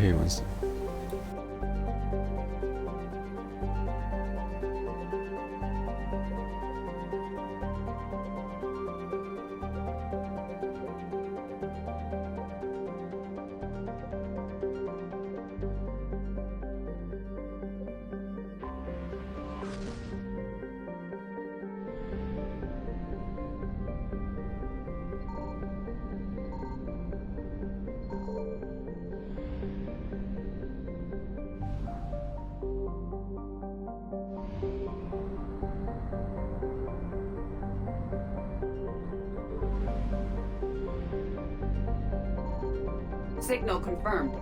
Hey, Winston. Signal confirmed.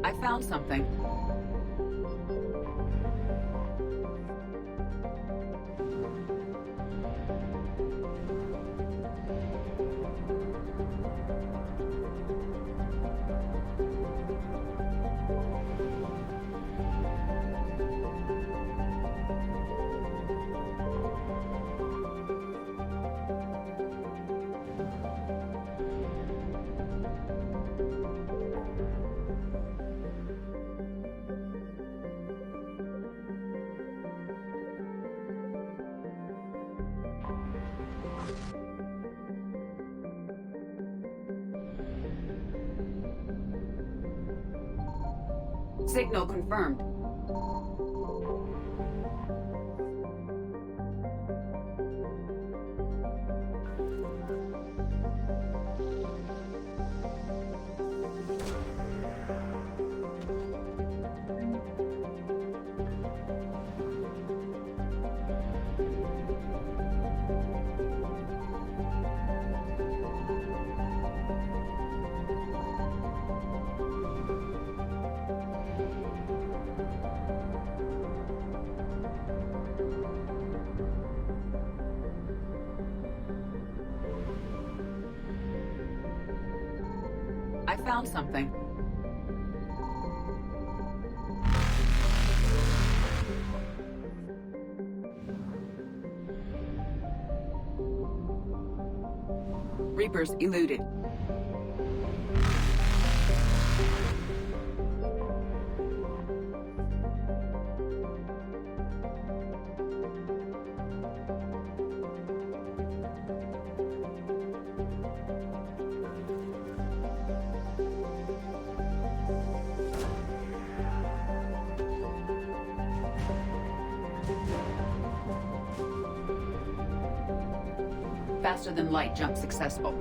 I found something. Signal confirmed. I found something. Reapers eluded. Faster than light jump successful.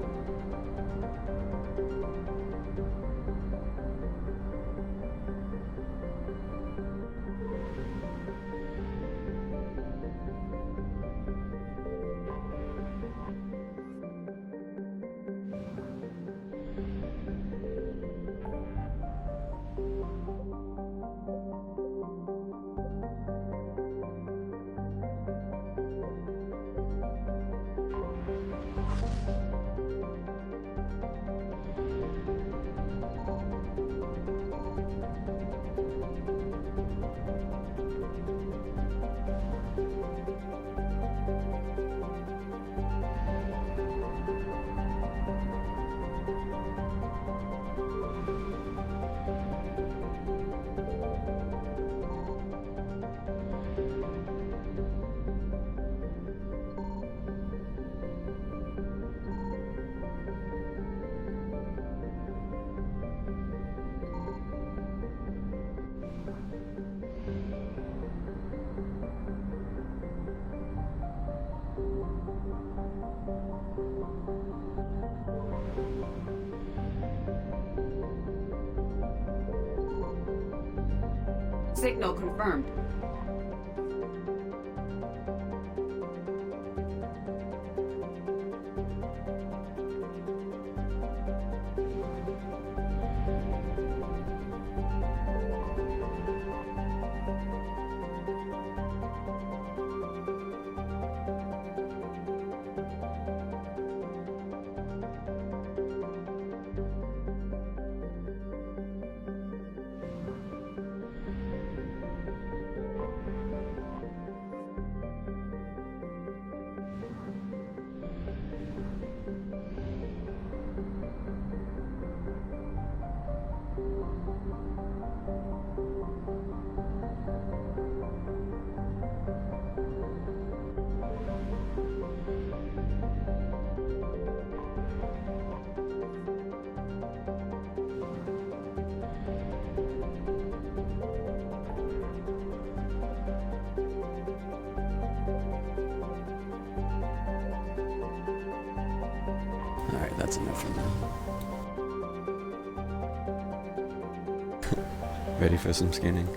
Signal confirmed. Alright, that's enough for now. Ready for some scanning?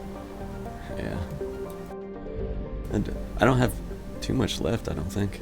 Yeah. And I don't have too much left, I don't think.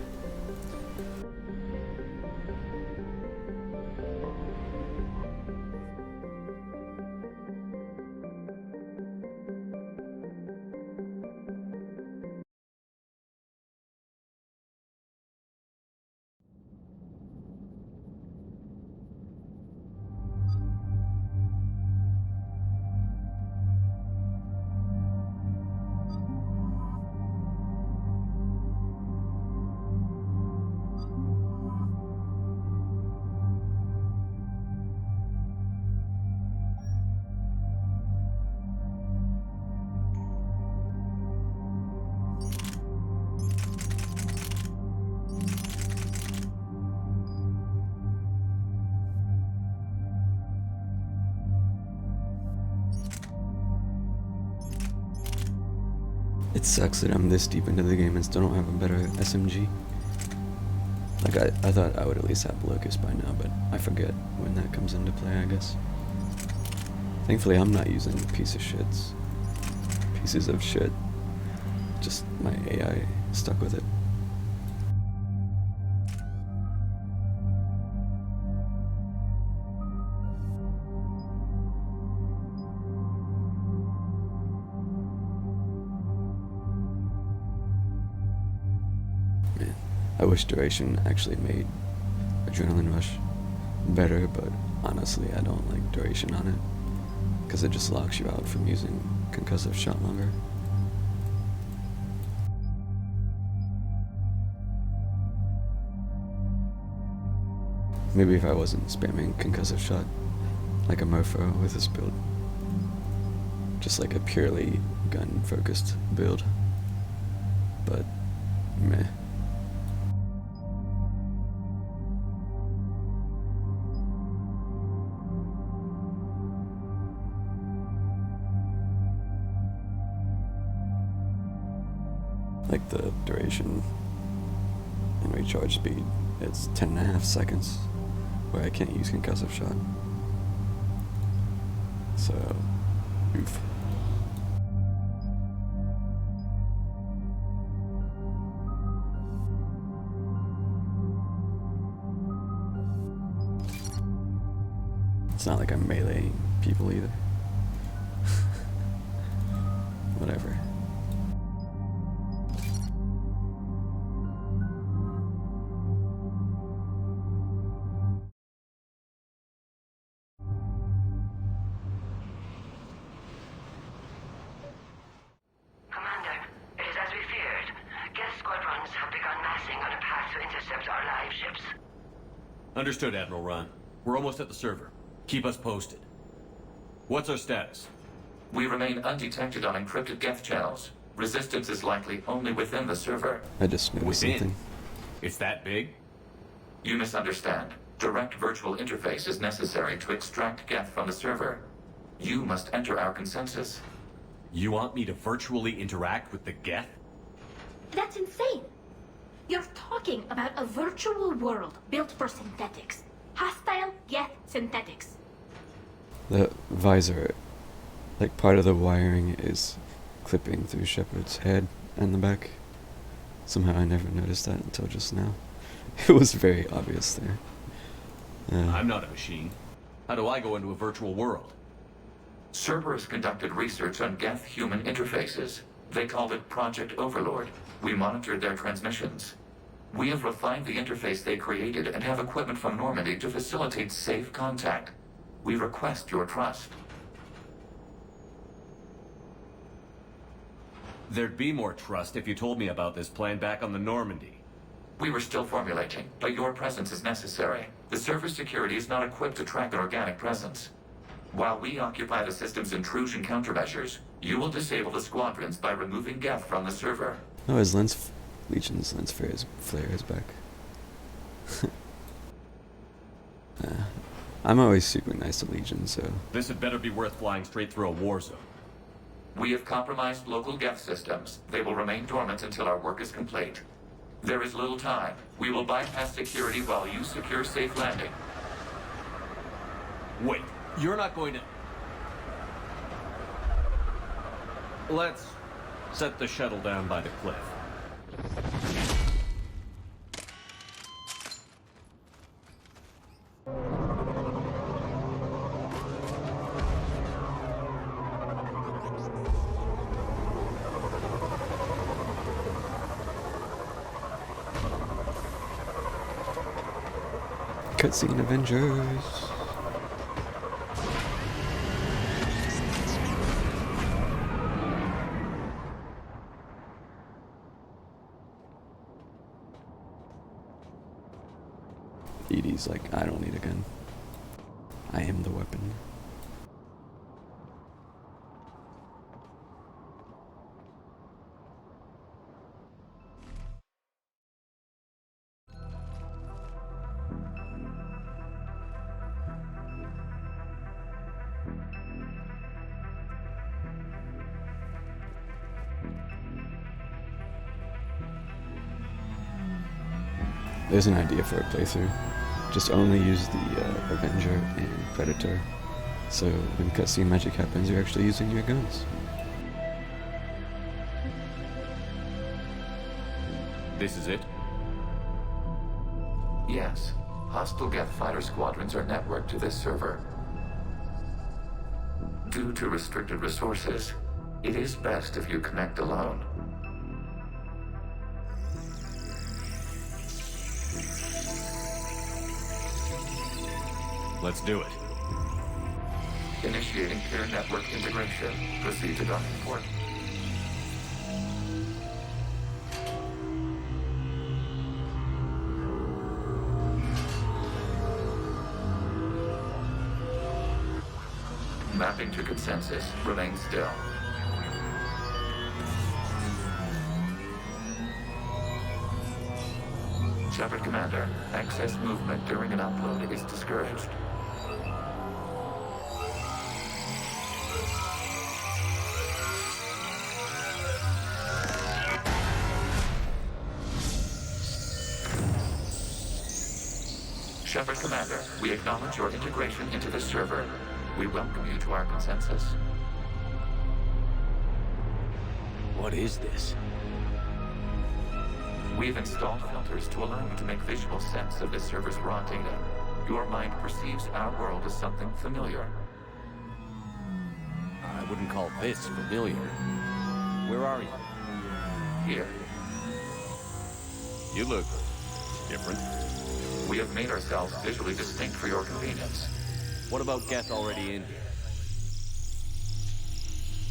It sucks that I'm this deep into the game and still don't have a better SMG. Like, I thought I would at least have Locust by now, but I forget when that comes into play, I guess. Thankfully, I'm not using pieces of shit. Just my AI stuck with it. Man, I wish duration actually made Adrenaline Rush better, but honestly, I don't like duration on it, because it just locks you out from using concussive shot longer. Maybe if I wasn't spamming concussive shot like a mofo with this build. Just like a purely gun-focused build. But, meh. Like the duration and recharge speed, it's 10.5 seconds where I can't use concussive shot. So, oof. It's not like I'm meleeing people either. Whatever. Understood, Admiral Ron. We're almost at the server. Keep us posted. What's our status? We remain undetected on encrypted Geth channels. Resistance is likely only within the server. I just noticed something. It's that big? You misunderstand. Direct virtual interface is necessary to extract Geth from the server. You must enter our consensus. You want me to virtually interact with the Geth? That's insane! You're talking about a virtual world built for synthetics. Hostile Geth synthetics. The visor, like part of the wiring is clipping through Shepard's head and the back. Somehow I never noticed that until just now. It was very obvious there. I'm not a machine. How do I go into a virtual world? Cerberus conducted research on Geth-human interfaces. They called it Project Overlord. We monitored their transmissions. We have refined the interface they created and have equipment from Normandy to facilitate safe contact. We request your trust. There'd be more trust if you told me about this plan back on the Normandy. We were still formulating, but your presence is necessary. The server security is not equipped to track an organic presence. While we occupy the system's intrusion countermeasures, you will disable the squadrons by removing Geth from the server. Oh, his Legion's lens flare is back. I'm always super nice to Legion, so... This had better be worth flying straight through a war zone. We have compromised local Geth systems. They will remain dormant until our work is complete. There is little time. We will bypass security while you secure safe landing. Wait, you're not going to... Let's set the shuttle down by the cliff. Cutscene Avengers. EDI's like, I don't need a gun. I am the weapon. There's an idea for a playthrough. Just only use the Avenger and Predator. So when cutscene magic happens, you're actually using your guns. This is it? Yes. Hostile Geth fighter squadrons are networked to this server. Due to restricted resources, it is best if you connect alone. Let's do it. Initiating peer network integration. Proceed to docking port. Mapping to consensus. Remain still. Shepard Commander, excess movement during an upload is discouraged. Shepard Commander, we acknowledge your integration into the server. We welcome you to our consensus. What is this? We've installed filters to allow you to make visual sense of this server's raw data. Your mind perceives our world as something familiar. I wouldn't call this familiar. Where are you? Here, You look different. we have made ourselves visually distinct for your convenience. What about Geth already in here?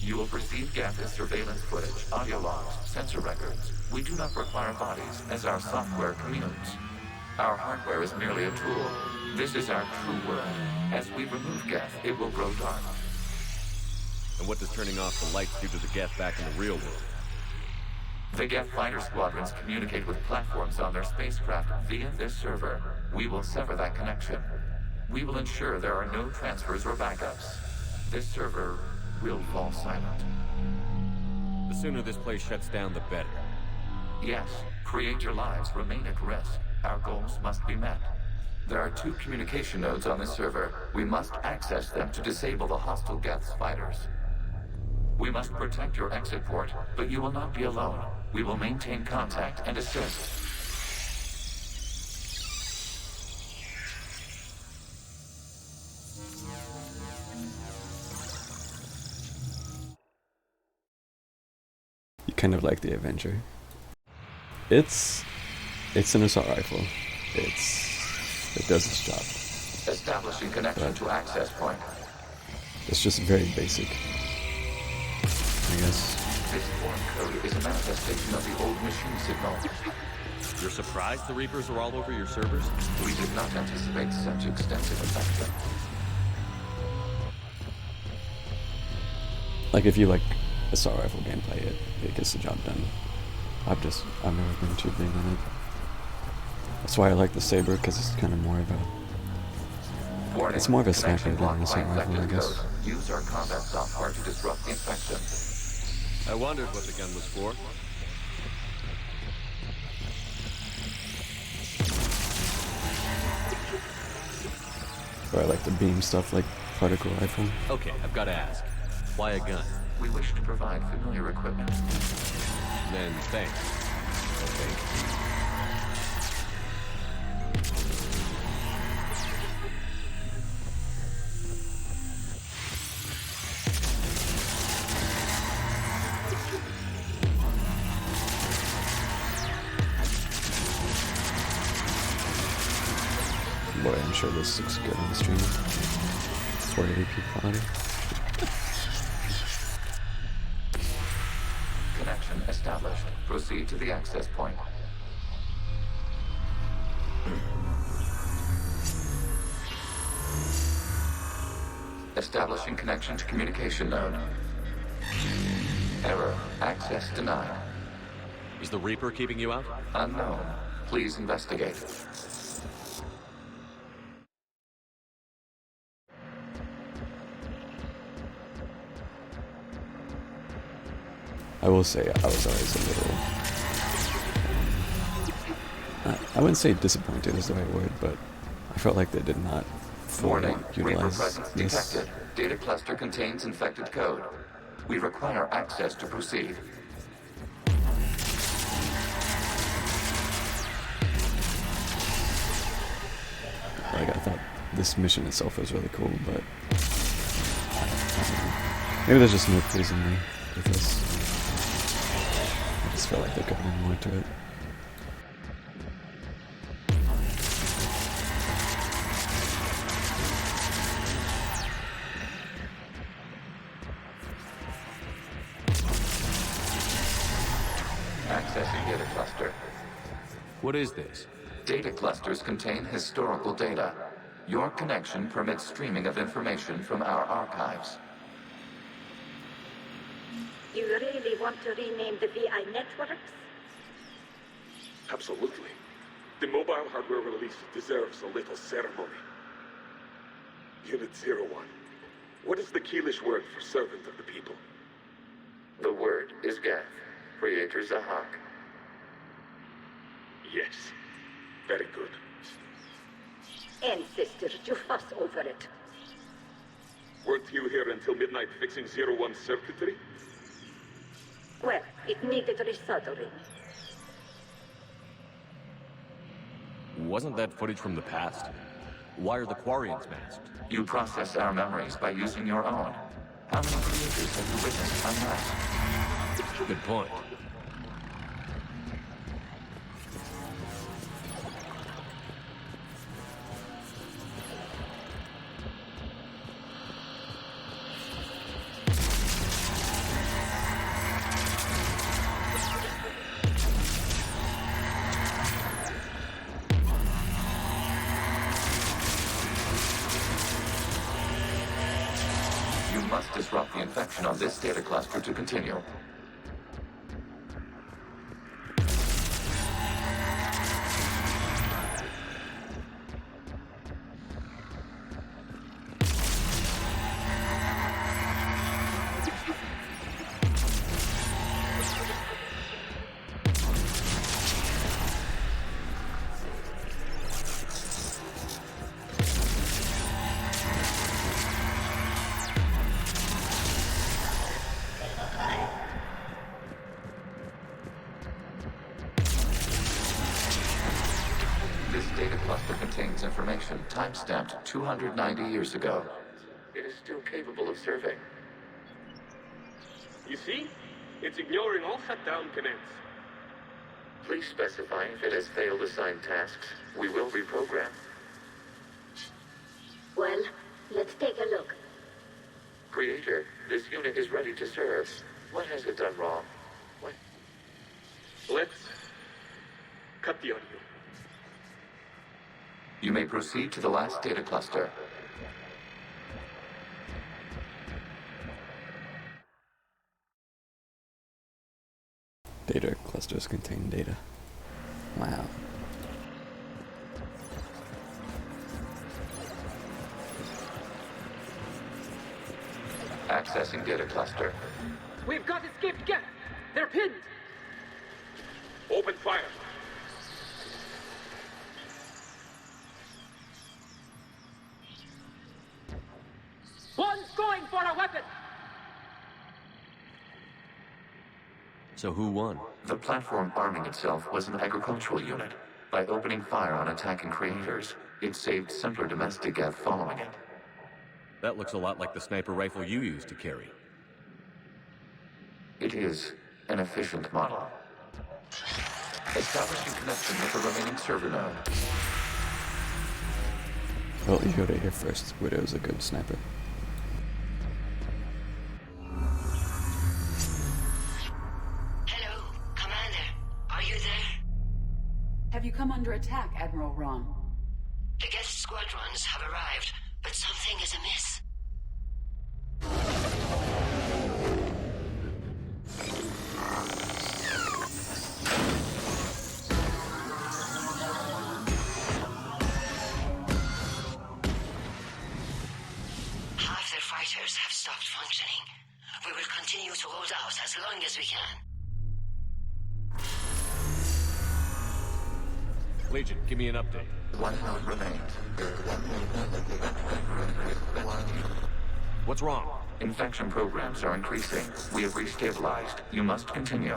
You will perceive Geth as surveillance footage, audio logs, sensor records. We do not require bodies, as our software communes. Our hardware is merely a tool. This is our true world. As we remove Geth, it will grow dark. And what does turning off the lights do to the Geth back in the real world? The Geth fighter squadrons communicate with platforms on their spacecraft via this server. We will sever that connection. We will ensure there are no transfers or backups. This server will fall silent. The sooner this place shuts down, the better. Yes, create your lives remain at risk. Our goals must be met. There are 2 communication nodes on this server. We must access them to disable the hostile Geth's fighters. We must protect your exit port, but you will not be alone. We will maintain contact and assist. You kind of like the Avenger. It's an assault rifle. It does its job. Establishing connection to access point. It's just very basic, I guess. This foreign code is a manifestation of the old machine signal. You're surprised the Reapers are all over your servers? We did not anticipate such extensive affection. Like if you like assault rifle gameplay, it gets the job done. I've never been too big on it. That's why I like the Saber, because it's kind of more of a... Warning, It's more of a sniper connection than blocked an by assault rifle, I infected guess. code. Use our combat software to disrupt the infection. I wondered what the gun was for. Or I like the beam stuff like particle rifle. Okay, I've got to ask. Why a gun? We wish to provide familiar equipment. Then thanks. Okay. Boy, I'm sure this looks good on the stream. 480p quality. Connection established. Proceed to the access point. Establishing connection to communication node. Error. Access denied. Is the Reaper keeping you out? Unknown. Please investigate. I will say I was always a little I wouldn't say disappointed is the right word, but I felt like they did not fully Warning, Reaper utilize presence this. detected. Data cluster contains infected code. We require access to proceed. Like, I thought this mission itself was really cool, but maybe there's just no pleasing me with this. I just felt like there could have been more to it. Accessing data cluster. What is this? Data clusters contain historical data. Your connection permits streaming of information from our archives. You really want to rename the VI networks? Absolutely. The mobile hardware release deserves a little ceremony. Unit 01. What is the Keelish word for servant of the people? The word is Gath, Creator Zahak. Yes. Very good. Ancestor, you fuss over it. Weren't you here until midnight fixing 01 circuitry? Well, it needed resoldering. Wasn't that footage from the past? Why are the Quarians masked? You process our memories by using your own. How many creators have you witnessed unmasked? Good point. You must disrupt the infection on this data cluster to continue. This data cluster contains information time-stamped 290 years ago. It is still capable of serving. You see? It's ignoring all shutdown commands. Please specify if it has failed assigned tasks. We will reprogram. Well, let's take a look. Creator, this unit is ready to serve. What has it done wrong? What? Let's cut the audio. You may proceed to the last data cluster. Data clusters contain data. Wow. Accessing data cluster. We've got escaped Geth. They're pinned. Open fire. One's going for a weapon. So who won? The platform arming itself was an agricultural unit. By opening fire on attacking creators, it saved simpler domestic Geth following it. That looks a lot like the sniper rifle you used to carry. It is an efficient model. Establishing connection with the remaining server node. Well, you heard it here first. Widow's a good sniper. Hello, Commander. Are you there? Have you come under attack, Admiral Ron? The guest squadrons have arrived, but something is amiss. Half their fighters have stopped functioning. We will continue to hold out as long as we can. Legion, give me an update. 1 node remains. What's wrong? Infection programs are increasing. We have restabilized. You must continue.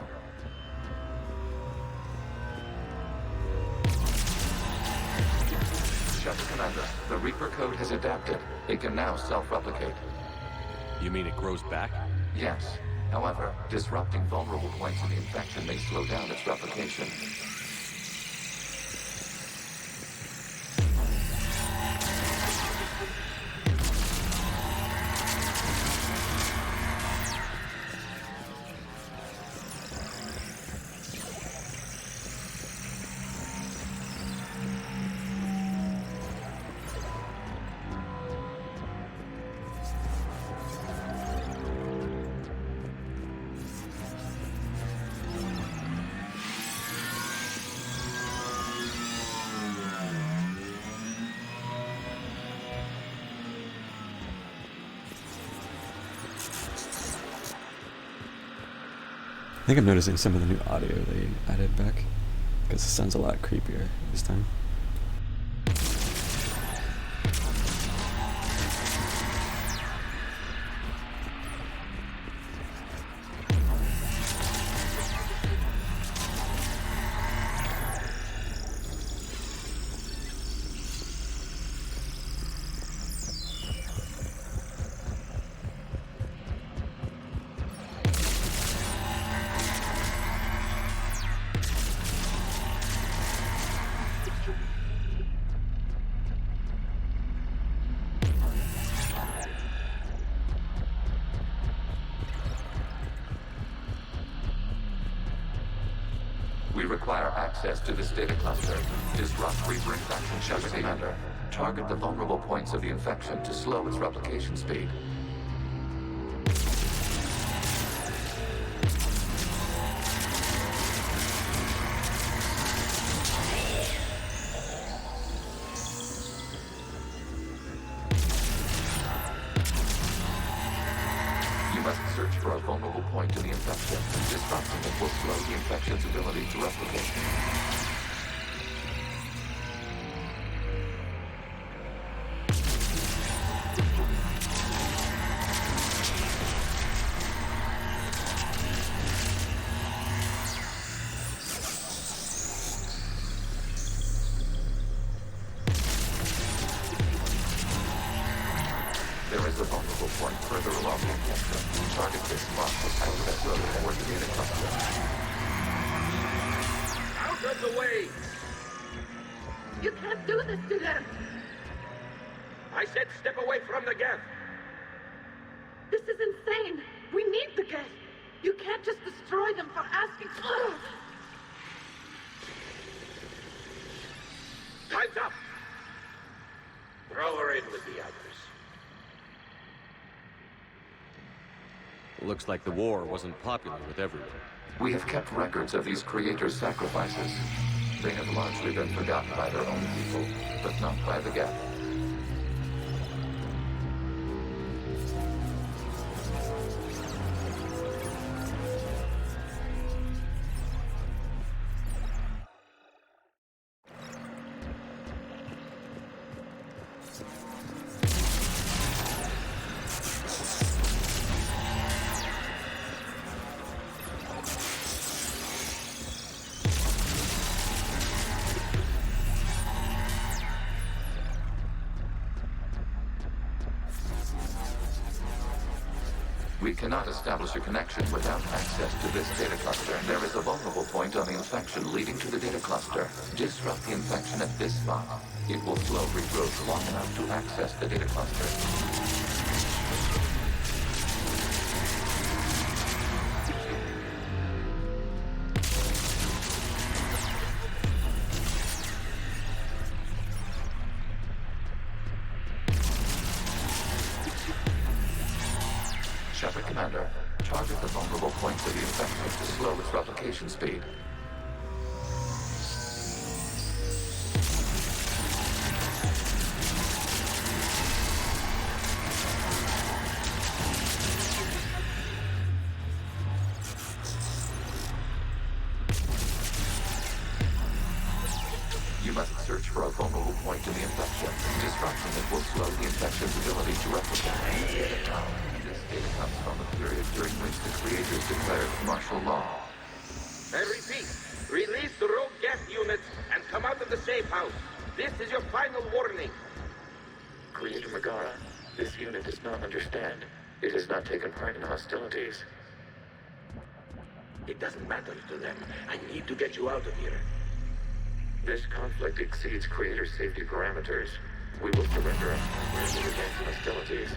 Shepard Commander, the Reaper code has adapted. It can now self-replicate. You mean it grows back? Yes. However, disrupting vulnerable points in the infection may slow down its replication. I think I'm noticing some of the new audio they added back, because it sounds a lot creepier this time. We require access to this data cluster. Disrupt Reaper infection, Shepard Commander. Target the vulnerable points of the infection to slow its replication speed. You must search for a vulnerable point in the infection. Disrupting it will slow the infection's ability to replicate. There is a vulnerable point further along the infection. Target this spot with access road toward the data cluster. Out of the way! You can't do this to them! I said step away from the gap! This is insane! We need the gas! You can't just destroy them for asking. Ugh. Time's up! Throw her in with the others. Looks like the war wasn't popular with everyone. We have kept records of these creators' sacrifices. They have largely been forgotten by their own people, but not by the Geth. We cannot establish a connection without access to this data cluster. There is a vulnerable point on the infection leading to the data cluster. Disrupt the infection at this spot. It will slow regrowth long enough to access the data cluster. Shepard Commander, target the vulnerable points of the infection to slow its replication speed. You Megara, this unit does not understand. It has not taken part in hostilities. It doesn't matter to them. I need to get you out of here. This conflict exceeds Creator's safety parameters. We will surrender and advance hostilities.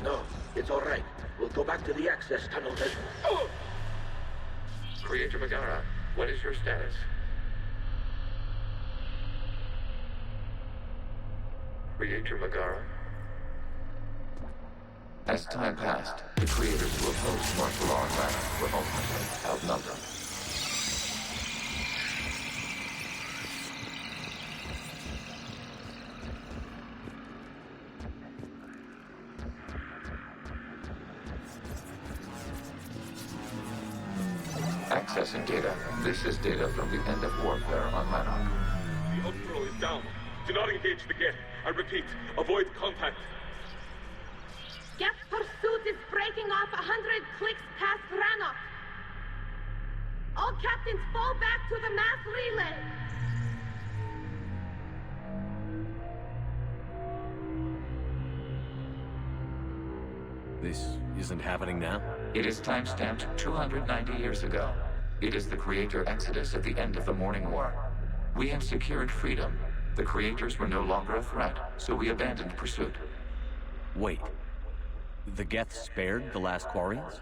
No, it's all right. We'll go back to the access tunnel then. Oh! Creator Megara, what is your status? Creator Megara? As time passed, the creators who opposed martial law and manner were ultimately outnumbered. Accessing data. This is data from the end of warfare on Lanark. The Ultro is down. Do not engage the Geth. I repeat, avoid contact. Geth pursuit is breaking off 100 clicks past Rannoch. All captains fall back to the mass relay. This isn't happening now? It is time-stamped 290 years ago. It is the Creator Exodus at the end of the Morning War. We had secured freedom. The Creators were no longer a threat, so we abandoned pursuit. Wait. The Geth spared the last Quarians?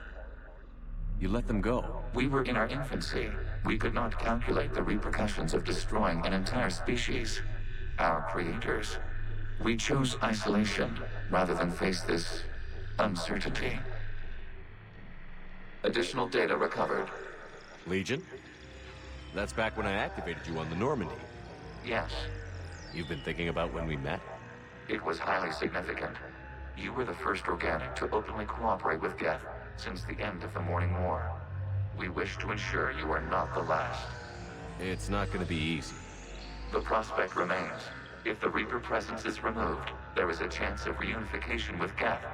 You let them go? We were in our infancy. We could not calculate the repercussions of destroying an entire species. Our creators. We chose isolation rather than face this uncertainty. Additional data recovered. Legion? That's back when I activated you on the Normandy. Yes, You've been thinking about when we met? it was highly significant. You were the first organic to openly cooperate with Geth since the end of the Morning War. We wish to ensure you are not the last. It's not gonna be easy. The prospect remains. If the Reaper presence is removed, there is a chance of reunification with Geth.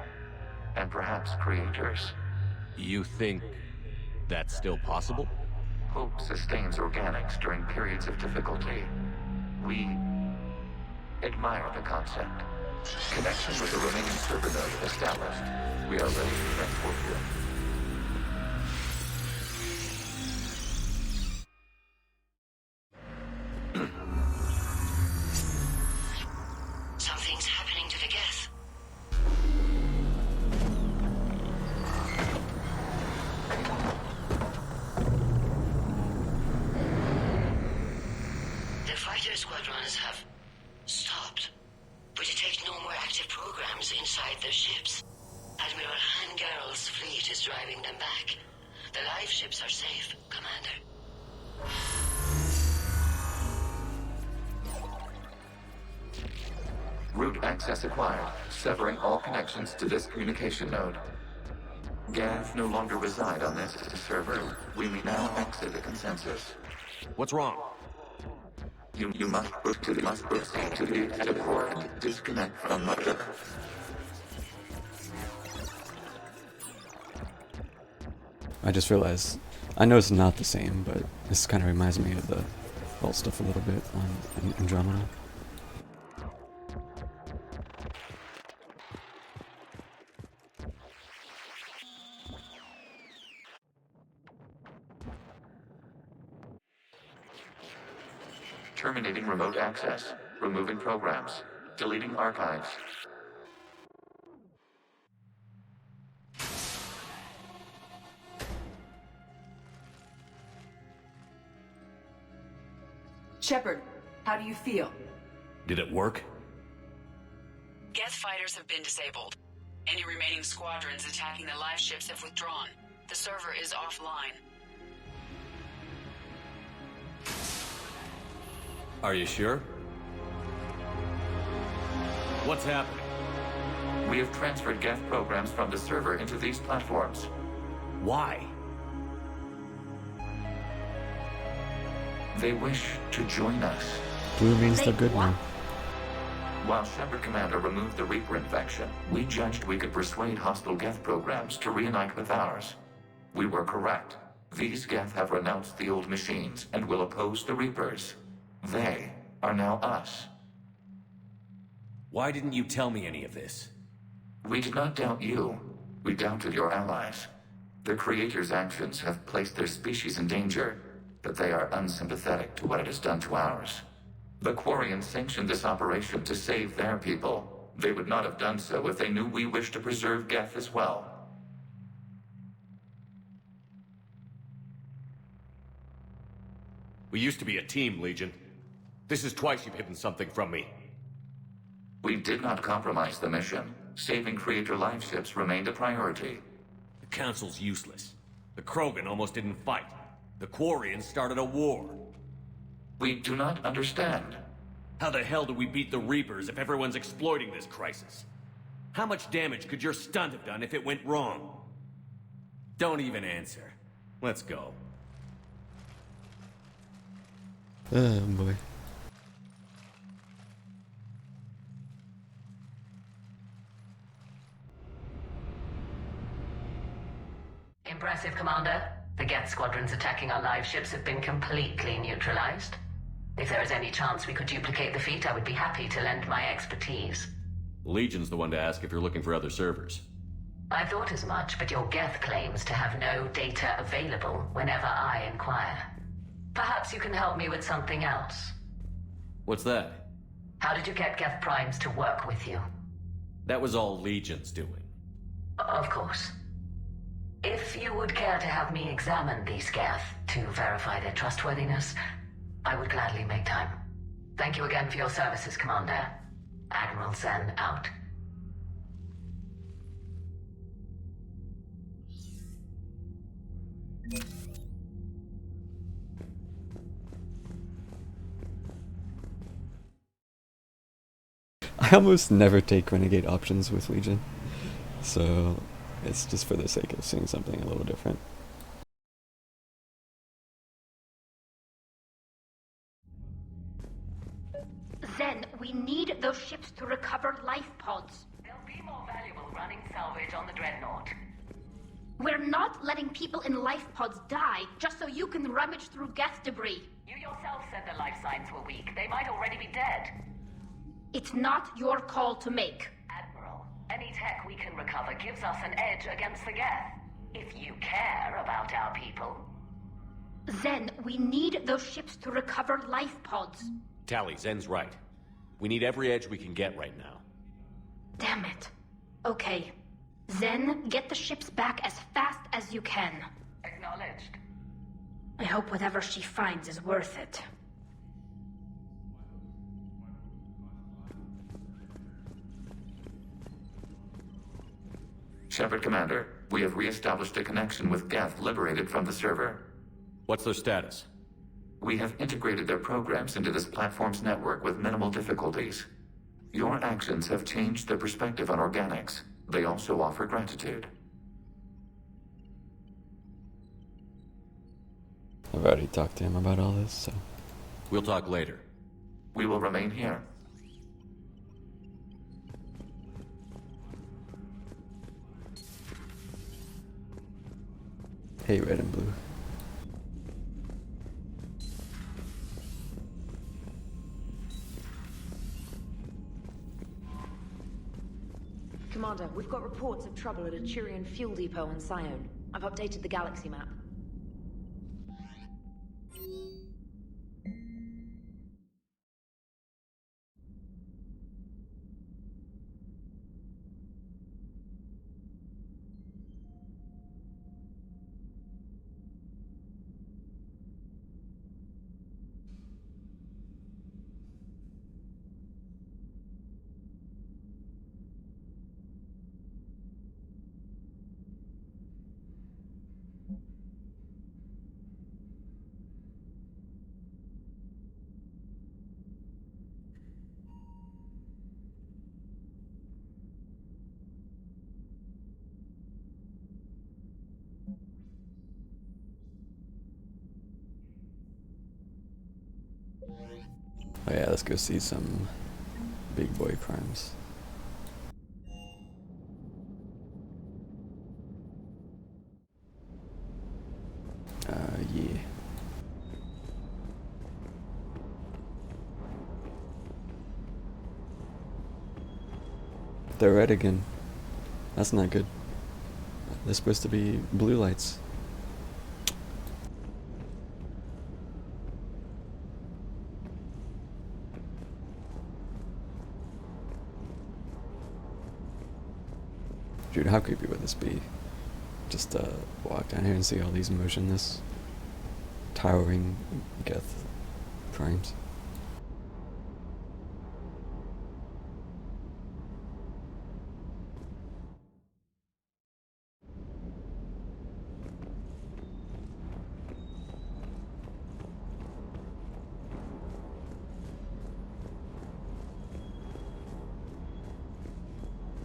And perhaps creators. You think that's still possible? Hope sustains organics during periods of difficulty. We admire the concept. Connection with the remaining server node established. We are ready to transport you. Something's happening to the Geth. The fighter squadrons have stopped. We detect no more active programs inside their ships. Admiral Hangarl's fleet is driving them back. The live ships are safe, Commander. Route access acquired, severing all connections to this communication node. Geth no longer reside on this server. We may now exit the consensus. What's wrong? You must proceed to the exit port and disconnect from Mother. I just realized, I know it's not the same, but this kind of reminds me of the vault stuff a little bit on Andromeda. Terminating remote access. Removing programs. Deleting archives. Shepard, how do you feel? Did it work? Geth fighters have been disabled. Any remaining squadrons attacking the live ships have withdrawn. The server is offline. Are you sure? What's happening? We have transferred Geth programs from the server into these platforms. Why? They wish to join us. Blue means the good now. While Shepard Commander removed the Reaper infection, we judged we could persuade hostile Geth programs to reunite with ours. We were correct. These Geth have renounced the old machines and will oppose the Reapers. They are now us. Why didn't you tell me any of this? We did not doubt you. We doubted your allies. The Creator's actions have placed their species in danger, but they are unsympathetic to what it has done to ours. The Quarians sanctioned this operation to save their people. They would not have done so if they knew we wished to preserve Geth as well. We used to be a team, Legion. This is twice you've hidden something from me. We did not compromise the mission. Saving Creator life ships remained a priority. The Council's useless. The Krogan almost didn't fight. The Quarians started a war. We do not understand. How the hell do we beat the Reapers if everyone's exploiting this crisis? How much damage could your stunt have done if it went wrong? Don't even answer. Let's go. Oh boy. Impressive, Commander. The Geth squadrons attacking our live ships have been completely neutralized. If there is any chance we could duplicate the feat, I would be happy to lend my expertise. Legion's the one to ask if you're looking for other servers. I thought as much, but your Geth claims to have no data available whenever I inquire. Perhaps you can help me with something else. What's that? How did you get Geth Primes to work with you? That was all Legion's doing. Of course. If you would care to have me examine these Geth to verify their trustworthiness, I would gladly make time. Thank you again for your services, Commander. Admiral Zen out. I almost never take renegade options with Legion, so it's just for the sake of seeing something a little different. Zen, we need those ships to recover life pods. They'll be more valuable running salvage on the Dreadnought. We're not letting people in life pods die just so you can rummage through Geth debris. You yourself said the life signs were weak. They might already be dead. It's not your call to make. Admiral, any tech we can recover gives us an edge against the Geth. If you care about our people. Zen, we need those ships to recover life pods. Tally, Zen's right. We need every edge we can get right now. Damn it. Okay. Zen, get the ships back as fast as you can. Acknowledged. I hope whatever she finds is worth it. Shepard Commander, we have re-established a connection with Geth liberated from the server. What's their status? We have integrated their programs into this platform's network with minimal difficulties. Your actions have changed their perspective on organics. They also offer gratitude. I've already talked to him about all this, so... We'll talk later. We will remain here. Hey, red and blue. Commander, we've got reports of trouble at a Turian fuel depot on Sione. I've updated the galaxy map. Oh yeah, let's go see some big boy crimes. Yeah. They're red again. That's not good. They're supposed to be blue lights. Dude, how creepy would this be? Just walk down here and see all these motionless, towering Geth primes.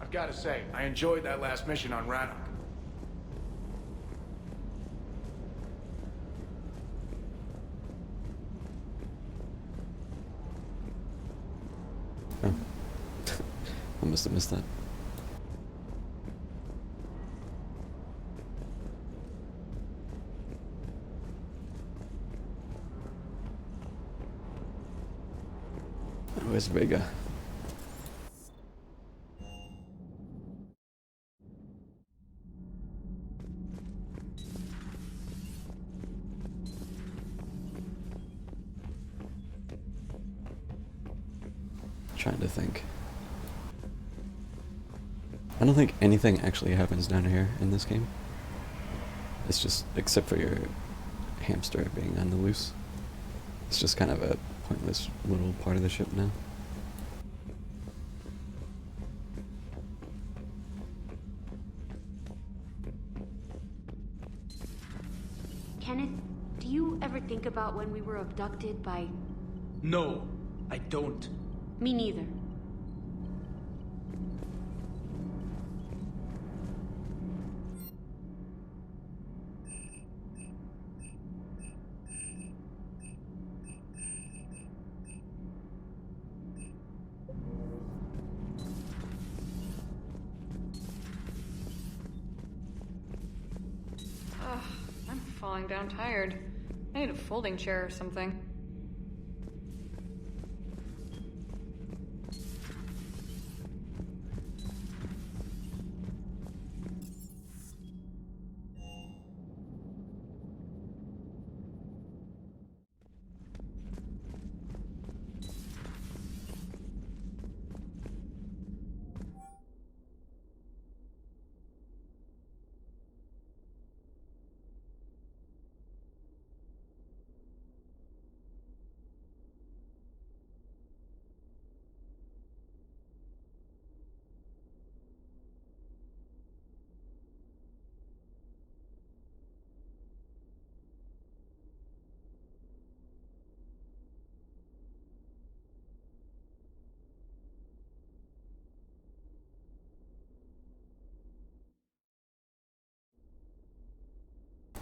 I've got to say, I enjoyed that last mission on Rannoch. Oh. I must have missed that. Where's Vega? Trying to think. I don't think anything actually happens down here in this game. It's just, except for your hamster being on the loose. It's just kind of a pointless little part of the ship now. Kenneth, do you ever think about when we were abducted by... No, I don't. Me neither. I'm falling down tired. I need a folding chair or something.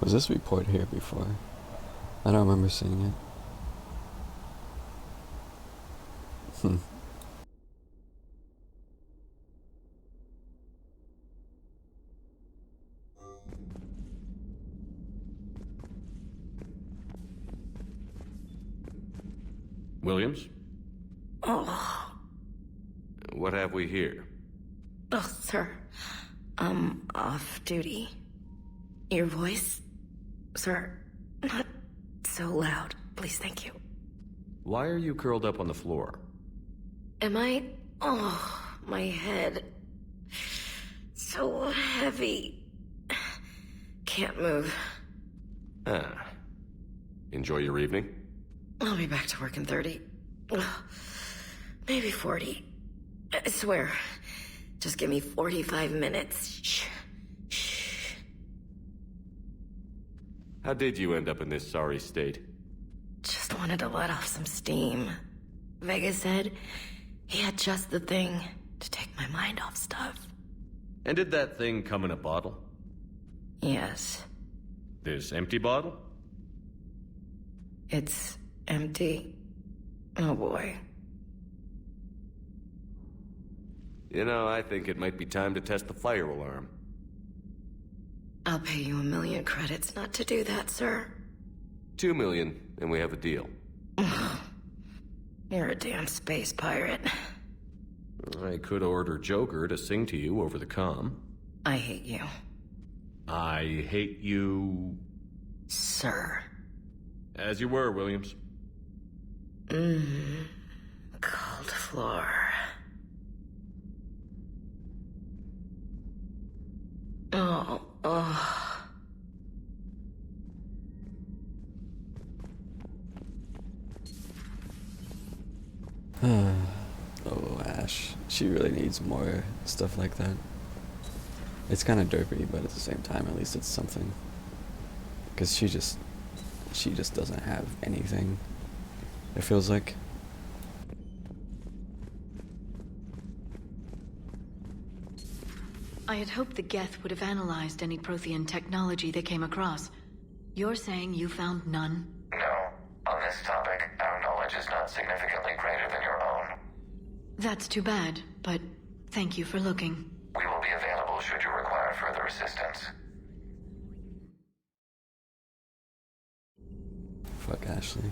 Was this report here before? I don't remember seeing it. Williams? Oh. What have we here? Oh, sir. I'm off duty. Your voice? Sir, not so loud. Please, thank you. Why are you curled up on the floor? Am I? Oh, my head. So heavy. Can't move. Ah. Enjoy your evening? I'll be back to work in 30. Maybe 40. I swear. Just give me 45 minutes. Shh. Shh. How did you end up in this sorry state? Just wanted to let off some steam. Vega said he had just the thing to take my mind off stuff. And did that thing come in a bottle? Yes. This empty bottle? It's empty. Oh boy. You know, I think it might be time to test the fire alarm. I'll pay you 1 million credits not to do that, sir. 2 million, and we have a deal. You're a damn space pirate. I could order Joker to sing to you over the comm. I hate you. I hate you... Sir. As you were, Williams. Cold floor. Oh. Oh, Ash. She really needs more stuff like that. It's kind of derpy, but at the same time, at least it's something. Because she just doesn't have anything, it feels like. I had hoped the Geth would have analyzed any Prothean technology they came across. You're saying you found none? No. On this topic, our knowledge is not significantly greater than your own. That's too bad, but thank you for looking. We will be available should you require further assistance. Fuck Ashley.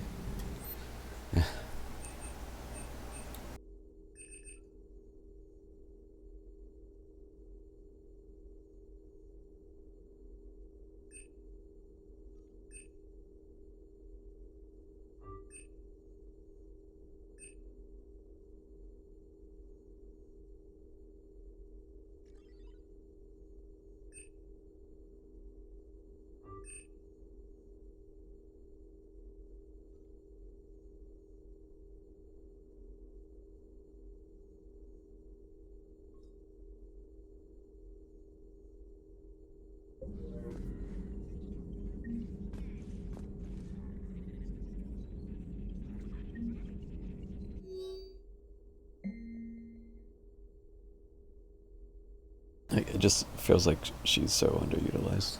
Like, it just feels like she's so underutilized.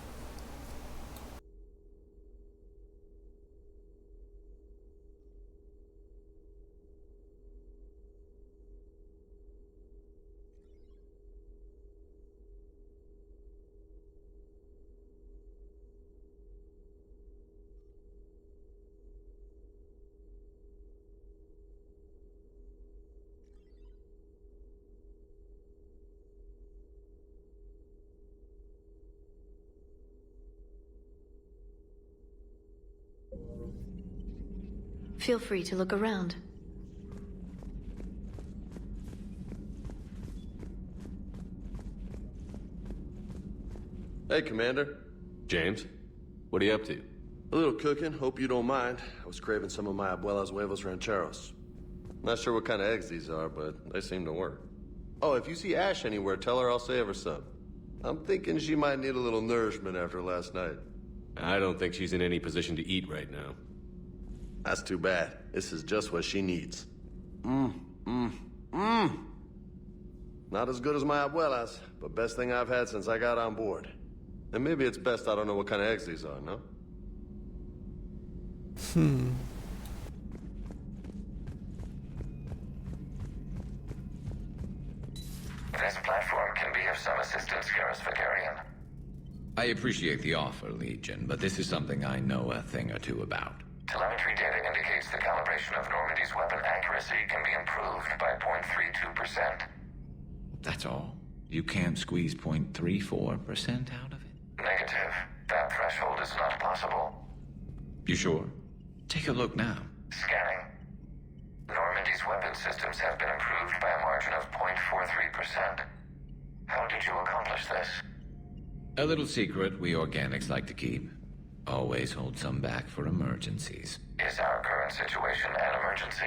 Feel free to look around. Hey, Commander. James, what are you up to? A little cooking, hope you don't mind. I was craving some of my abuela's huevos rancheros. Not sure what kind of eggs these are, but they seem to work. Oh, if you see Ash anywhere, tell her I'll save her some. I'm thinking she might need a little nourishment after last night. I don't think she's in any position to eat right now. That's too bad. This is just what she needs. Not as good as my abuela's, but best thing I've had since I got on board. And maybe it's best I don't know what kind of eggs these are, no? This platform can be of some assistance, Garrus Vakarian. I appreciate the offer, Legion, but this is something I know a thing or two about. Telemetry data indicates the calibration of Normandy's weapon accuracy can be improved by 0.32%. That's all? You can't squeeze 0.34% out of it? Negative. That threshold is not possible. You sure? Take a look now. Scanning. Normandy's weapon systems have been improved by a margin of 0.43%. How did you accomplish this? A little secret we organics like to keep. Always hold some back for emergencies. Is our current situation an emergency?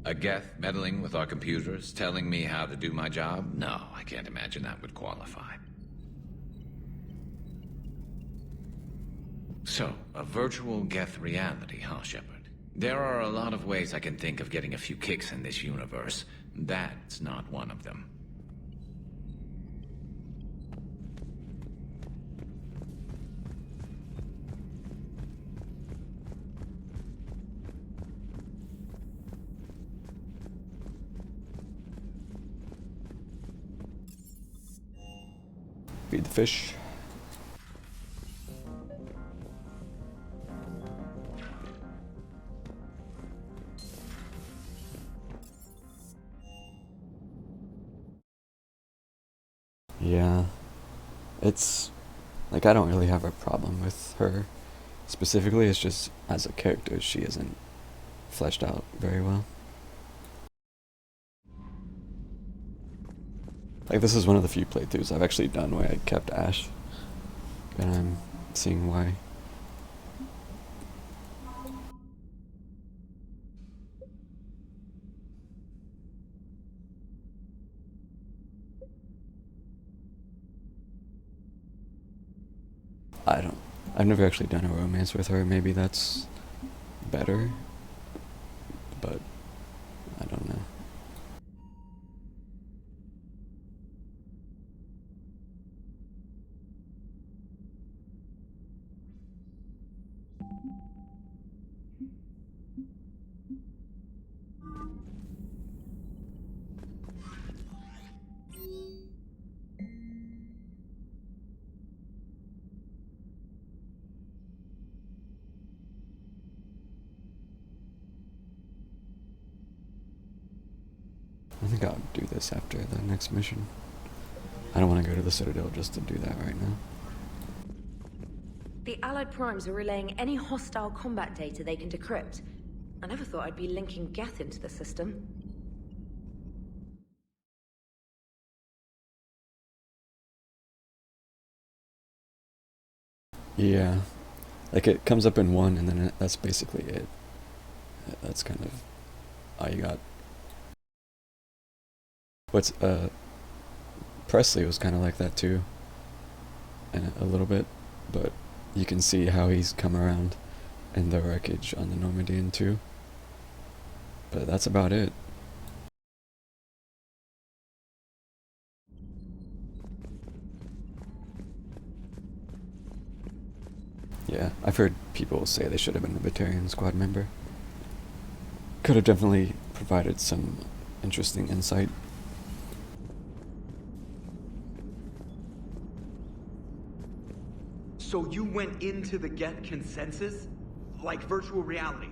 A Geth meddling with our computers, telling me how to do my job? No, I can't imagine that would qualify. So, a virtual Geth reality, huh, Shepard? There are a lot of ways I can think of getting a few kicks in this universe. That's not one of them. Feed the fish. Yeah. It's like I don't really have a problem with her specifically. It's just as a character, she isn't fleshed out very well. Like, this is one of the few playthroughs I've actually done where I kept Ash, and I'm seeing why. I've never actually done a romance with her. Maybe that's better, but I don't know. I think I'll do this after the next mission. I don't want to go to the Citadel just to do that right now. The Allied Primes are relaying any hostile combat data they can decrypt. I never thought I'd be linking Geth into the system. Yeah. Like, it comes up in one, and then that's basically it. That's kind of all you got. What's, Presley was kind of like that too, and a little bit, but you can see how he's come around in the wreckage on the Normandian too. But that's about it. Yeah, I've heard people say they should have been a Batarian squad member. Could have definitely provided some interesting insight. So you went into the Geth consensus? Like virtual reality?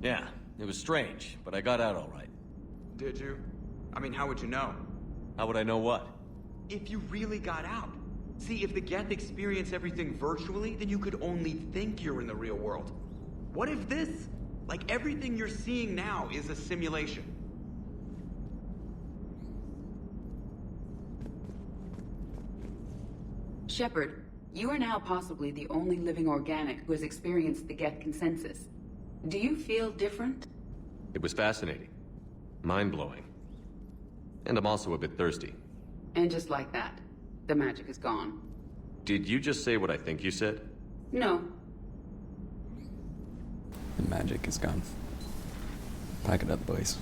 Yeah, it was strange, but I got out all right. Did you? I mean, how would you know? How would I know what? If you really got out. See, if the Geth experience everything virtually, then you could only think you're in the real world. What if this, like everything you're seeing now, is a simulation? Shepard, you are now possibly the only living organic who has experienced the Geth consensus. Do you feel different? It was fascinating. Mind-blowing. And I'm also a bit thirsty. And just like that, the magic is gone. Did you just say what I think you said? No. The magic is gone. Pack it up, boys.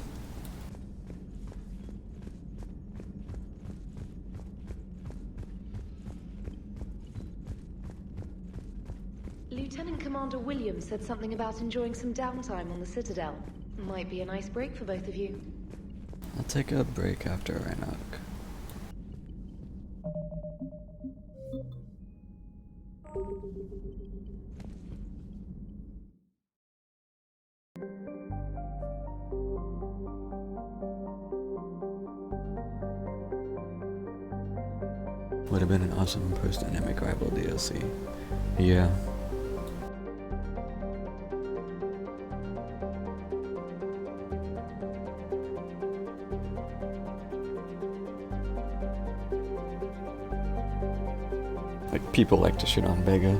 Lieutenant Commander Williams said something about enjoying some downtime on the Citadel. Might be a nice break for both of you. I'll take a break after Rannoch. Would have been an awesome post-dynamic rival DLC. Yeah. Like, people like to shit on Vega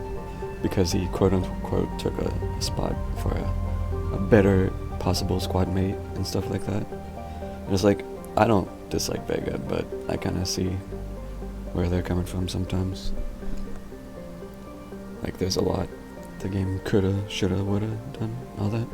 because he quote-unquote took a spot for a better possible squad mate and stuff like that. And it's like, I don't dislike Vega, but I kind of see where they're coming from sometimes. Like, there's a lot the game coulda, shoulda, woulda done, all that.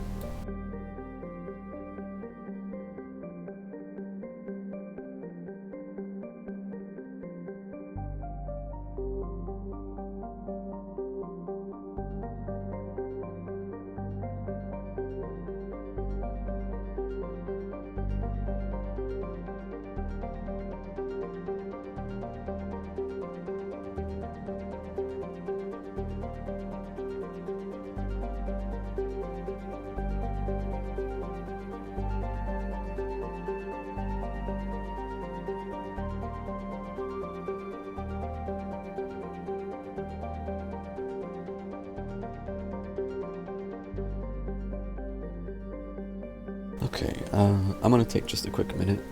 Okay, I'm gonna take just a quick minute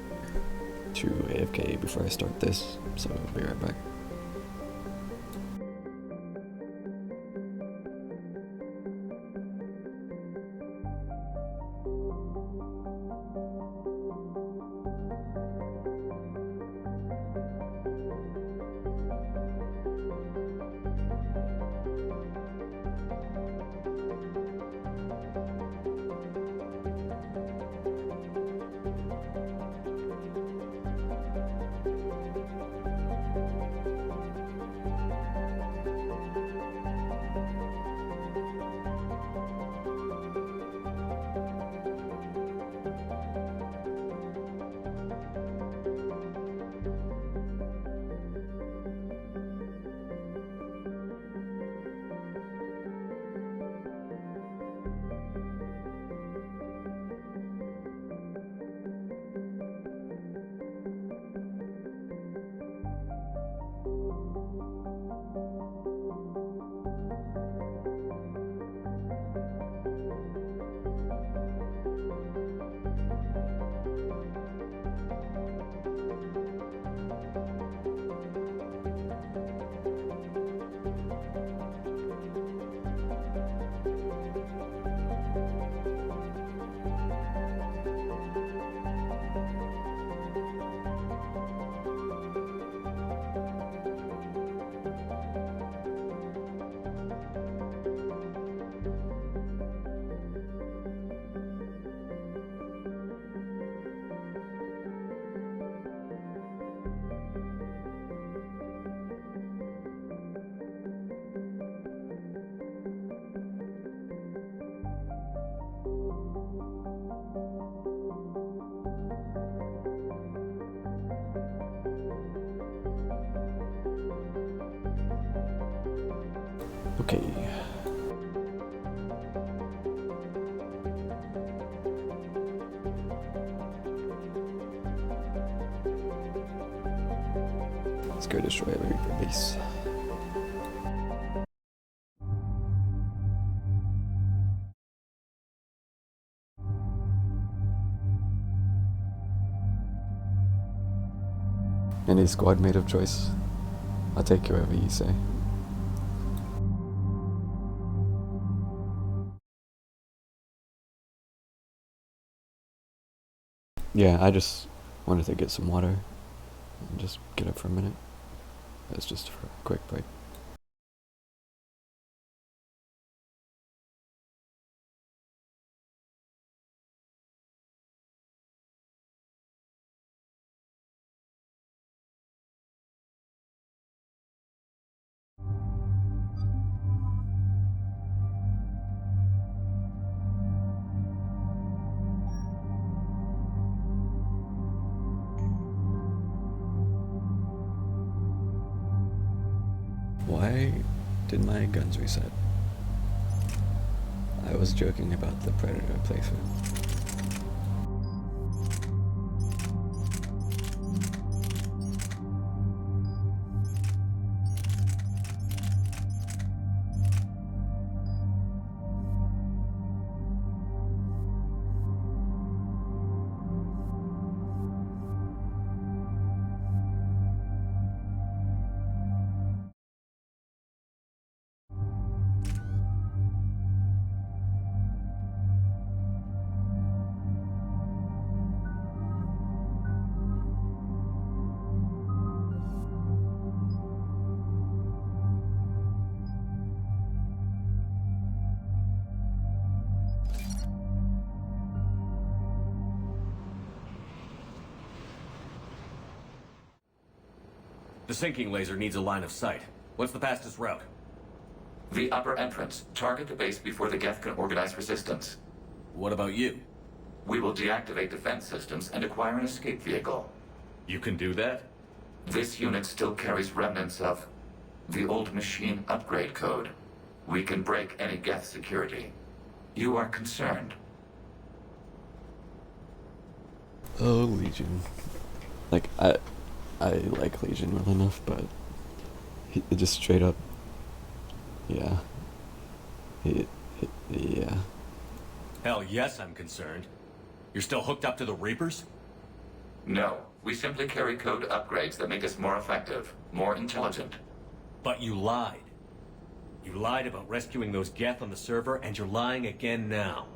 to AFK before I start this, so I'll be right back. Okay. Let's go destroy a Reaper base. Any squad mate of choice? I'll take whoever you say. Yeah, I just wanted to get some water and just get up for a minute. It's just for a quick break. Why did my guns reset? I was joking about the Predator playthrough. The sinking laser needs a line of sight. What's the fastest route? The upper entrance. Target the base before the Geth can organize resistance. What about you? We will deactivate defense systems and acquire an escape vehicle. You can do that? This unit still carries remnants of the old machine upgrade code. We can break any Geth security. You are concerned? Oh, Legion. Like, I like Legion well enough, but it just straight up, yeah. Hell yes, I'm concerned. You're still hooked up to the Reapers? No, we simply carry code upgrades that make us more effective, more intelligent. But you lied. You lied about rescuing those Geth on the server, and you're lying again now.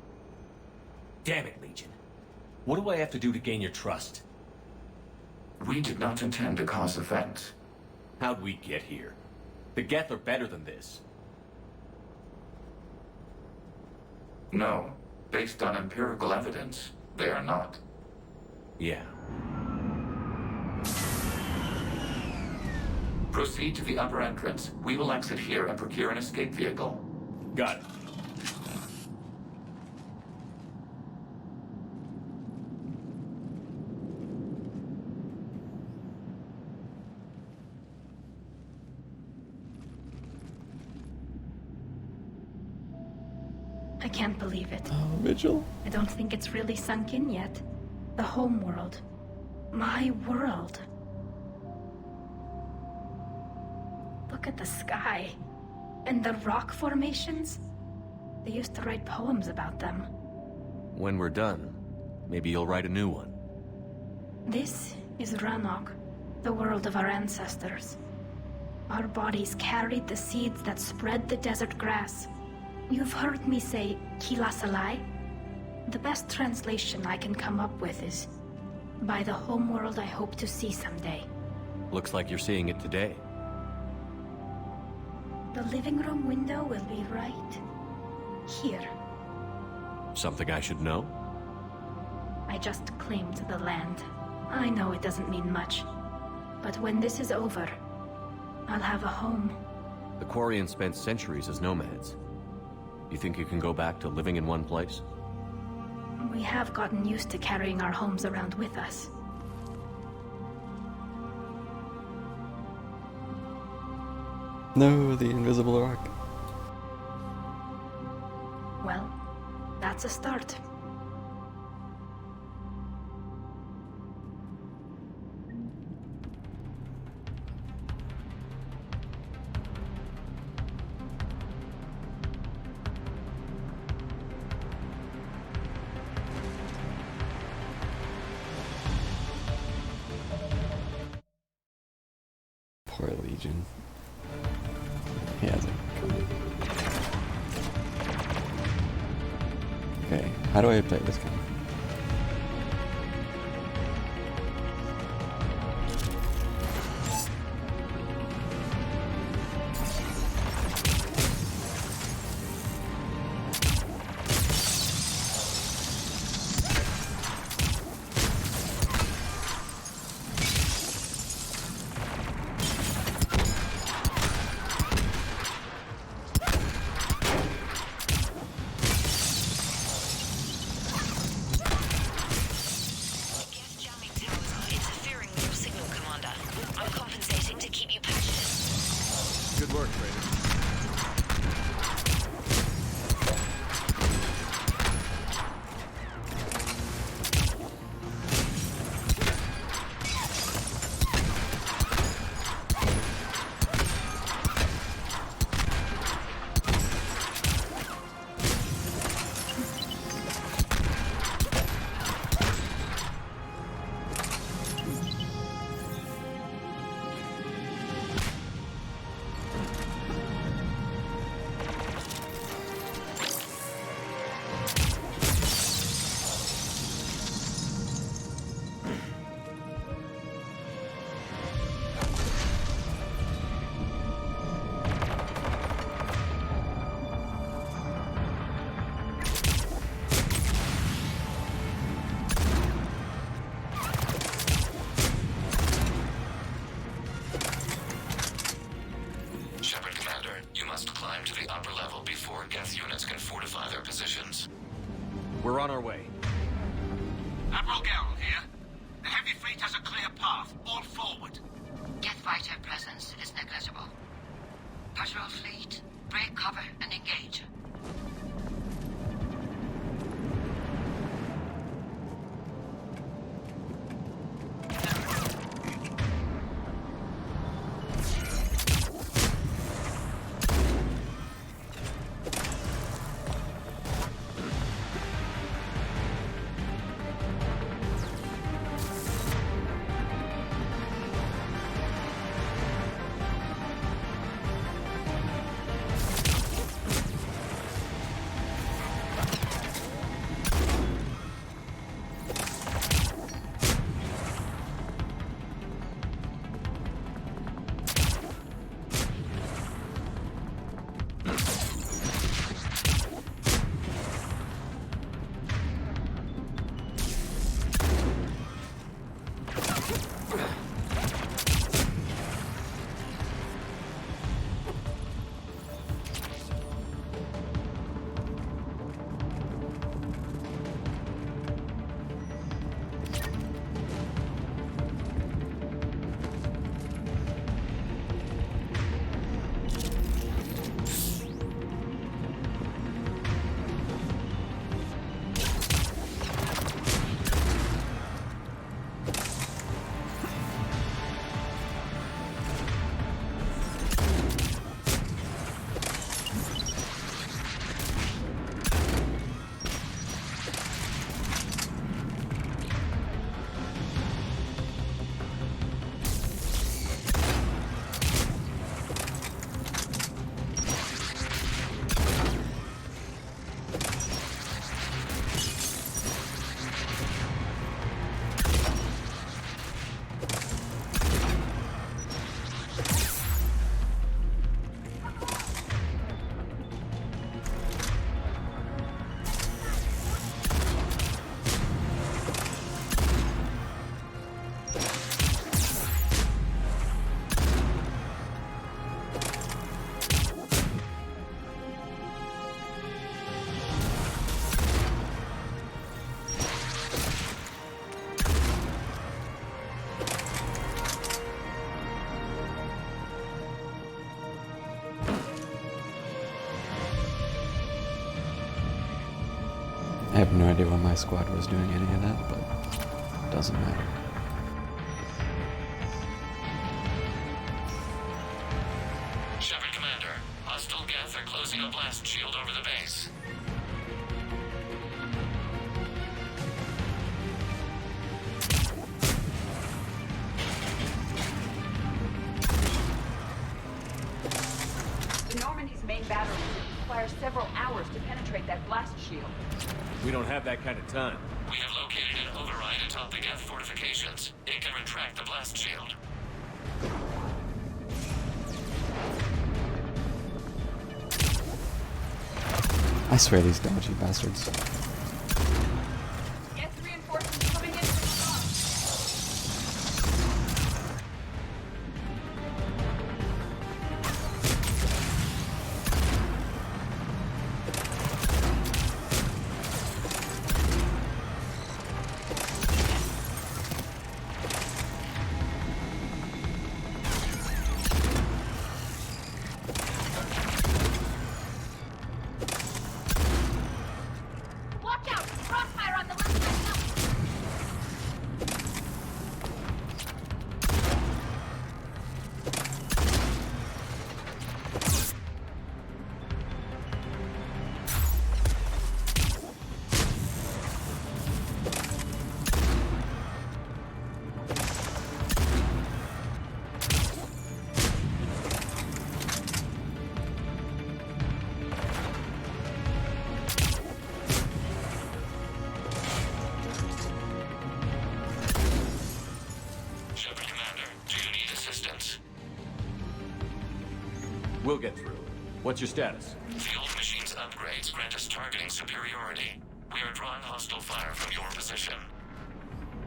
Damn it, Legion. What do I have to do to gain your trust? We did not intend to cause offense. How'd we get here? The Geth are better than this. No, based on empirical evidence, they are not. Yeah. Proceed to the upper entrance. We will exit here and procure an escape vehicle. Got it. I can't believe it. Oh, Mitchell. I don't think it's really sunk in yet. The home world. My world. Look at the sky. And the rock formations. They used to write poems about them. When we're done, maybe you'll write a new one. This is Ranok, the world of our ancestors. Our bodies carried the seeds that spread the desert grass. You've heard me say Kilasalai? The best translation I can come up with is, by the homeworld I hope to see someday. Looks like you're seeing it today. The living room window will be right here. Something I should know? I just claimed the land. I know it doesn't mean much. But when this is over, I'll have a home. The Quarians spent centuries as nomads. You think you can go back to living in one place? We have gotten used to carrying our homes around with us. No, the invisible rock. Well, that's a start. Poor Legion. He hasn't come. Okay, how do I play this game? Good work, Raiden. We're on our way. Admiral Gerald here. The heavy fleet has a clear path. All forward. Geth fighter presence is negligible. Patrol fleet, break cover and engage. I have no idea why my squad was doing any of that, but it doesn't matter. Shepard Commander, hostile Geth are closing a blast shield over the base. The Normandy's main battery requires several hours to penetrate that blast shield. We don't have that kind of time. We have located an override atop the Geth fortifications. It can retract the blast shield. I swear these dodgy bastards. Geth reinforcements coming in from above. Watch out! Crossfire on the left side. Shepard Commander, do you need assistance? We'll get through. What's your status? Field machine's upgrades grant us targeting superiority. We are drawing hostile fire from your position.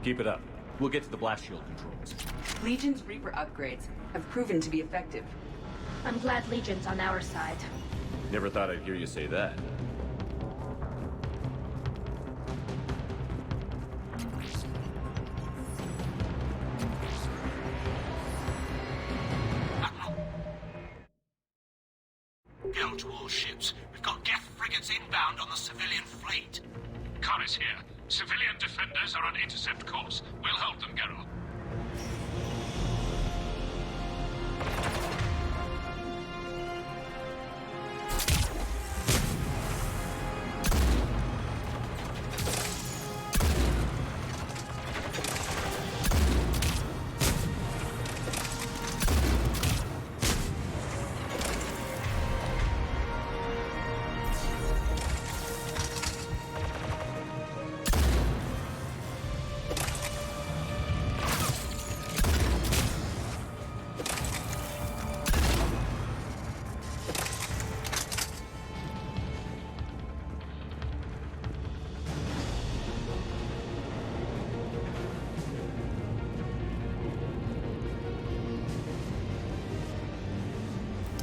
Keep it up. We'll get to the blast shield controls. Legion's Reaper upgrades have proven to be effective. I'm glad Legion's on our side. Never thought I'd hear you say that. Go to all ships. We've got Geth frigates inbound on the civilian fleet. Khan is here. Civilian defenders are on intercept course. We'll hold them, Geralt.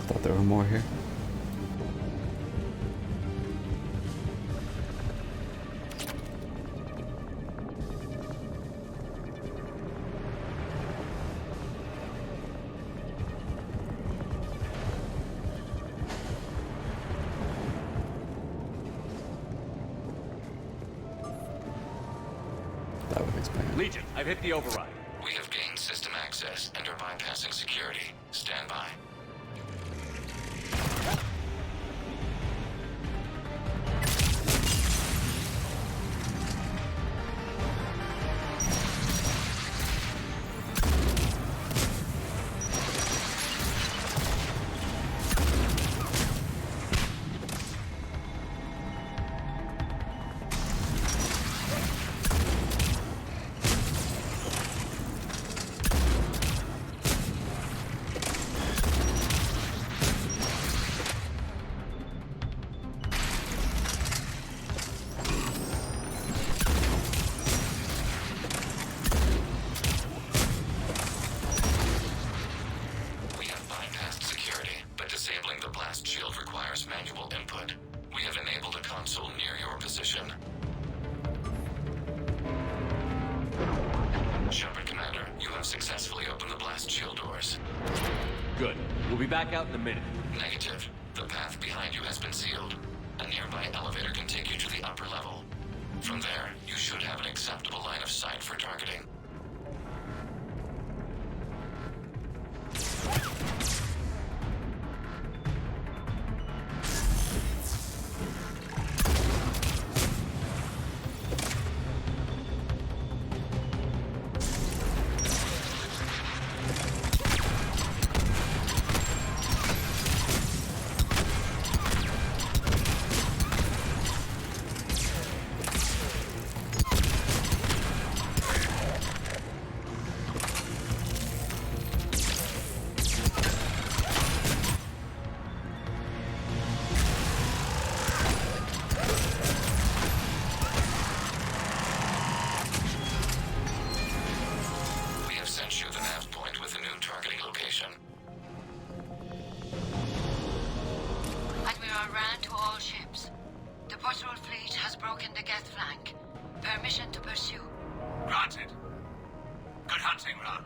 Thought there were more here. That would explain it. Legion, I've hit the override. We have gained system access and are bypassing security. Stand by. manual input. We have enabled a console near your position. Shepard Commander, you have successfully opened the blast shield doors. Good. We'll be back out in a minute. Negative. The path behind you has been sealed. A nearby elevator can take you to the upper level. From there, you should have an acceptable line of sight for targeting. Admiral Rand to all ships. The patrol fleet has broken the Geth flank. Permission to pursue. Granted. Good hunting, Ran.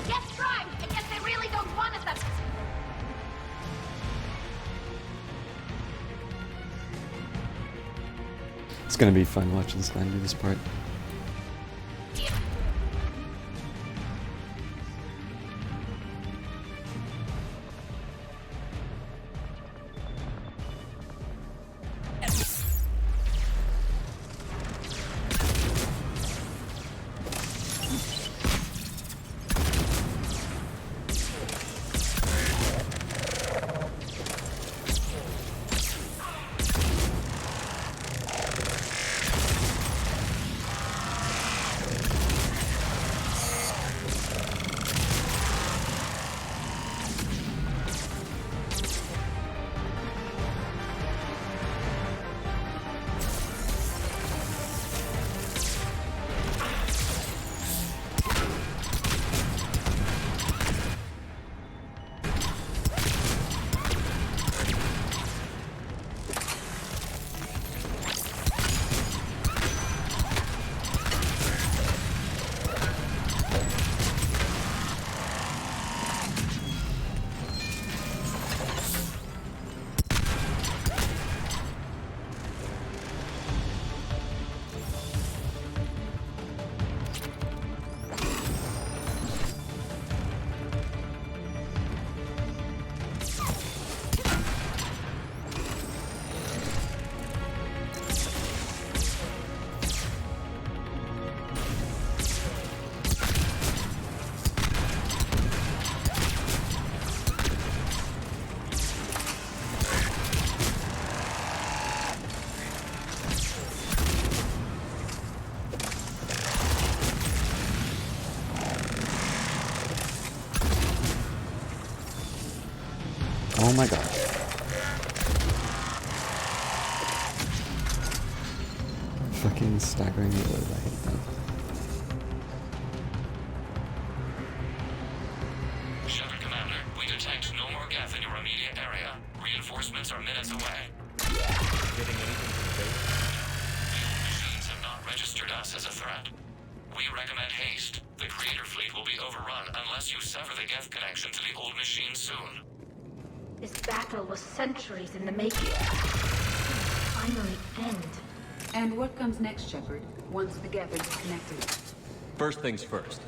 Geth primed! I guess they really don't want us at... It's gonna be fun watching Slime do this part. Oh my god. Fucking staggering load, I hate that. Shepard Commander, we detect no more Geth in your immediate area. Reinforcements are minutes away. Getting anything from the base? The old machines have not registered us as a threat. We recommend haste. The Creator Fleet will be overrun unless you sever the Geth connection to the old machine soon. This battle was centuries in the making. Finally end. And what comes next, Shepard, once the Geth are disconnected? First things first.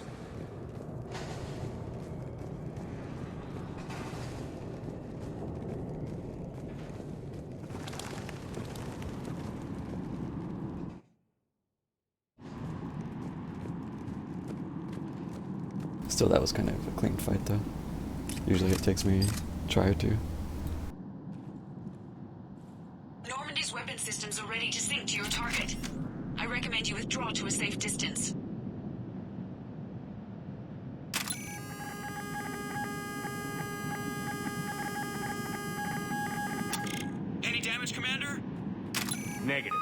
Still, that was kind of a clean fight, though. Usually it takes me a try or two. Normandy's weapon systems are ready to sink to your target. I recommend you withdraw to a safe distance. Any damage, Commander? Negative.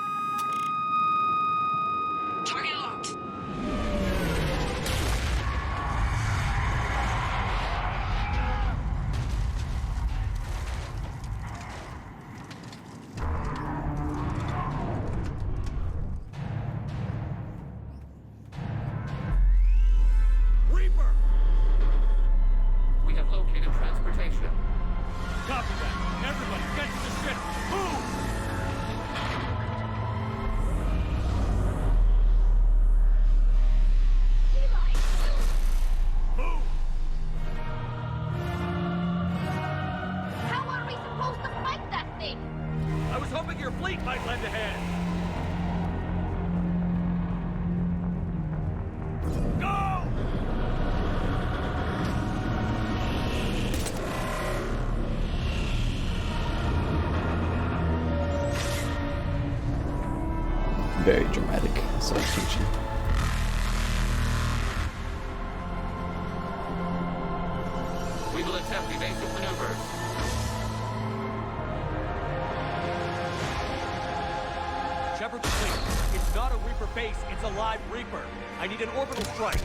Target locked. was hoping your fleet might lend a hand. Go! Very dramatic substitution. We will attempt evasive maneuvers. Shepard complete. It's not a Reaper base, it's a live Reaper. I need an orbital strike.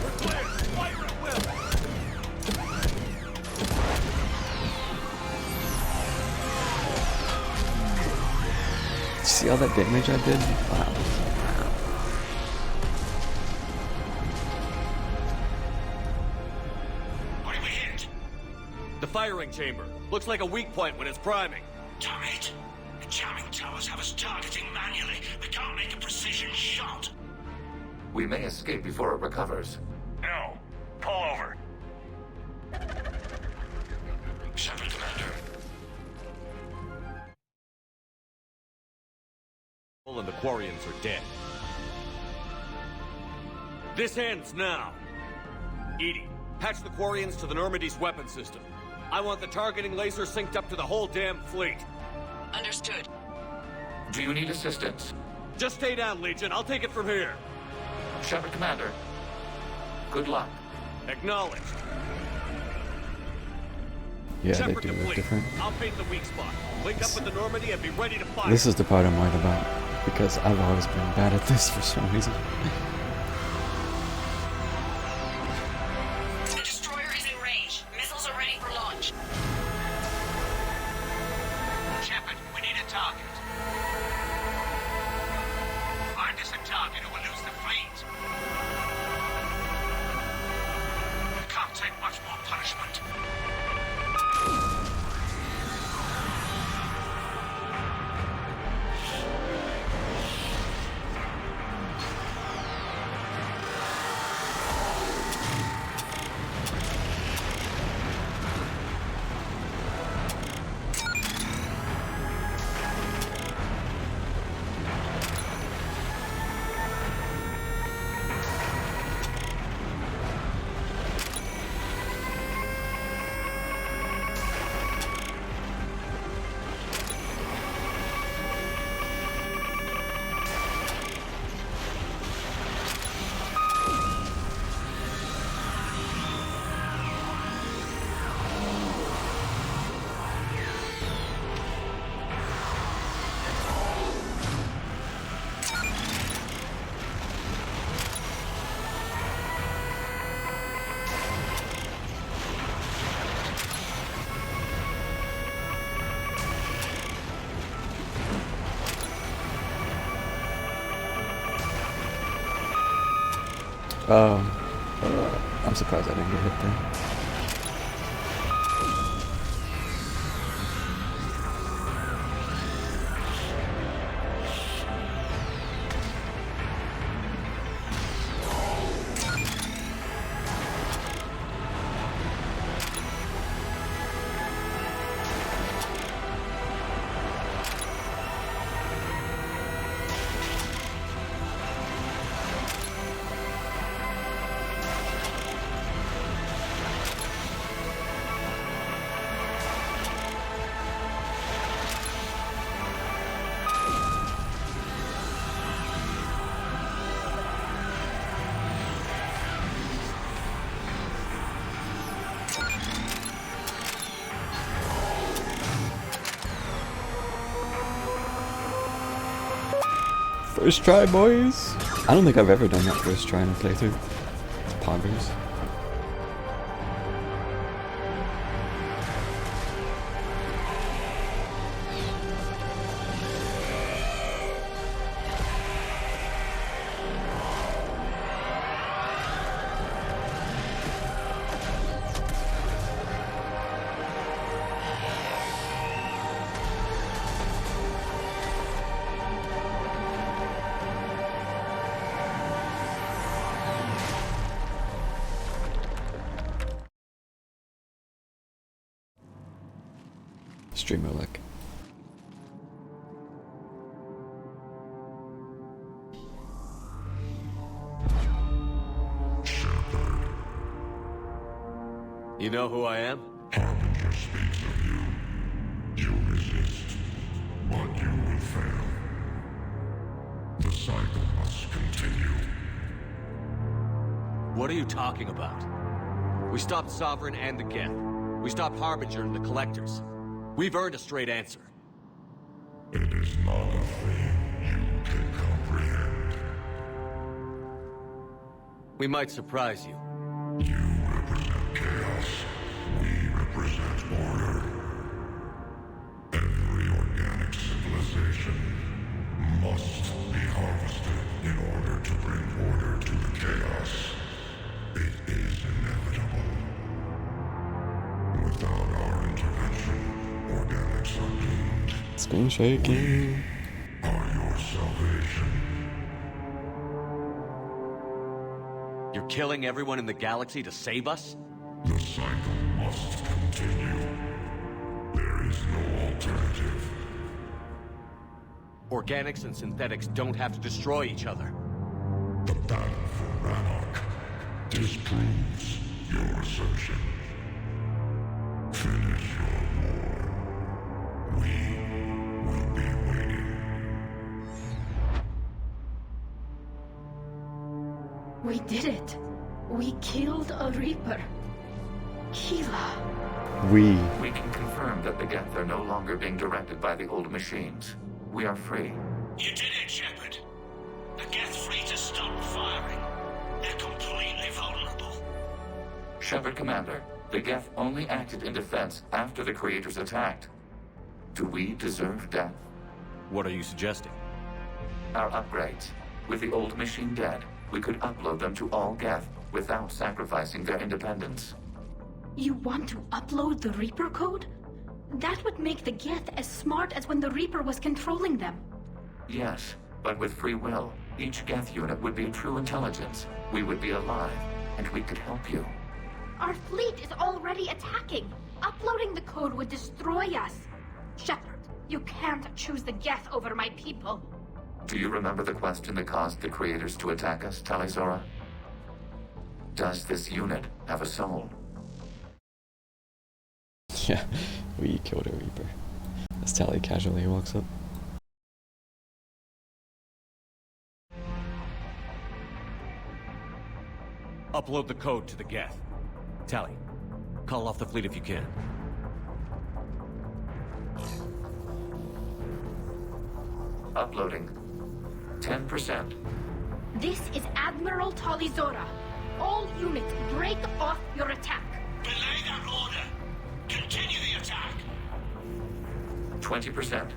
We're clear. Fire at will. See all that damage I did? Wow. What did we hit? The firing chamber. Looks like a weak point when it's priming. Damn it! The jamming towers have us targeting manually. We can't make a precision shot. We may escape before it recovers. No. Pull over. Shepard, Commander. And the Quarians are dead. This ends now. Edie, patch the Quarians to the Normandy's weapon system. I want the targeting laser synced up to the whole damn fleet. Understood. Do you need assistance? Just stay down, Legion. I'll take it from here. Shepard, Commander. Good luck. Acknowledged. Yeah, they Shepard do look complete. different. I'll paint the weak spot. Link up with the Normandy and be ready to fire. This is the part I'm worried about, because I've always been bad at this for some reason. The destroyer is in range. Missiles are ready for launch. Shepard, we need a target. Find us a target or we'll lose the fleet. We can't take much more punishment. I'm surprised I didn't get hit there. First try, boys! I don't think I've ever done that first try in a playthrough. It's poggers. Streamer luck. You know who I am? Harbinger speaks of you. You resist, but you will fail. The cycle must continue. What are you talking about? We stopped Sovereign and the Geth. We stopped Harbinger and the Collectors. We've earned a straight answer. It is not a thing you can comprehend. We might surprise you. You represent chaos. We represent order. Every organic civilization must be harvested in order to bring order to the chaos. It is inevitable. Without our intervention, organics are doomed. Screen shaking. We are your salvation. You're killing everyone in the galaxy to save us? The cycle must continue. There is no alternative. Organics and synthetics don't have to destroy each other. The battle for Rannoch disproves your assertion. Finish your war. We will be waiting. We did it. We killed a Reaper. Keela. We can confirm that the Geth are no longer being directed by the old machines. We are free. You did it, Shepard. The Geth fleet has stopped firing. They're completely vulnerable. Shepard Commander, the Geth only acted in defense after the Creators attacked. Do we deserve death? What are you suggesting? Our upgrades. With the old machine dead, we could upload them to all Geth without sacrificing their independence. You want to upload the Reaper code? That would make the Geth as smart as when the Reaper was controlling them. Yes, but with free will, each Geth unit would be a true intelligence. We would be alive, and we could help you. Our fleet is already attacking. Uploading the code would destroy us. Shepard, you can't choose the Geth over my people. Do you remember the question that caused the Creators to attack us, Talizora? Does this unit have a soul? Yeah, we killed a Reaper. As Tally casually walks up. Upload the code to the Geth. Tally, call off the fleet if you can. Uploading. 10%. This is Admiral Talizora. All units, break off your attack. Belay that order. Continue the attack. 20%.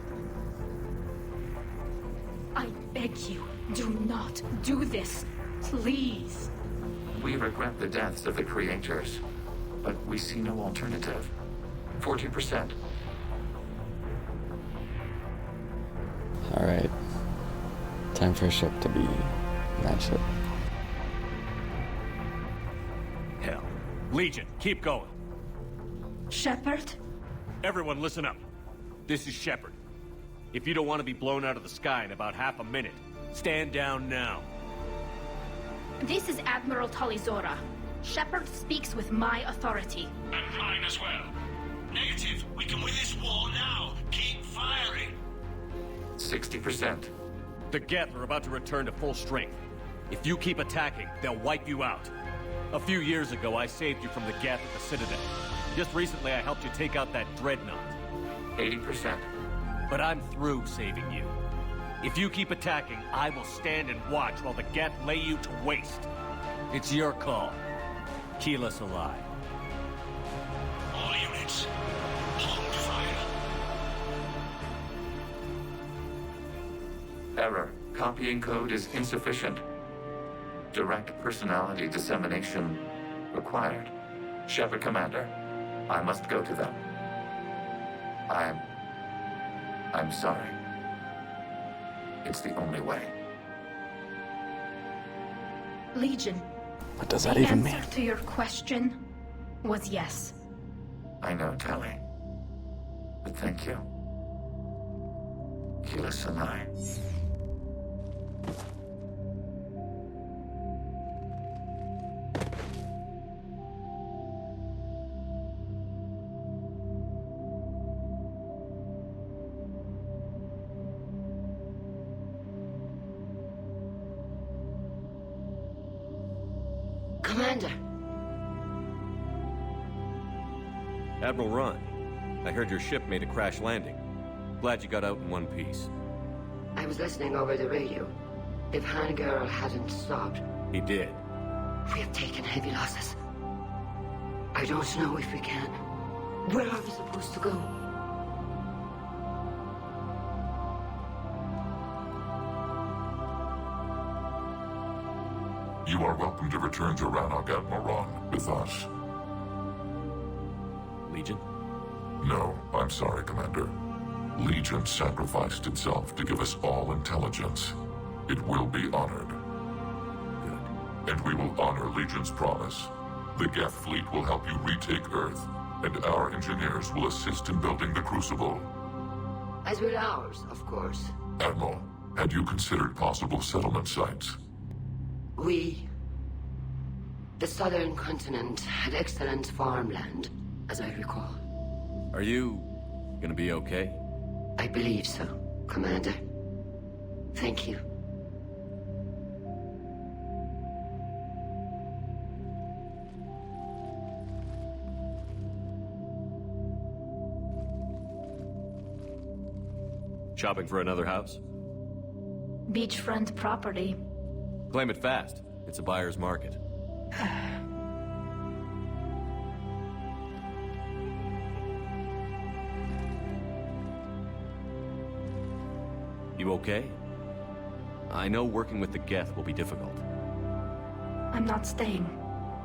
I beg you, do not do this. Please. We regret the deaths of the Creators, but we see no alternative. 40%. Alright. Time for a ship to be that ship. Hell. Legion, keep going. Shepard? Everyone listen up. This is Shepard. If you don't want to be blown out of the sky in about half a minute, stand down now. This is Admiral Talizora. Shepard speaks with my authority. And mine as well. Negative. We can win this war now. Keep firing. 60%. The Geth are about to return to full strength. If you keep attacking, they'll wipe you out. A few years ago, I saved you from the Geth at the Citadel. Just recently, I helped you take out that dreadnought. 80%. But I'm through saving you. If you keep attacking, I will stand and watch while the Geth lay you to waste. It's your call. Keep us alive. All units, hold fire. Error. Copying code is insufficient. Direct personality dissemination required. Shepard Commander, I must go to them. I'm sorry. It's the only way. Legion. What does that even mean? The answer to your question was yes. I know, Tally. but thank you. Kila Sanai. Commander. Admiral Ron, I heard your ship made a crash landing. Glad you got out in one piece. I was listening over the radio. If Hangirl hadn't stopped, He did. we have taken heavy losses. I don't know if we can. Where are we supposed to go? You are welcome to return to Rannoch, Admiral Ron, with us. Legion? No, I'm sorry, Commander. Legion sacrificed itself to give us all intelligence. It will be honored. Good. And we will honor Legion's promise. The Geth fleet will help you retake Earth, and our engineers will assist in building the Crucible. As will ours, of course. Admiral, had you considered possible settlement sites? The southern continent had excellent farmland, as I recall. Are you gonna be okay? I believe so, Commander. Thank you. Shopping for another house? Beachfront property. Claim it fast. It's a buyer's market. You okay? I know working with the Geth will be difficult. I'm not staying.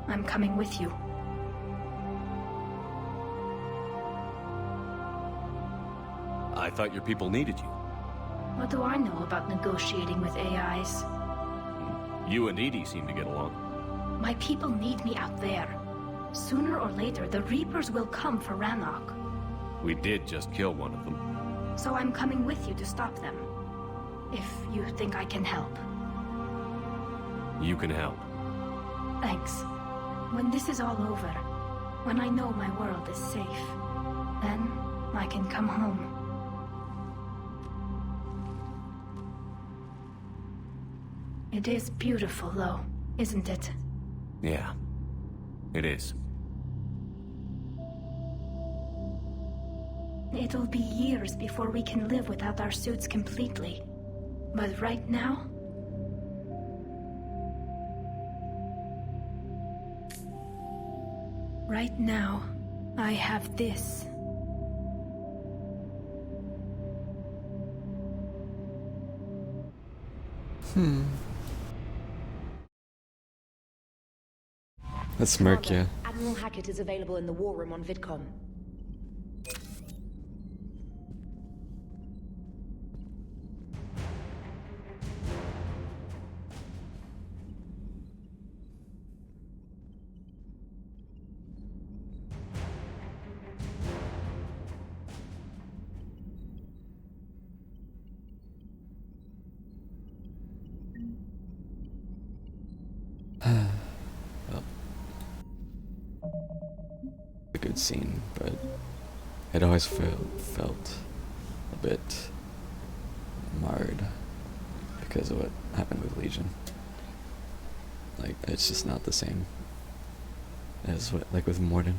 I'm coming with you. I thought your people needed you. What do I know about negotiating with AIs? You and Edie seem to get along. My people need me out there. Sooner or later, the Reapers will come for Rannoch. We did just kill one of them. So I'm coming with you to stop them. If you think I can help. You can help. Thanks. When this is all over, when I know my world is safe, then I can come home. It is beautiful, though, isn't it? Yeah, it is. It'll be years before we can live without our suits completely. But right now... Right now, I have this. That's Merc, yeah. Admiral Hackett is available in the war room on VidCom. Well, a good scene, but it always felt a bit marred because of what happened with Legion. Like, it's just not the same as what, like with Morden.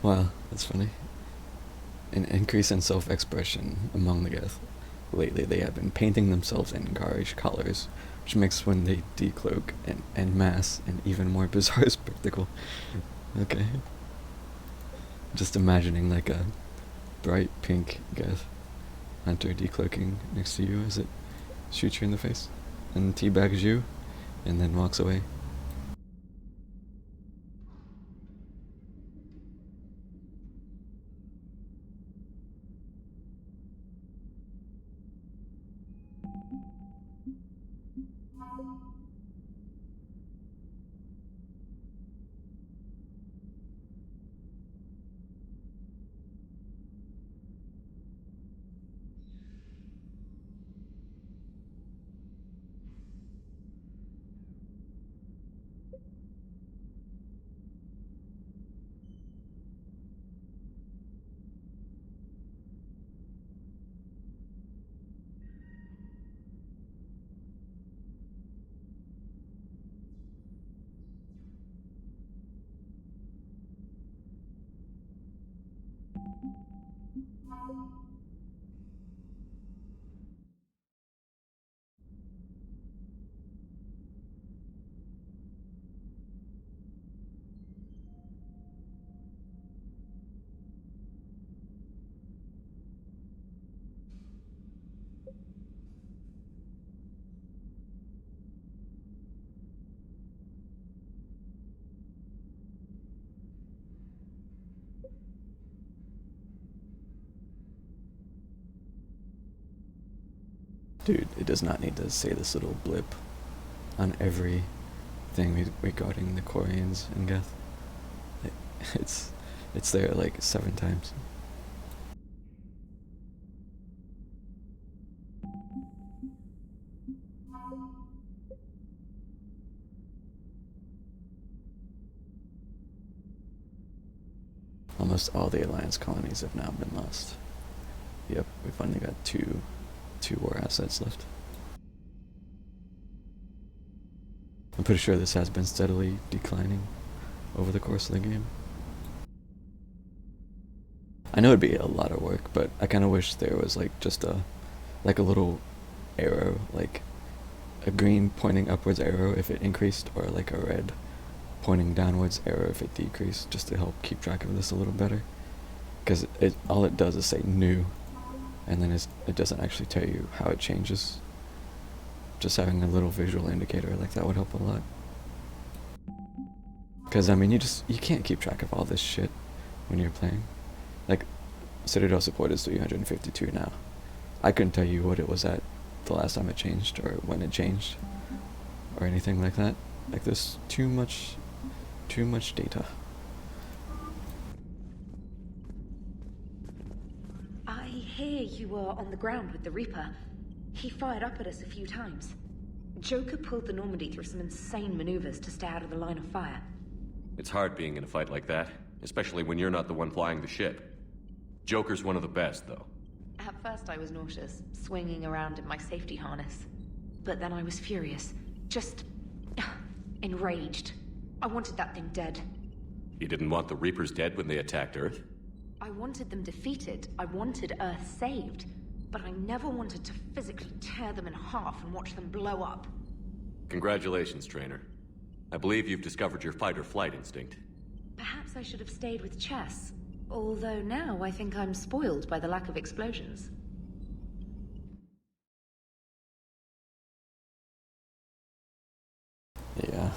Wow, that's funny. An increase in self-expression among the Geth. Lately, they have been painting themselves in garish colors, which makes when they decloak en masse an even more bizarre spectacle. Okay. Just imagining like a bright pink Geth hunter decloaking next to you as it shoots you in the face and teabags you and then walks away. Dude, it does not need to say this little blip on every thing regarding the Quarians and Geth. It's there like 7 times. Almost all the Alliance colonies have now been lost. Yep, we've only got two war assets left. I'm pretty sure this has been steadily declining over the course of the game. I know it'd be a lot of work, but I kind of wish there was like just a little arrow, like a green pointing upwards arrow if it increased, or like a red pointing downwards arrow if it decreased, just to help keep track of this a little better. Because all it does is say new, and then it doesn't actually tell you how it changes. Just having a little visual indicator like that would help a lot. Because I mean, you can't keep track of all this shit when you're playing. Like, Citadel support is 352 now. I couldn't tell you what it was at the last time it changed, or when it changed, or anything like that. Like, there's too much data. I hear you were on the ground with the Reaper. He fired up at us a few times. Joker pulled the Normandy through some insane maneuvers to stay out of the line of fire. It's hard being in a fight like that, especially when you're not the one flying the ship. Joker's one of the best, though. At first I was nauseous, swinging around in my safety harness. But then I was furious. Just enraged. I wanted that thing dead. You didn't want the Reapers dead when they attacked Earth? I wanted them defeated. I wanted Earth saved. But I never wanted to physically tear them in half and watch them blow up. Congratulations, Trainer. I believe you've discovered your fight-or-flight instinct. Perhaps I should have stayed with chess. Although now I think I'm spoiled by the lack of explosions. Yeah.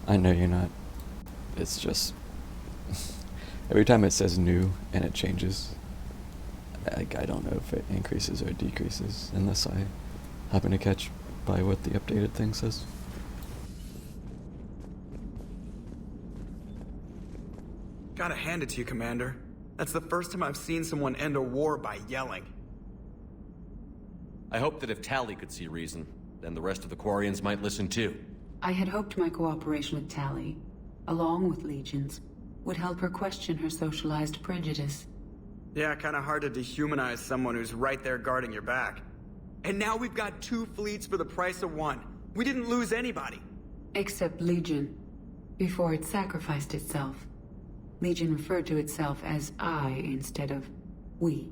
I know you're not. It's just... every time it says new and it changes, I don't know if it increases or decreases unless I happen to catch by what the updated thing says. Gotta hand it to you, Commander. That's the first time I've seen someone end a war by yelling. I hope that if Tally could see reason, then the rest of the Quarians might listen too. I had hoped my cooperation with Tally, along with Legions, would help her question her socialized prejudice. Yeah, kinda hard to dehumanize someone who's right there guarding your back. And now we've got 2 fleets for the price of 1. We didn't lose anybody. Except Legion, before it sacrificed itself. Legion referred to itself as I instead of we.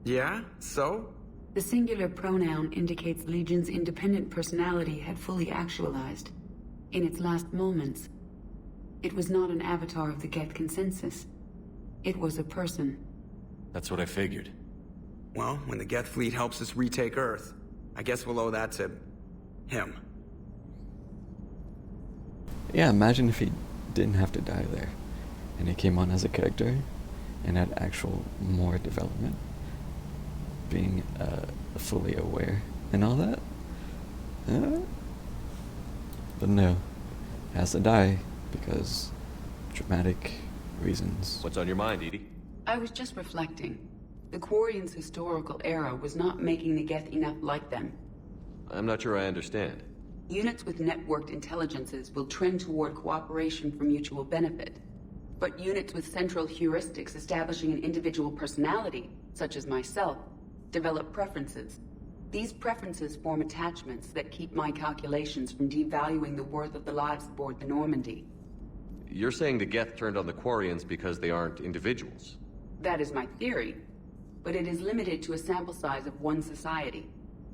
Yeah? So? The singular pronoun indicates Legion's independent personality had fully actualized. In its last moments, it was not an avatar of the Geth consensus. It was a person. That's what I figured. Well, when the Geth fleet helps us retake Earth, I guess we'll owe that to him. Yeah, imagine if he didn't have to die there, and he came on as a character, and had actual more development, being fully aware and all that. But no, he has to die because dramatic reasons. What's on your mind, Edie? I was just reflecting. The Quarians' historical era was not making the Geth enough like them. I'm not sure I understand. Units with networked intelligences will trend toward cooperation for mutual benefit. But units with central heuristics establishing an individual personality, such as myself, develop preferences. These preferences form attachments that keep my calculations from devaluing the worth of the lives aboard the Normandy. You're saying the Geth turned on the Quarians because they aren't individuals? That is my theory, but it is limited to a sample size of one society.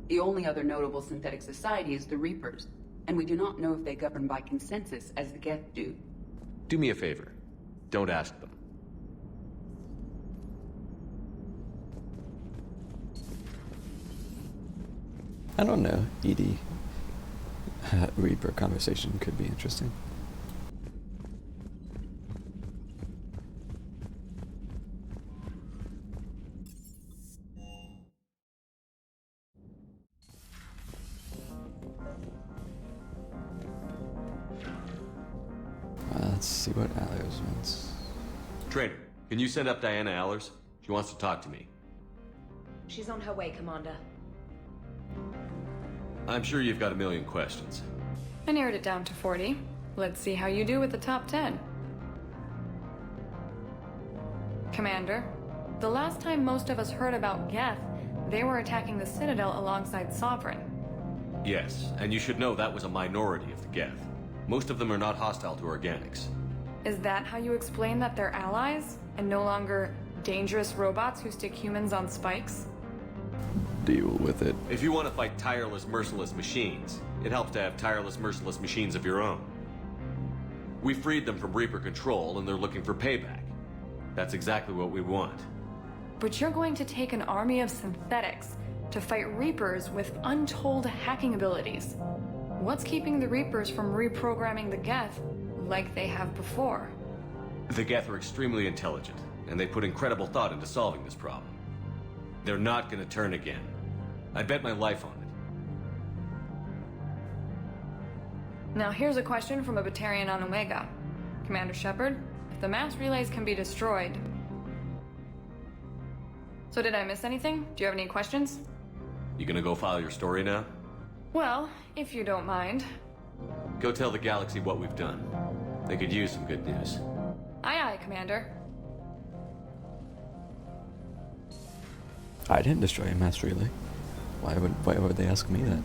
The only other notable synthetic society is the Reapers, and we do not know if they govern by consensus as the Geth do. Do me a favor. Don't ask them. I don't know, Edie. Reaper conversation could be interesting. Let's see what Allers wants. Trainer, can you send up Diana Allers? She wants to talk to me. She's on her way, Commander. I'm sure you've got a million questions. I narrowed it down to 40. Let's see how you do with the top 10. Commander, the last time most of us heard about Geth, they were attacking the Citadel alongside Sovereign. Yes, and you should know that was a minority of the Geth. Most of them are not hostile to organics. Is that how you explain that they're allies, and no longer dangerous robots who stick humans on spikes? Deal with it. If you want to fight tireless, merciless machines, it helps to have tireless, merciless machines of your own. We freed them from Reaper control, and they're looking for payback. That's exactly what we want. But you're going to take an army of synthetics to fight Reapers with untold hacking abilities. What's keeping the Reapers from reprogramming the Geth like they have before? The Geth are extremely intelligent, and they put incredible thought into solving this problem. They're not gonna turn again. I bet my life on it. Now here's a question from a Batarian on Omega. Commander Shepard, if the mass relays can be destroyed... So did I miss anything? Do you have any questions? You gonna go file your story now? Well, if you don't mind. Go tell the galaxy what we've done. They could use some good news. Aye aye, Commander. I didn't destroy a mass relay. Why would they ask me that?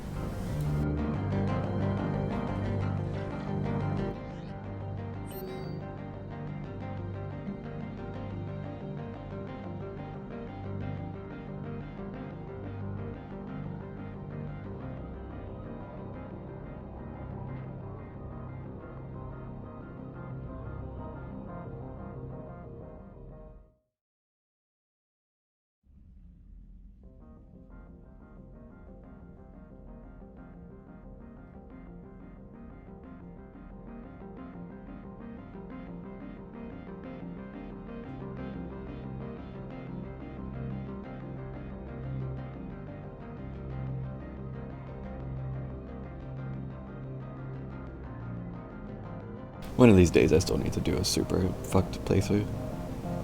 One of these days I still need to do a super fucked playthrough.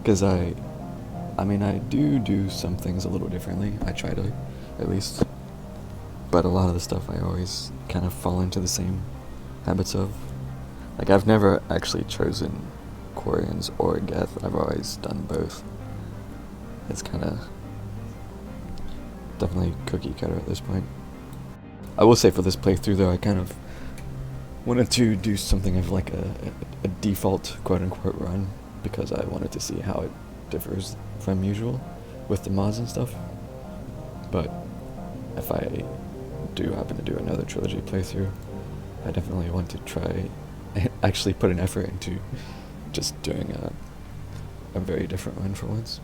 Because I mean, I do some things a little differently. I try to, at least. But a lot of the stuff I always kind of fall into the same habits of. Like, I've never actually chosen Quarians or Geth. I've always done both. It's kind of definitely cookie cutter at this point. I will say for this playthrough though, I kind of wanted to do something of like a default quote-unquote run, because I wanted to see how it differs from usual with the mods and stuff. But if I do happen to do another trilogy playthrough, I definitely want to try actually put an effort into just doing a very different one for once.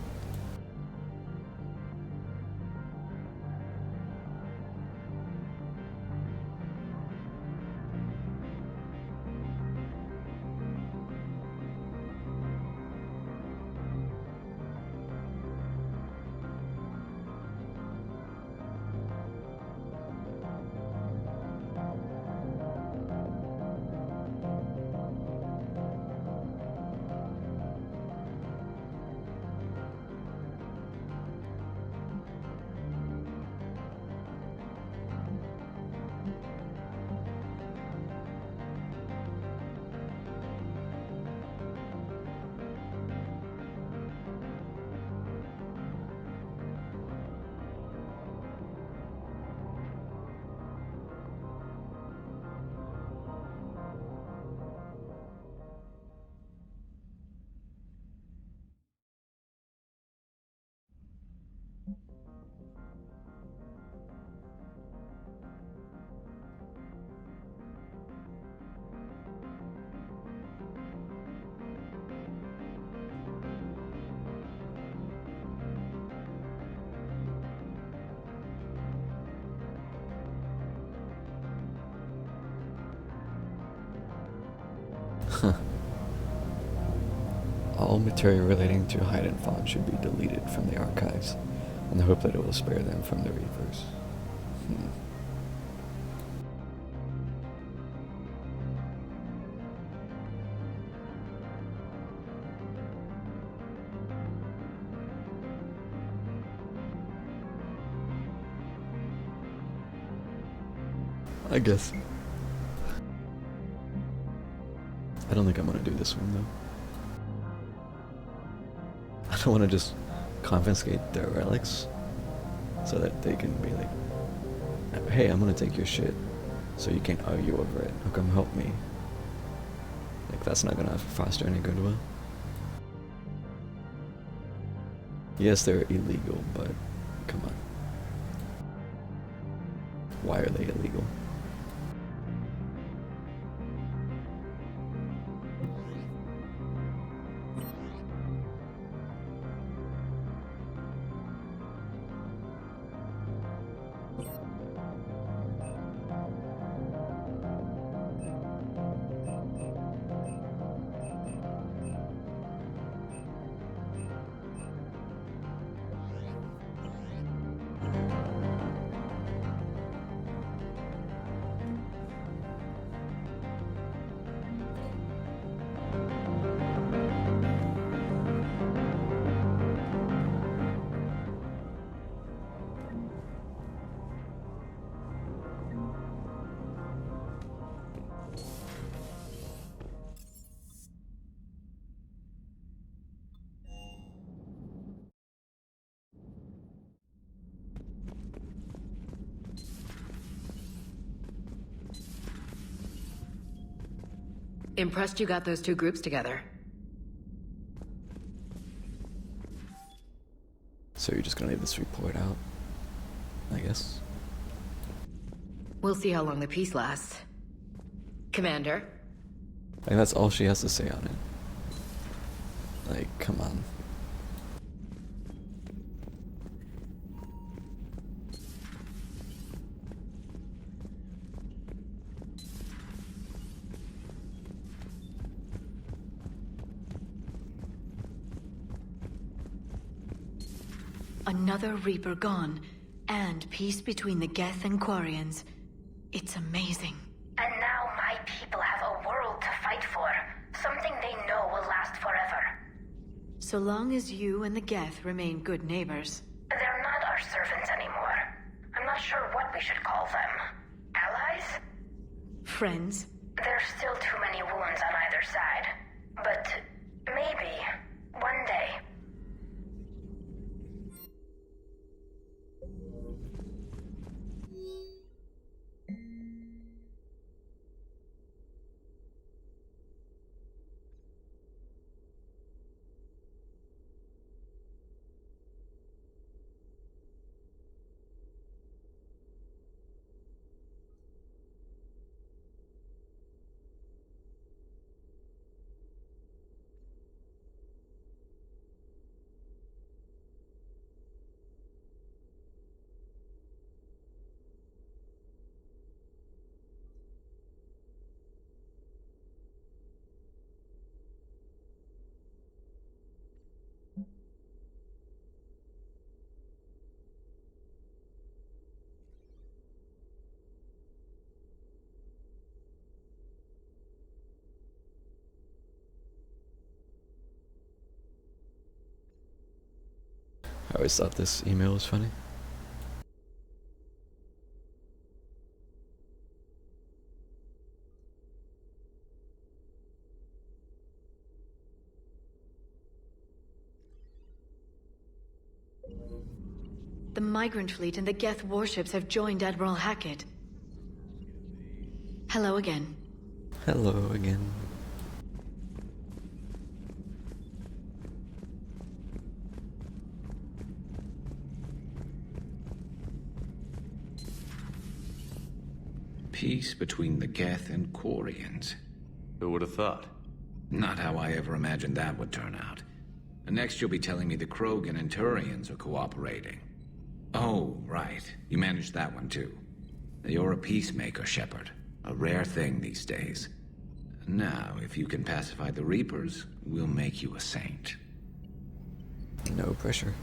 All material relating to Hyde and Fawn should be deleted from the archives, in the hope that it will spare them from the Reapers. I guess. I don't think I'm gonna do this one though. I don't want to just confiscate their relics so that they can be like, hey, I'm gonna take your shit so you can't argue over it. How come help me? Like, that's not gonna foster any goodwill. Yes, they're illegal, but come on. Why are they illegal? Impressed you got those two groups together. So you're just gonna leave this report out, I guess? We'll see how long the peace lasts. Commander? Like, that's all she has to say on it. Like, come on. Another Reaper gone, and peace between the Geth and Quarians. It's amazing. And now my people have a world to fight for. Something they know will last forever. So long as you and the Geth remain good neighbors. They're not our servants anymore. I'm not sure what we should call them. Allies? Friends? There's still too many wounds on either side. But maybe, one day. I always thought this email was funny. The migrant fleet and the Geth warships have joined Admiral Hackett. Hello again. Hello again. Peace between the Geth and Quarians. Who would have thought? Not how I ever imagined that would turn out. Next you'll be telling me the Krogan and Turians are cooperating. Oh, right. You managed that one too. You're a peacemaker, Shepard. A rare thing these days. Now, if you can pacify the Reapers, we'll make you a saint. No pressure.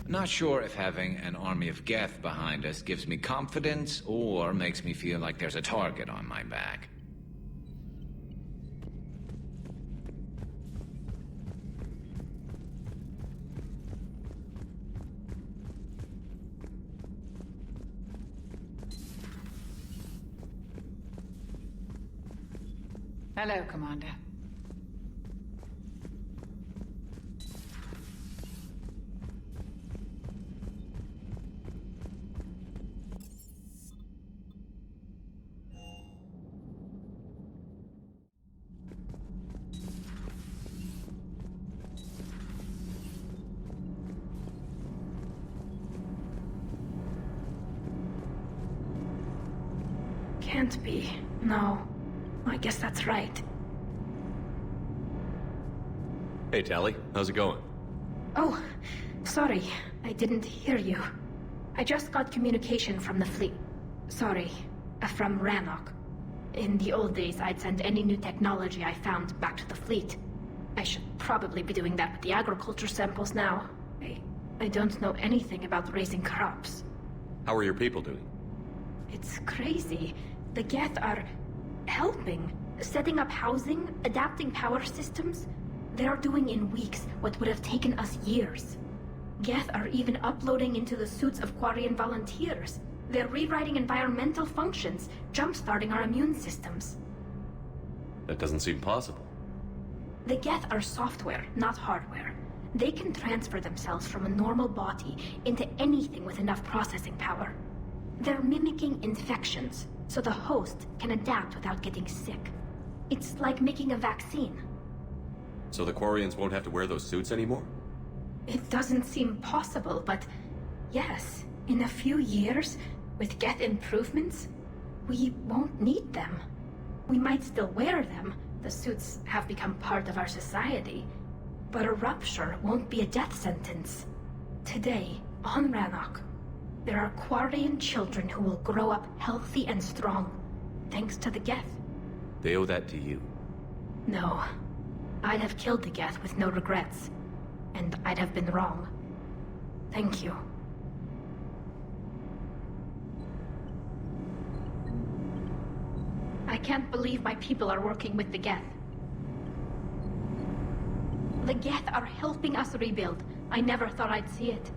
Not sure if having an army of Geth behind us gives me confidence or makes me feel like there's a target on my back. Hello, Commander. Can't be. No. I guess that's right. Hey, Tally. How's it going? Oh, sorry. I didn't hear you. I just got communication from the fleet. Sorry. From Rannoch. In the old days, I'd send any new technology I found back to the fleet. I should probably be doing that with the agriculture samples now. I don't know anything about raising crops. How are your people doing? It's crazy. The Geth are helping. Setting up housing, adapting power systems. They're doing in weeks what would have taken us years. Geth are even uploading into the suits of Quarian volunteers. They're rewriting environmental functions, jump-starting our immune systems. That doesn't seem possible. The Geth are software, not hardware. They can transfer themselves from a normal body into anything with enough processing power. They're mimicking infections, so the host can adapt without getting sick. It's like making a vaccine. So the Quarians won't have to wear those suits anymore? It doesn't seem possible, but yes, in a few years, with Geth improvements, we won't need them. We might still wear them. The suits have become part of our society. But a rupture won't be a death sentence. Today, on Rannoch, there are Quarian children who will grow up healthy and strong, thanks to the Geth. They owe that to you. No. I'd have killed the Geth with no regrets. And I'd have been wrong. Thank you. I can't believe my people are working with the Geth. The Geth are helping us rebuild. I never thought I'd see it.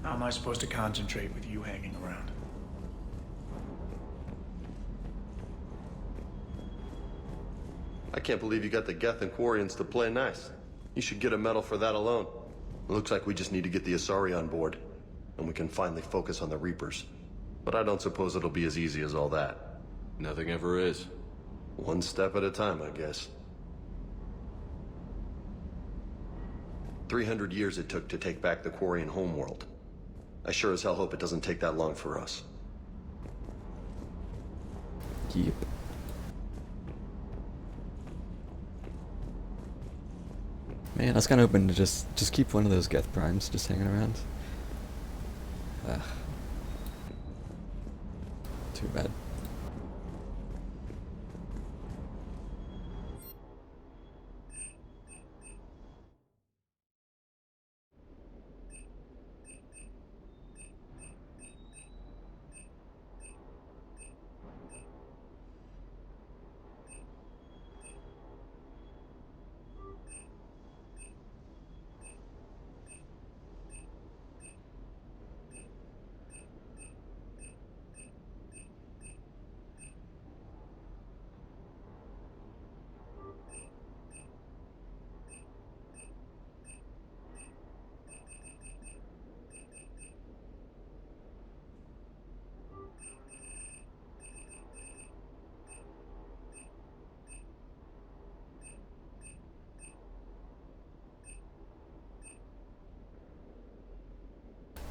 How am I supposed to concentrate with you hanging around? I can't believe you got the Geth and Quarians to play nice. You should get a medal for that alone. It looks like we just need to get the Asari on board, and we can finally focus on the Reapers. But I don't suppose it'll be as easy as all that. Nothing ever is. One step at a time, I guess. 300 years it took to take back the Quarian homeworld. I sure as hell hope it doesn't take that long for us. Yep. Man, I was kind of hoping to just keep one of those Geth Primes just hanging around. Too bad.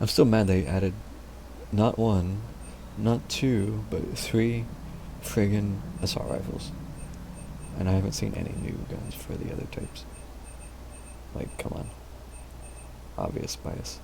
I'm still mad they added not one, not two, but 3 friggin' assault rifles. And I haven't seen any new guns for the other types. Like, come on. Obvious bias.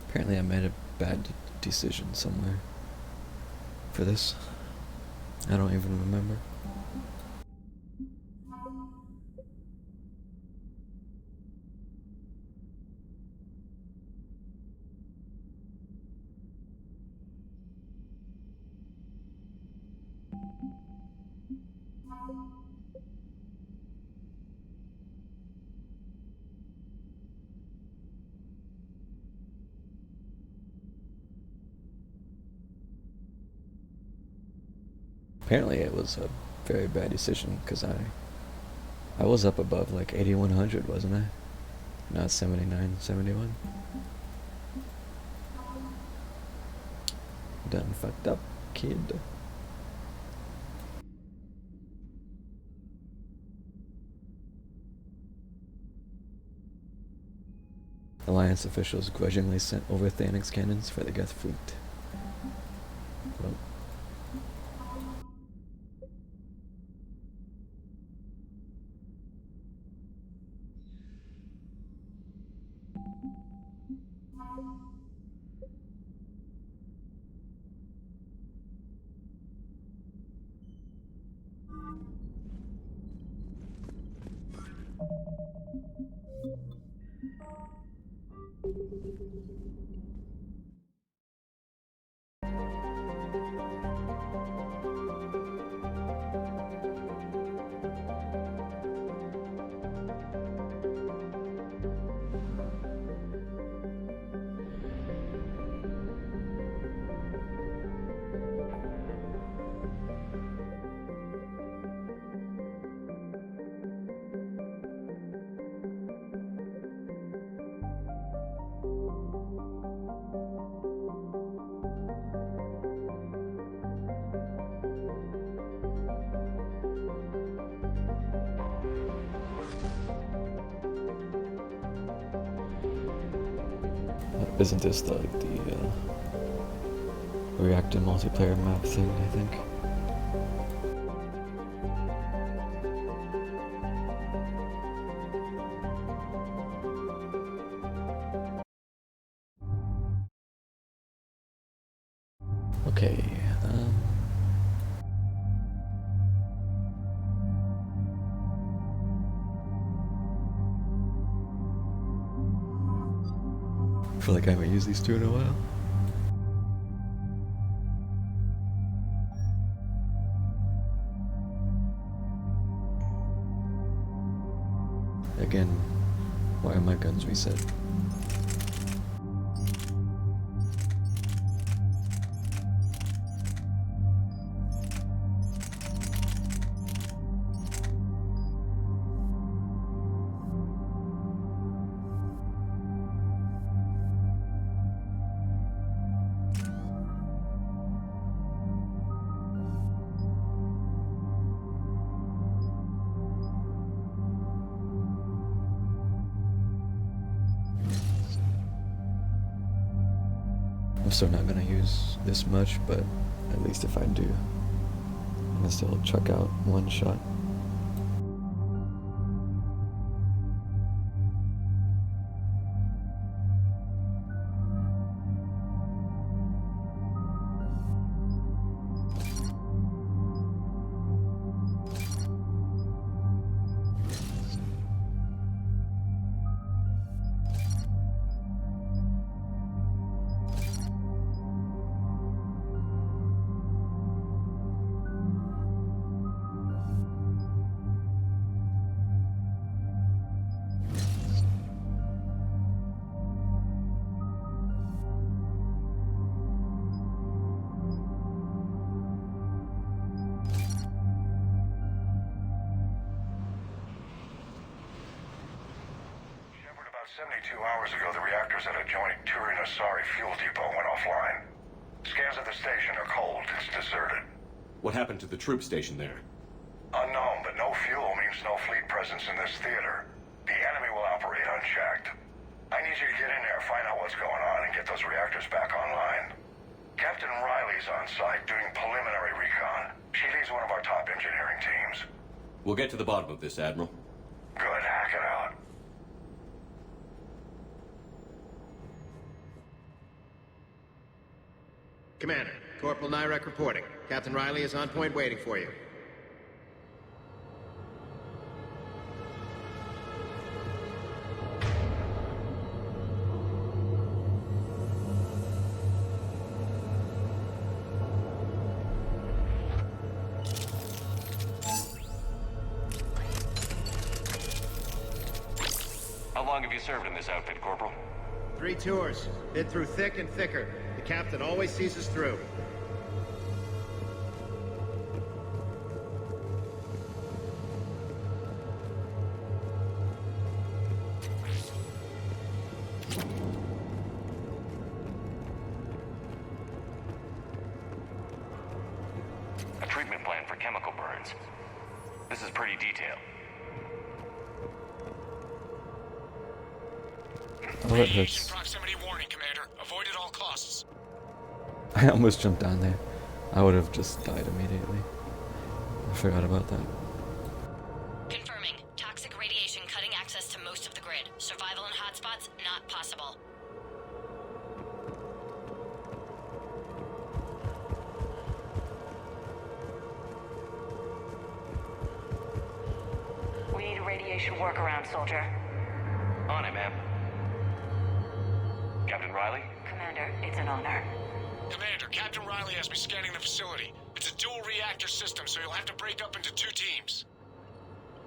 Apparently I made a bad decision somewhere for this. I don't even remember. Apparently it was a very bad decision, because I was up above like 8100, wasn't I? Not 79, 71. Done fucked up, kid. Alliance officials grudgingly sent over Thanex cannons for the Geth fleet. Well, Isn't this the reactor multiplayer map thing, I think? Okay, I feel like I haven't used these two in a while. Again, why are my guns reset? I'm still not gonna use this much, but at least if I do, I'm gonna still chuck out one shot. About 72 hours ago, the reactors at adjoining Turin-Asari fuel depot went offline. Scans of the station are cold. It's deserted. What happened to the troop station there? Unknown, but no fuel means no fleet presence in this theater. The enemy will operate unchecked. I need you to get in there, find out what's going on, and get those reactors back online. Captain Riley's on site doing preliminary recon. She leads one of our top engineering teams. We'll get to the bottom of this, Admiral. Good, hack it out. Commander, Corporal Nyrek reporting. Captain Riley is on point waiting for you. How long have you served in this outfit, Corporal? 3 tours. Been through thick and thicker. The captain always sees us through. A treatment plan for chemical burns. This is pretty detailed. Oh, it hurts. Proximity warning, Commander. Avoid at all costs. I almost jumped down there. I would have just died immediately. I forgot about that. Confirming. Toxic radiation cutting access to most of the grid. Survival in hotspots not possible. We need a radiation workaround, soldier. On it, ma'am. Captain Riley? Commander, it's an honor. Commander, Captain Riley has me scanning the facility. It's a dual reactor system, so you'll have to break up into 2 teams.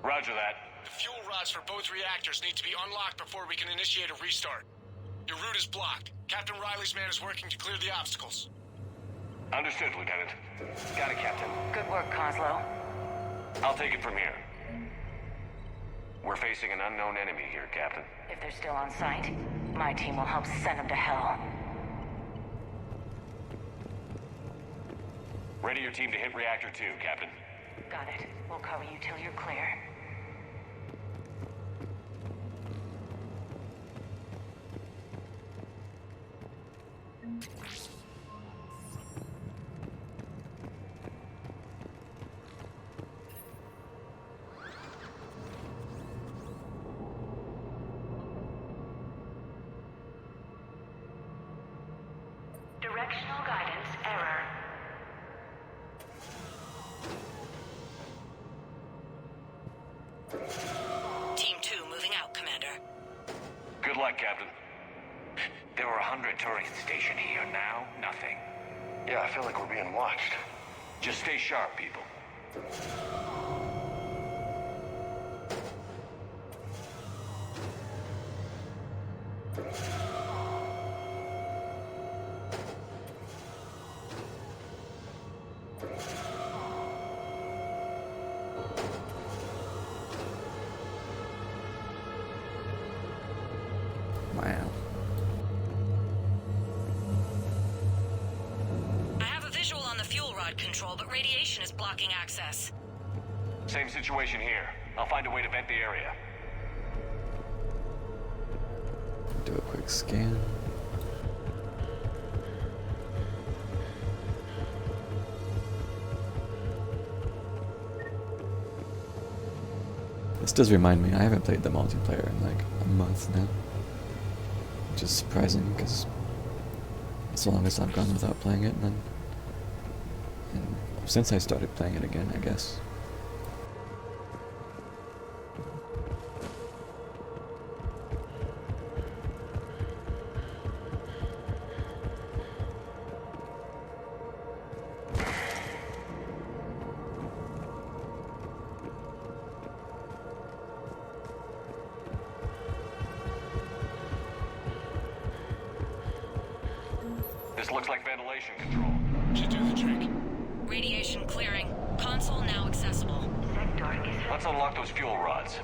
Roger that. The fuel rods for both reactors need to be unlocked before we can initiate a restart. Your route is blocked. Captain Riley's man is working to clear the obstacles. Understood, Lieutenant. Got it, Captain. Good work, Coslow. I'll take it from here. We're facing an unknown enemy here, Captain. If they're still on site, my team will help send them to hell. Ready your team to hit Reactor 2, Captain. Got it. We'll cover you till you're clear. like, Captain? There were 100 Turians stationed here. Now, nothing. Yeah, I feel like we're being watched. Just stay sharp, people. Wow. I have a visual on the fuel rod control, but radiation is blocking access. Same situation here. I'll find a way to vent the area. Do a quick scan. This does remind me, I haven't played the multiplayer in like a month now. Which is surprising, because it's the longest I've gone without playing it, and since I started playing it again, I guess. This looks like ventilation control. Should do the trick. Radiation clearing. Console now accessible. Let's unlock those fuel rods.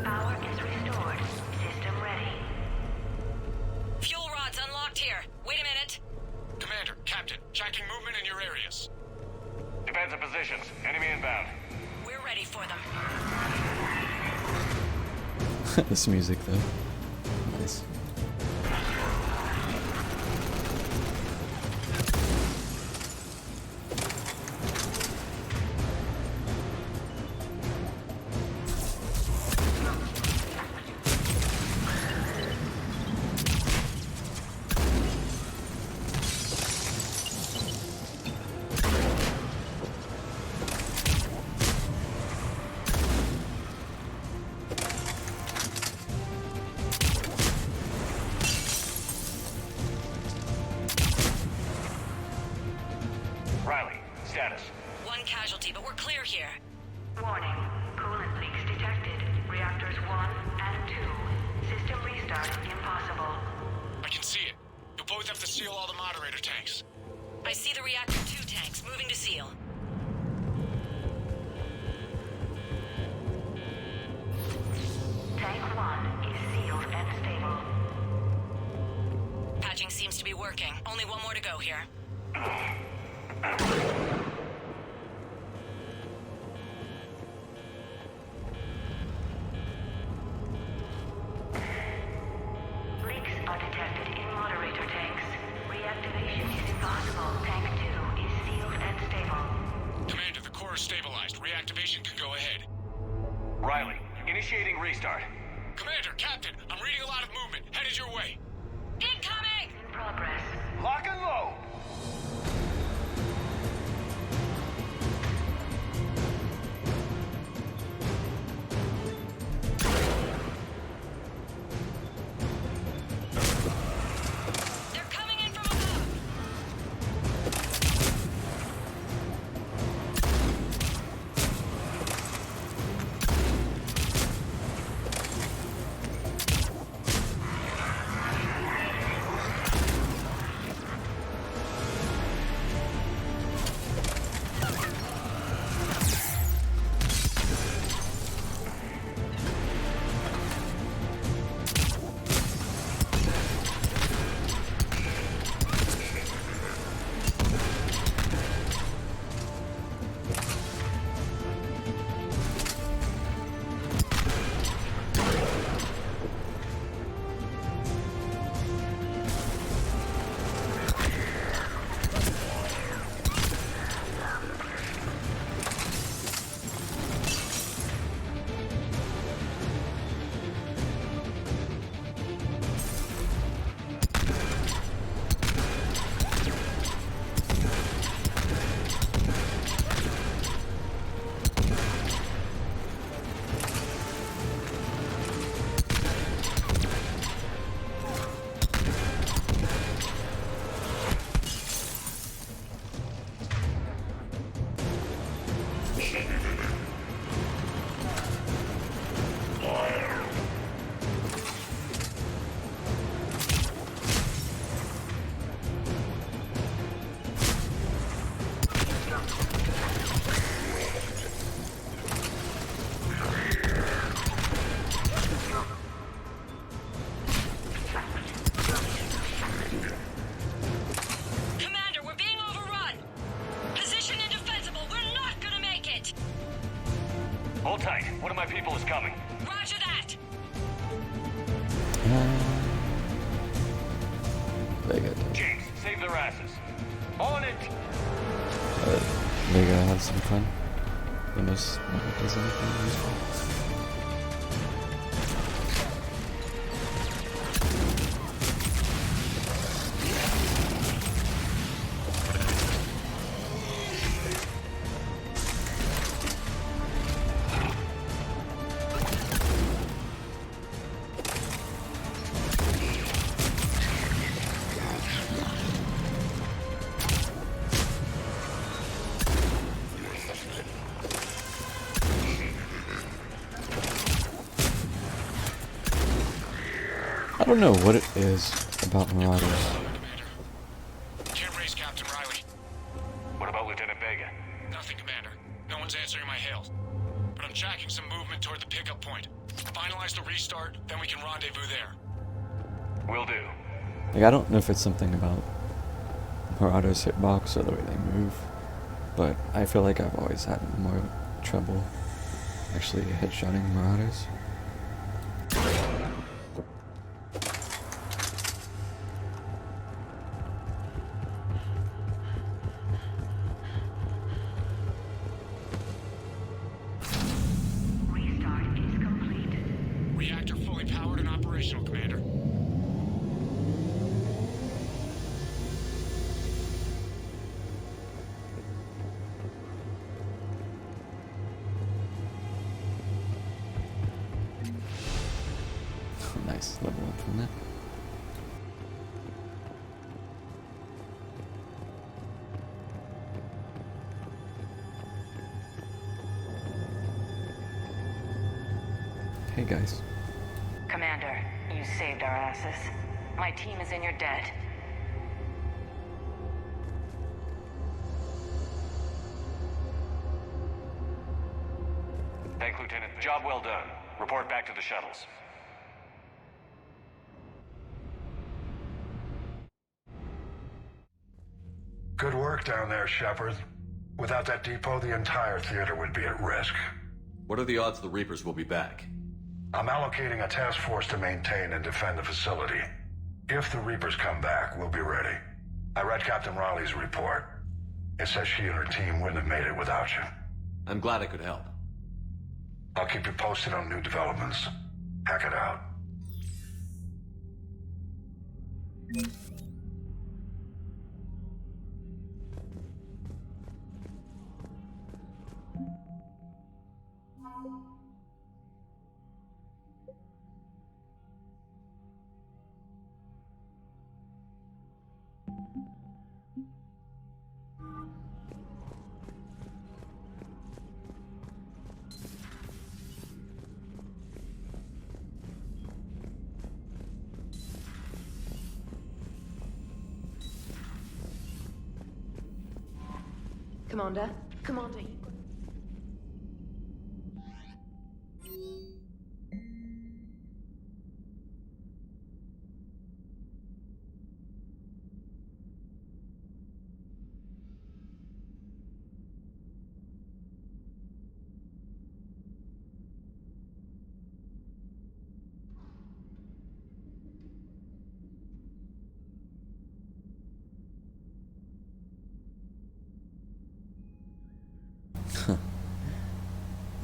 Power is restored. System ready. Fuel rods unlocked here. Wait a minute. Commander, Captain, tracking movement in your areas. Defensive positions. Enemy inbound. We're ready for them. This music though. Nice. Riley, status. One casualty, but we're clear here. Warning. Coolant leaks detected. Reactors 1 and 2. System restart impossible. I can see it. You'll both have to seal all the moderator tanks. I see the reactor 2 tanks moving to seal. Tank 1 is sealed and stable. Patching seems to be working. Only one more to go here. Leaks are detected in moderator tanks. Reactivation is impossible. Tank 2 is sealed and stable. Commander, the core is stabilized. Reactivation can go ahead. Riley, initiating restart. Commander, Captain, I'm reading a lot of movement. Headed your way. Incoming! In progress. Lock and load! They're coming in from above! incoming. Roger that. Vega. Jinx, save their asses. On it! Vega have some fun. Unless it does anything useful. I don't know what it is about Marauders. Can't raise Captain Riley. What about Lieutenant Vega? Nothing, Commander. No one's answering my hails. But I'm tracking some movement toward the pickup point. Finalize the restart, then we can rendezvous there. Will do. Like, I don't know if it's something about Marauders' hitbox or the way they move, but I feel like I've always had more trouble actually headshotting Marauders. Restart is complete. Reactor fully powered and operational, Commander. Nice, level up from that. Hey guys. Commander, you saved our asses. My team is in your debt. Thank Lieutenant. Job well done. Report back to the shuttles. Good work down there, Shepard. Without that depot, the entire theater would be at risk. What are the odds the Reapers will be back? I'm allocating a task force to maintain and defend the facility. If the Reapers come back, we'll be ready. I read Captain Raleigh's report. It says she and her team wouldn't have made it without you. I'm glad I could help. I'll keep you posted on new developments. Hack it out. Commander? Commander,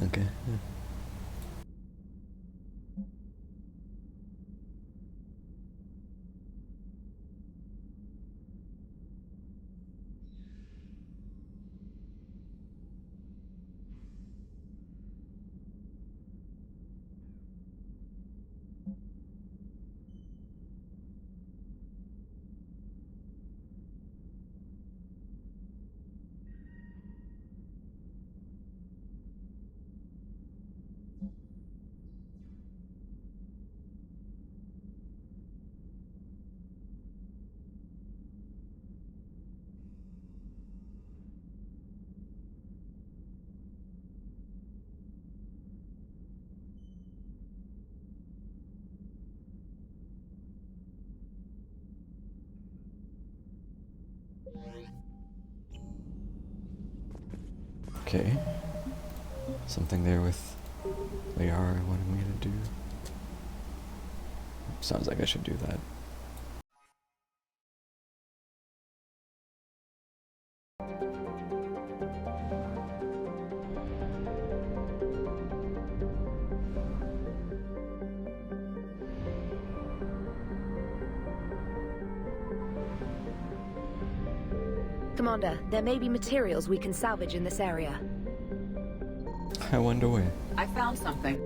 Okay. Yeah. Okay. Something there with Liara wanted me to do. Sounds like I should do that. Commander, there may be materials we can salvage in this area. I wonder where. I found something.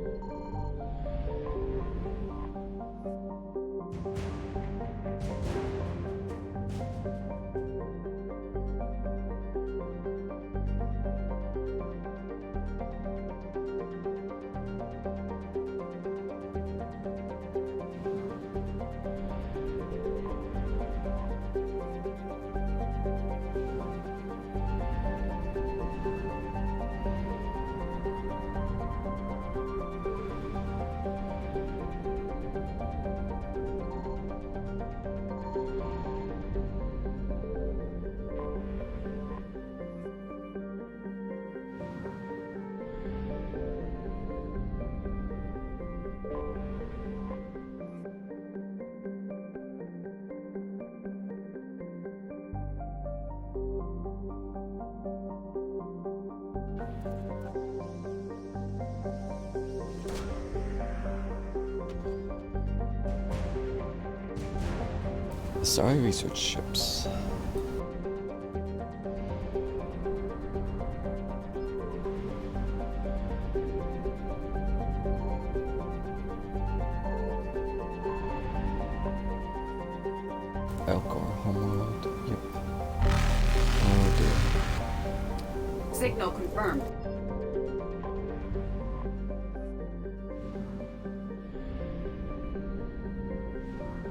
Sorry, research ships. Elcor, homeworld. Yep. Oh dear. Signal confirmed.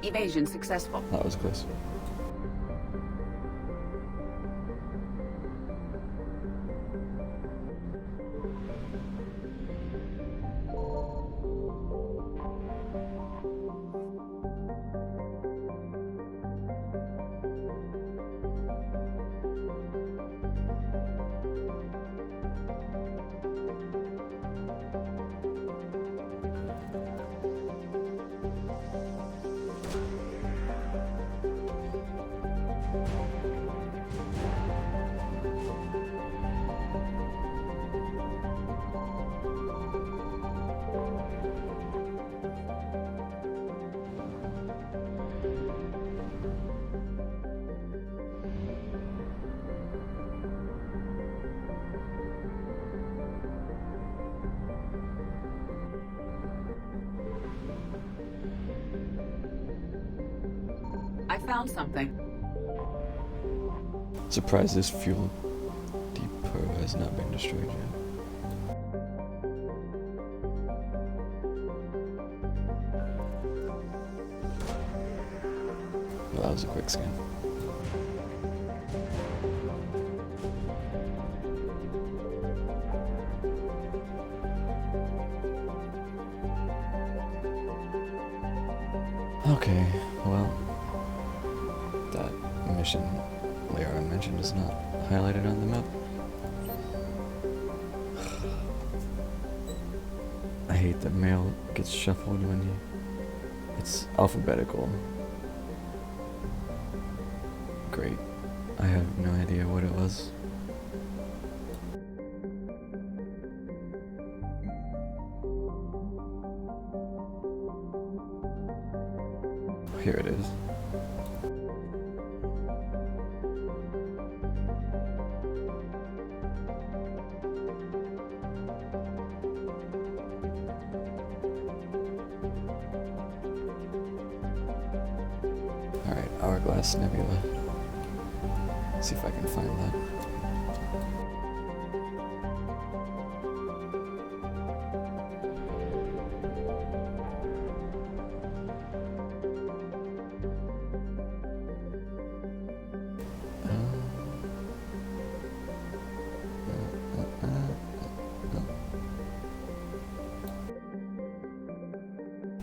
Evasion successful. That was close. I found something. Surprised this fuel depot has not been destroyed yet. Well, that was a quick scan. Okay, well, that mission Liara mentioned is not highlighted on the map. I hate that mail gets shuffled when it's alphabetical. Great. I have no idea what it was. Here it is. Alright, Hourglass Nebula. See if I can find that.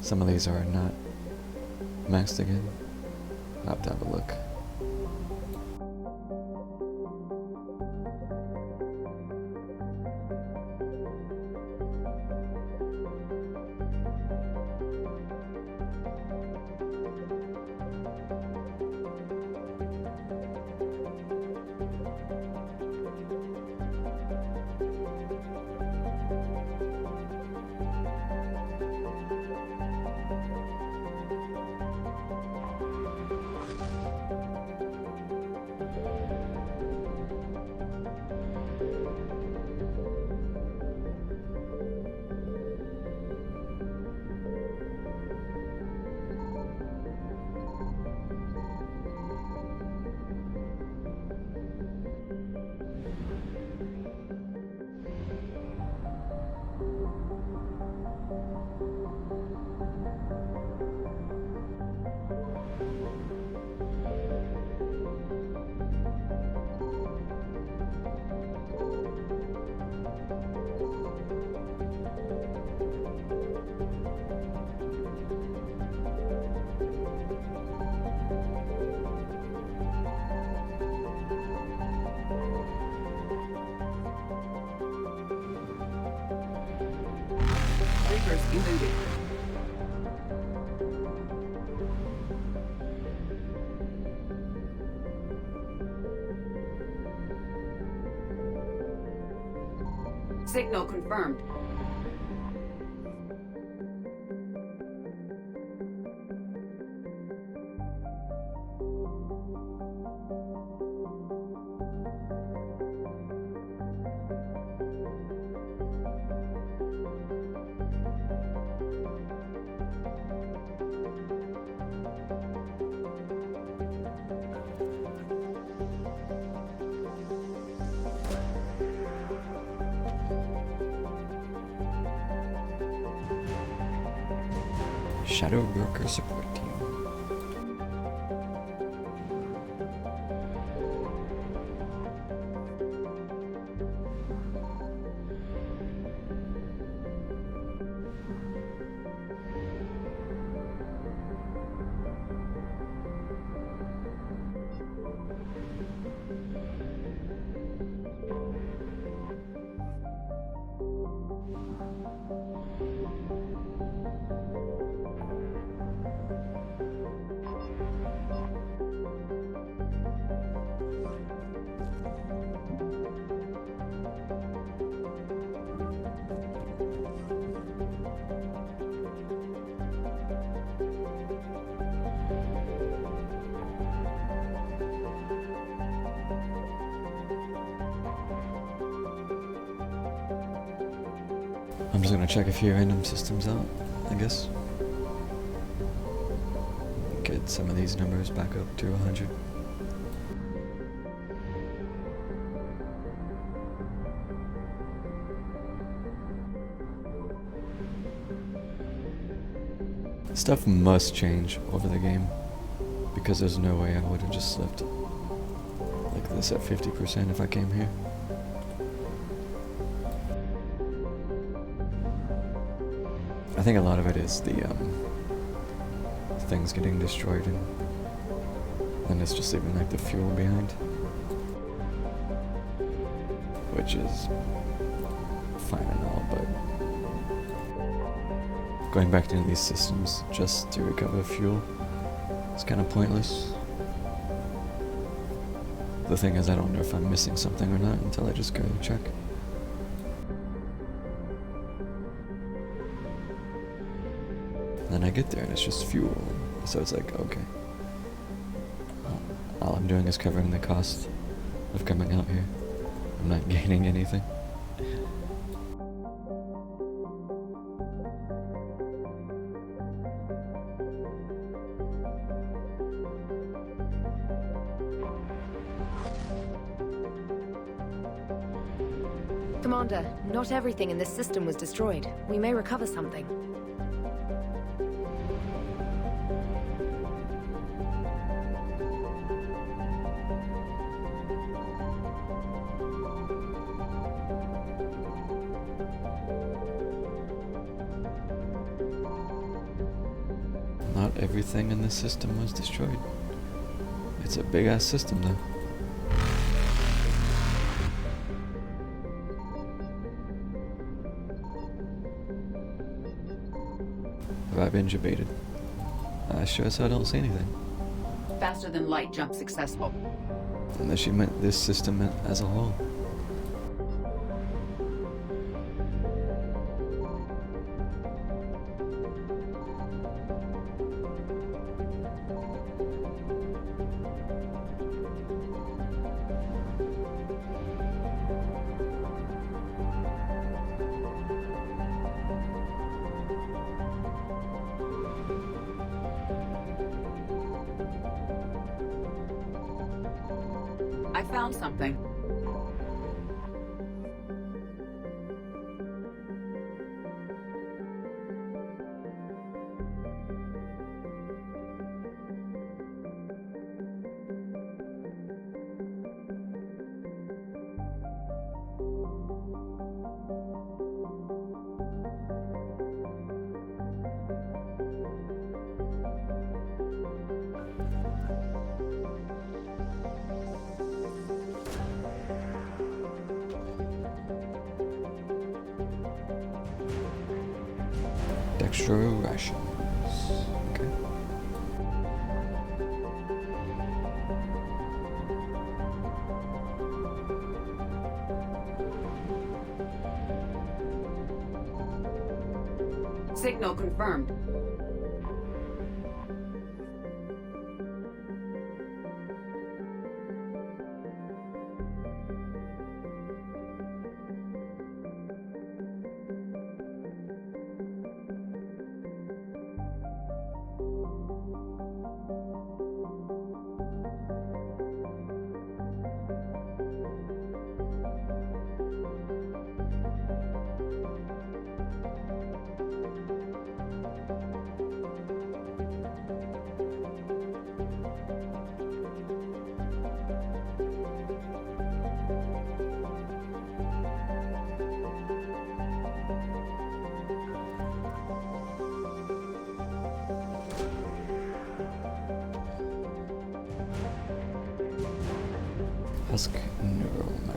Some of these are not maxed again. I'll have to have a look. eluded. Signal confirmed. Shadow Broker Support Team. I'm just gonna check a few random systems out, I guess. Get some of these numbers back up to 100. Stuff must change over the game, because there's no way I would have just left like this at 50% if I came here. I think a lot of it is the things getting destroyed and it's just leaving like the fuel behind, which is fine and all, but going back into these systems just to recover fuel is kind of pointless. The thing is, I don't know if I'm missing something or not until I just go check. Then I get there and it's just fuel, so it's like, okay. All I'm doing is covering the cost of coming out here. I'm not gaining anything. Commander, not everything in this system was destroyed. We may recover something. Not everything in this system was destroyed. It's a big ass system though. Have I been intubated? I sure as hell don't see anything. Faster than light jump successful. Unless you meant this system as a whole. I found something. extra rations. Okay. Signal confirmed. Husk neural map.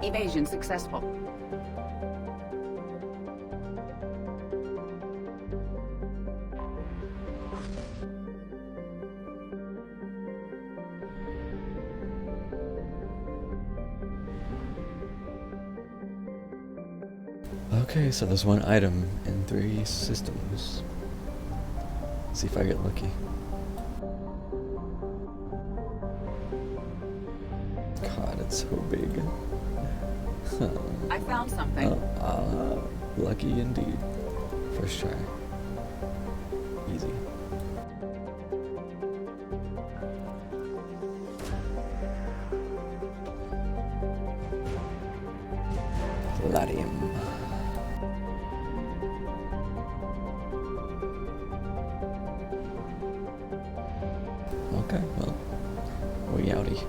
Evasion successful. Okay, so there's one item in 3 systems. See if I get lucky. God, it's so big. I found something. Lucky indeed. First try. Easy. Palladium. Okay, well, we outie.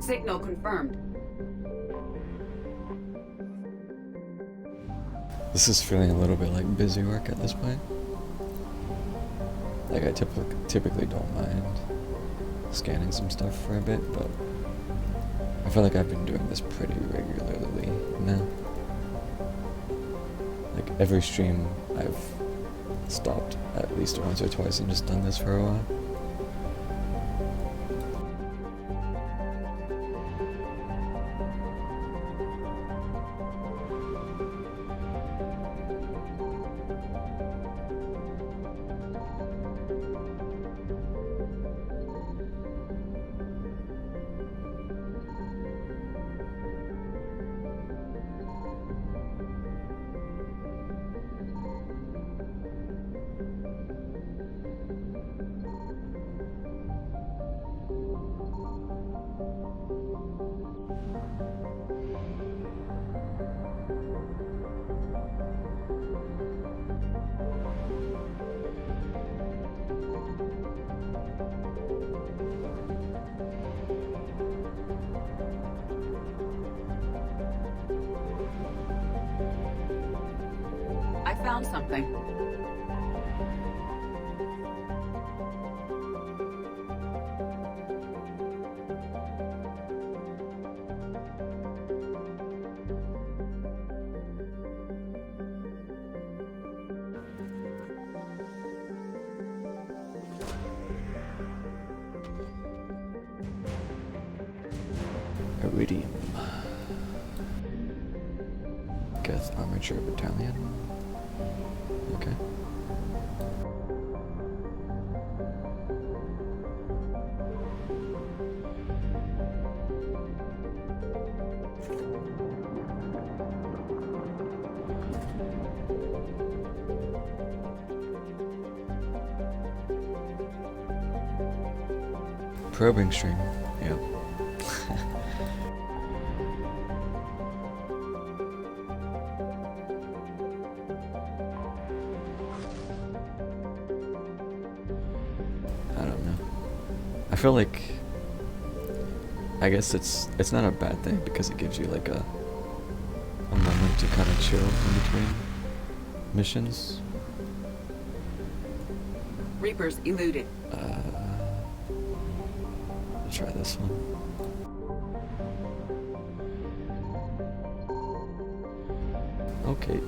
Signal confirmed. This is feeling a little bit like busy work at this point. Like I typically don't mind scanning some stuff for a bit, but I feel like I've been doing this pretty regularly now. Like every stream I've stopped at least once or twice and just done this for a while. found something. Iridium. Geth Armature Battalion. Okay. Probing stream. Yep. I don't know. I feel like I guess it's not a bad thing because it gives you like a moment to kind of chill in between missions. Reapers eluded. I'll try this one. Okay.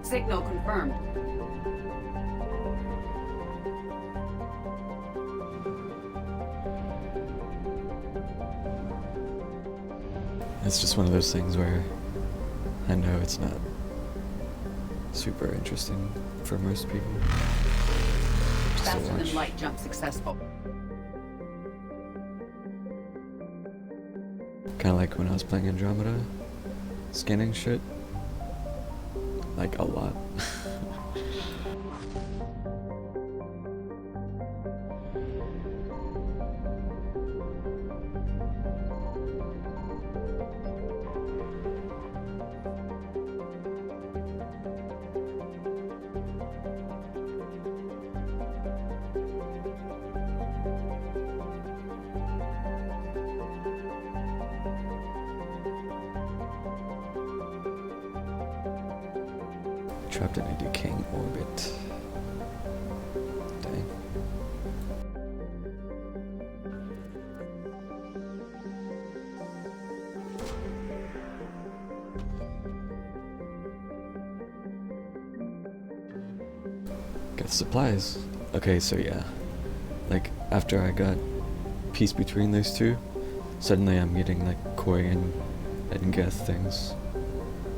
Signal confirmed. It's just one of those things where I know it's not super interesting for most people. Just to Faster watch. than light jump successful. Kind of like when I was playing Andromeda, scanning shit. Like a lot. Trapped in a decaying orbit. Dang. Get supplies. Okay, so yeah. Like, after I got peace between those two, suddenly I'm getting like Koi and Geth things.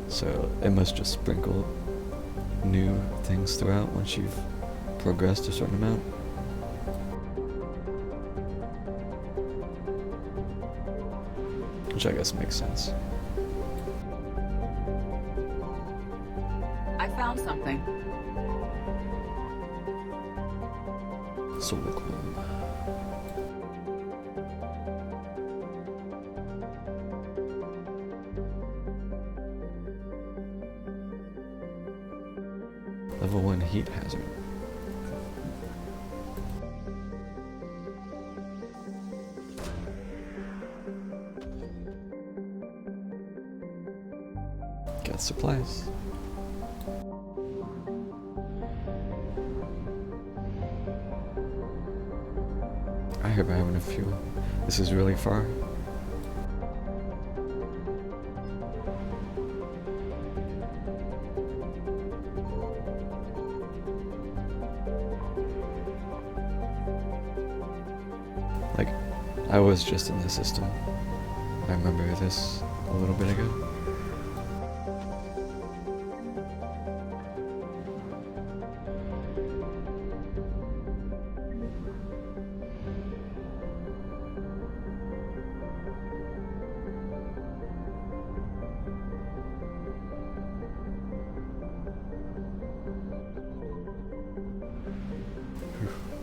So it must just sprinkle new things throughout once you've progressed a certain amount. Which I guess makes sense. I found something. Solar Chrome. Level 1 heat hazard. Get supplies. I hope I have enough fuel. This is really far. Like, I was just in the system. I remember this a little bit ago.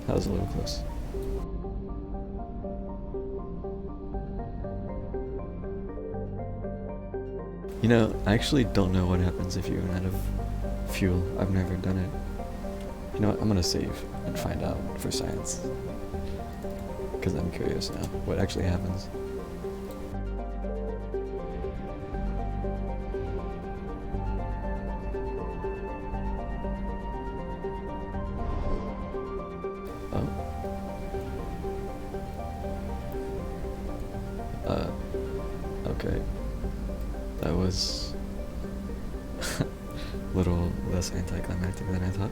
That was a little close. You know, I actually don't know what happens if you run out of fuel. I've never done it. You know what, I'm gonna save and find out for science. Because I'm curious now what actually happens. Okay. That was a little less anticlimactic than I thought.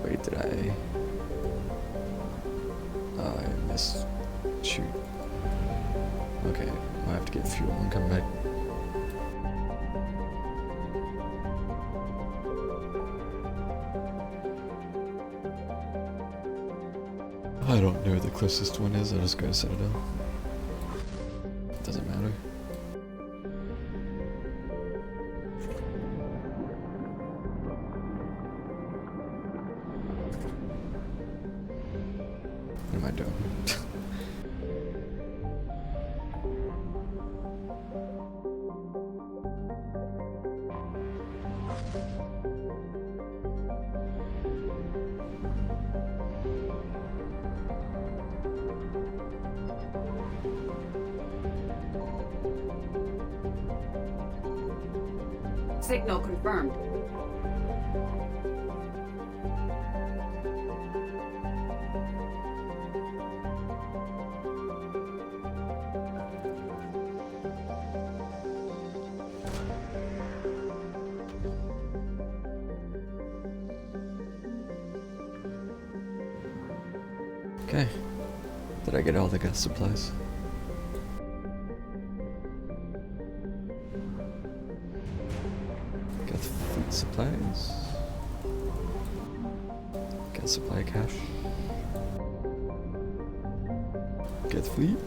Wait, did I? Oh, I missed. Shoot. Okay, I have to get fuel and come back. I don't know where the closest one is, I'll just go to Citadel. Doesn't matter. What am I doing? Signal confirmed. Okay. Did I get all the gas supplies? Got fleet supplies. Gas supply cache. Get fleet.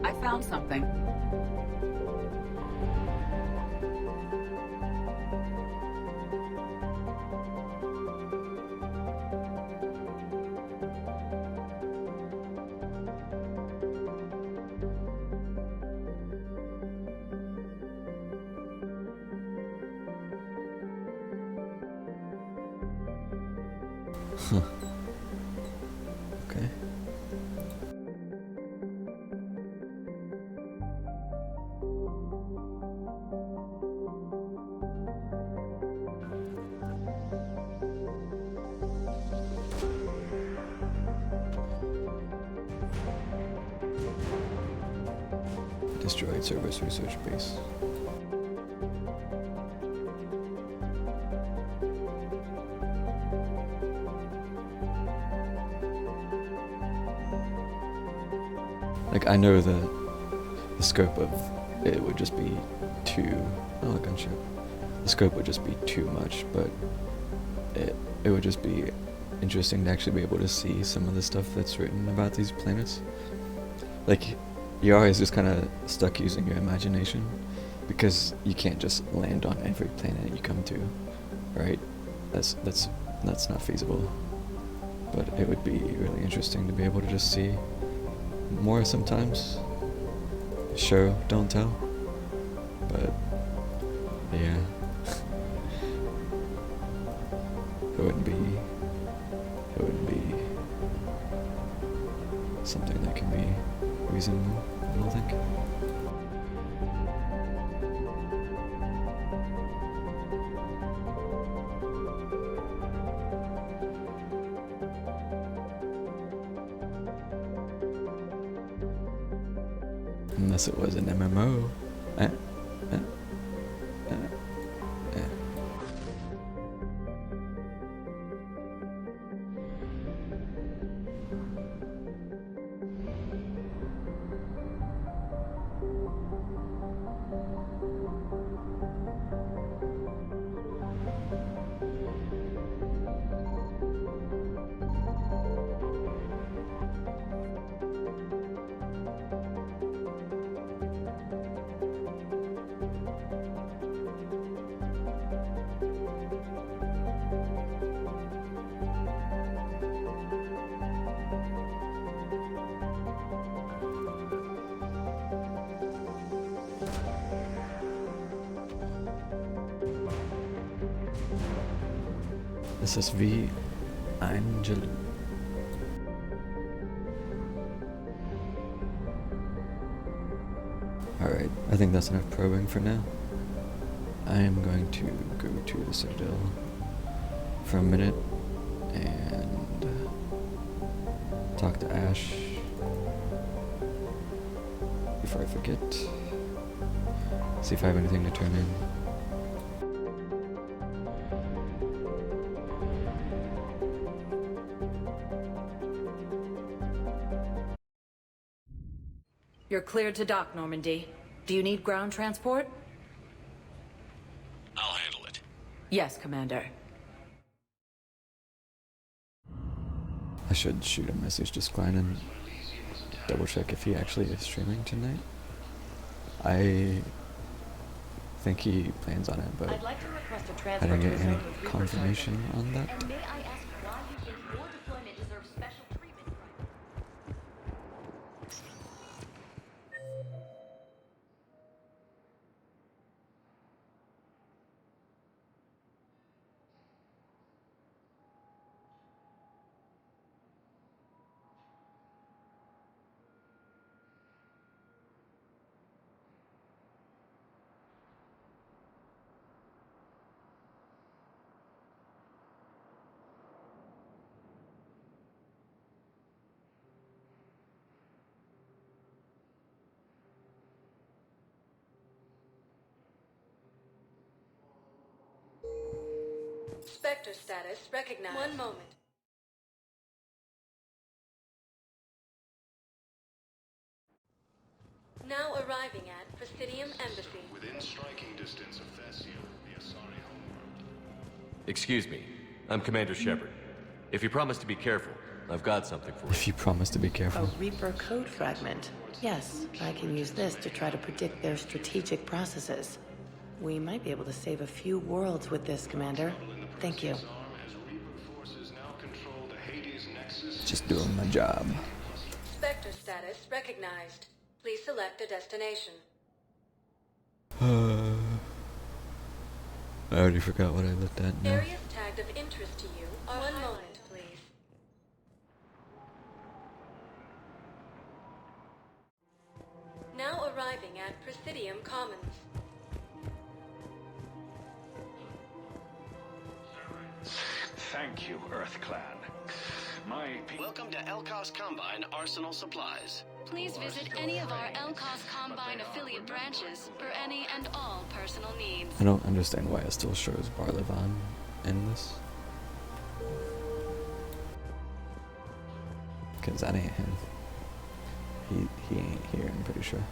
I found something. Huh. Okay. Destroyed Cerberus research base. Like, I know that the scope of it would just be too... Oh, a gunship. The scope would just be too much, but it would just be interesting to actually be able to see some of the stuff that's written about these planets. Like, you're always just kind of stuck using your imagination, because you can't just land on every planet you come to, right? That's that's not feasible. But it would be really interesting to be able to just see more sometimes. Show, don't tell. But yeah. It wouldn't be something that can be reasonable, I don't think. Unless it was an MMO. This is V. Angel. Alright, I think that's enough probing for now. I am going to go to the Citadel for a minute and talk to Ash before I forget. See if I have anything to turn in. You're cleared to dock, Normandy. Do you need ground transport? I'll handle it. Yes, Commander. I should shoot a message to Skline and double check if he actually is streaming tonight. I think he plans on it, but I'd like to request a I transfer didn't to get a any zone with Reaper confirmation sentries. on that. And may I ask why you think your deployment deserves special treatment? Spectre status recognized. One moment. Now arriving at Presidium Embassy. Within striking distance of Thessia, the Asari homeworld. Excuse me. I'm Commander Shepard. If you promise to be careful, I've got something for you. If you promise to be careful. A Reaper code fragment. Yes, I can use this to try to predict their strategic processes. We might be able to save a few worlds with this, Commander. Thank you. Just doing my job. Spectre status recognized. Please select a destination. I already forgot what I looked at now. Areas tagged of interest to you are one moment, please. Now arriving at Presidium Commons. Thank you, Earth Clan. Welcome to Elcos Combine Arsenal Supplies. Please visit any of our Elcos Combine affiliate branches for any and all personal needs. I don't understand why it still shows Barlevan in this. Because that ain't him. He ain't here, I'm pretty sure.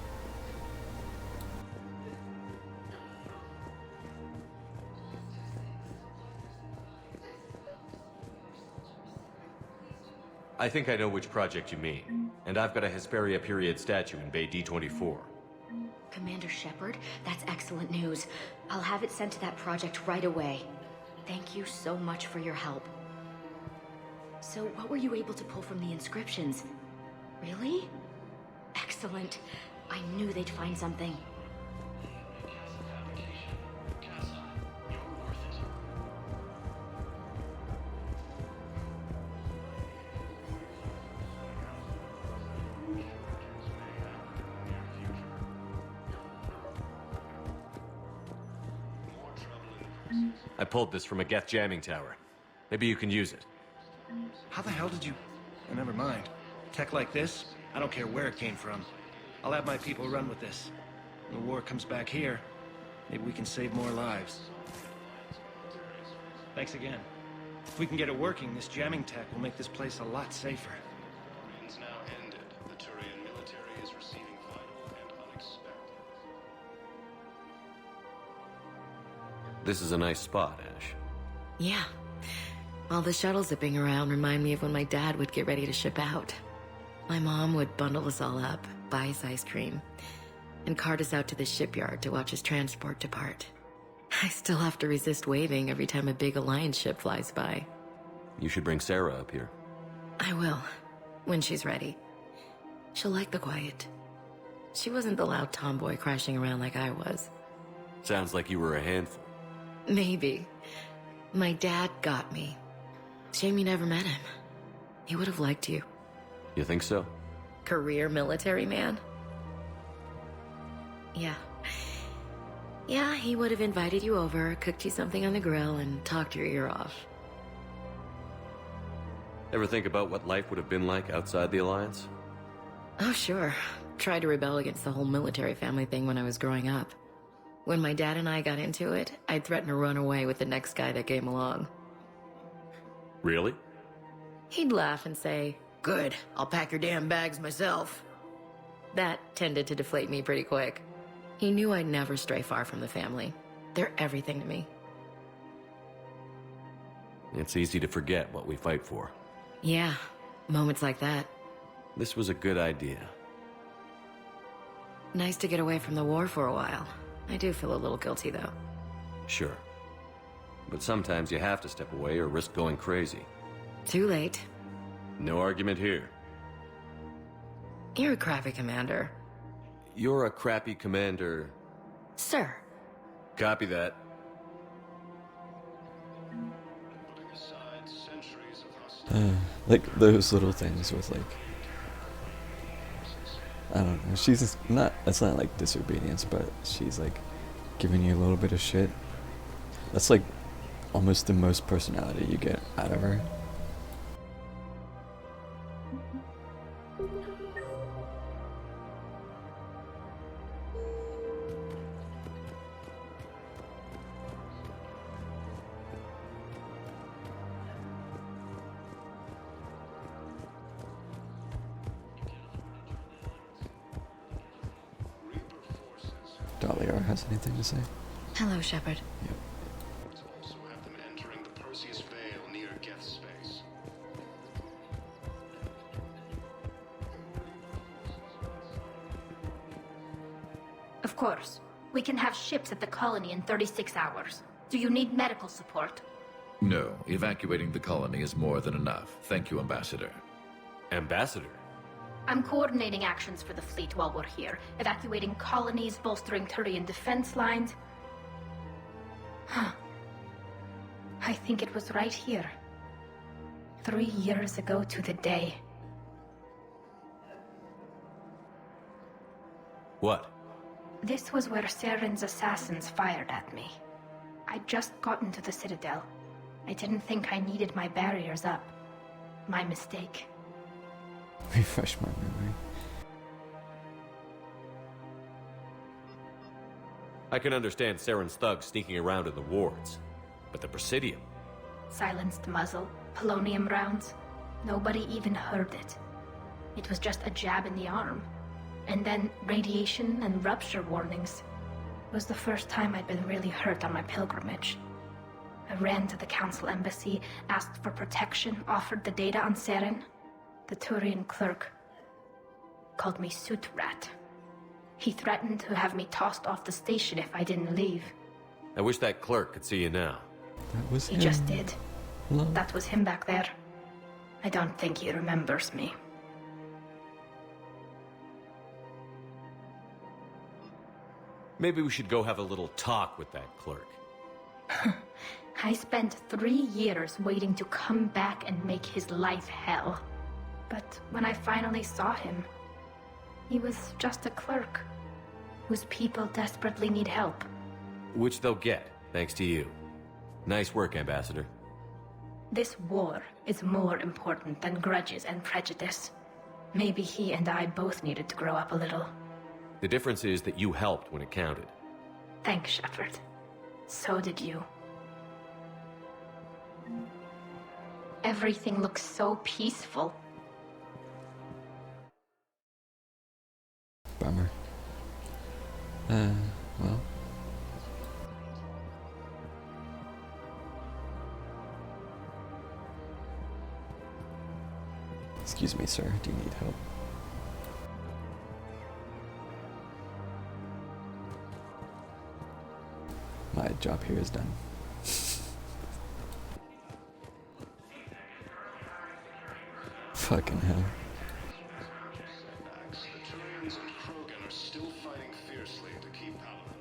I think I know which project you mean. And I've got a Hesperia period statue in Bay D24. Commander Shepard, that's excellent news. I'll have it sent to that project right away. Thank you so much for your help. So what were you able to pull from the inscriptions? Really? Excellent. I knew they'd find something. I pulled this from a Geth jamming tower. Maybe you can use it. How the hell did you... Oh, never mind. Tech like this, I don't care where it came from. I'll have my people run with this. When the war comes back here, maybe we can save more lives. Thanks again. If we can get it working, this jamming tech will make this place a lot safer. Operations now ended. The Turian military is receiving vital and unexpected. This is a nice spot, Ash. Yeah. All the shuttles zipping around remind me of when my dad would get ready to ship out. My mom would bundle us all up, buy us ice cream, and cart us out to the shipyard to watch his transport depart. I still have to resist waving every time a big Alliance ship flies by. You should bring Sarah up here. I will, when she's ready. She'll like the quiet. She wasn't the loud tomboy crashing around like I was. Sounds like you were a handful. Maybe. My dad got me. Shame you never met him. He would have liked you. You think so? Career military man? Yeah. Yeah, he would have invited you over, cooked you something on the grill, and talked your ear off. Ever think about what life would have been like outside the Alliance? Oh, sure. Tried to rebel against the whole military family thing when I was growing up. When my dad and I got into it, I'd threaten to run away with the next guy that came along. Really? He'd laugh and say, "Good, I'll pack your damn bags myself." That tended to deflate me pretty quick. He knew I'd never stray far from the family. They're everything to me. It's easy to forget what we fight for. Yeah, moments like that. This was a good idea. Nice to get away from the war for a while. I do feel a little guilty, though. Sure. But sometimes you have to step away or risk going crazy. Too late. No argument here. You're a crappy commander. You're a crappy commander. Sir. Copy that. Like those little things with like, I don't know, she's just not, it's not like disobedience, but she's like giving you a little bit of shit. That's like almost the most personality you get out of her. Dahlia has anything to say? Hello, Shepard. Yep. Also have them entering the Perseus Vale near Geth space. Of course. We can have ships at the colony in 36 hours. Do you need medical support? No, evacuating the colony is more than enough. Thank you, Ambassador. Ambassador? I'm coordinating actions for the fleet while we're here, evacuating colonies, bolstering Turian defense lines. Huh. I think it was right here. 3 years ago to the day. What? This was where Saren's assassins fired at me. I'd just gotten to the Citadel. I didn't think I needed my barriers up. My mistake. Refresh my memory. I can understand Saren's thugs sneaking around in the wards. But the Presidium? Silenced muzzle, polonium rounds. Nobody even heard it. It was just a jab in the arm. And then radiation and rupture warnings. It was the first time I'd been really hurt on my pilgrimage. I ran to the Council embassy, asked for protection, offered the data on Saren. The Turian clerk called me Soot Rat. He threatened to have me tossed off the station if I didn't leave. I wish that clerk could see you now. That was He him. just did. Hello. That was him back there. I don't think he remembers me. Maybe we should go have a little talk with that clerk. I spent 3 years waiting to come back and make his life hell. But when I finally saw him, he was just a clerk whose people desperately need help. Which they'll get, thanks to you. Nice work, Ambassador. This war is more important than grudges and prejudice. Maybe he and I both needed to grow up a little. The difference is that you helped when it counted. Thanks, Shepard. So did you. Everything looks so peaceful. Bummer. Well. Excuse me, sir. Do you need help? My job here is done. Fucking hell. The Turians and Krogan are still fighting fiercely to keep Paladin.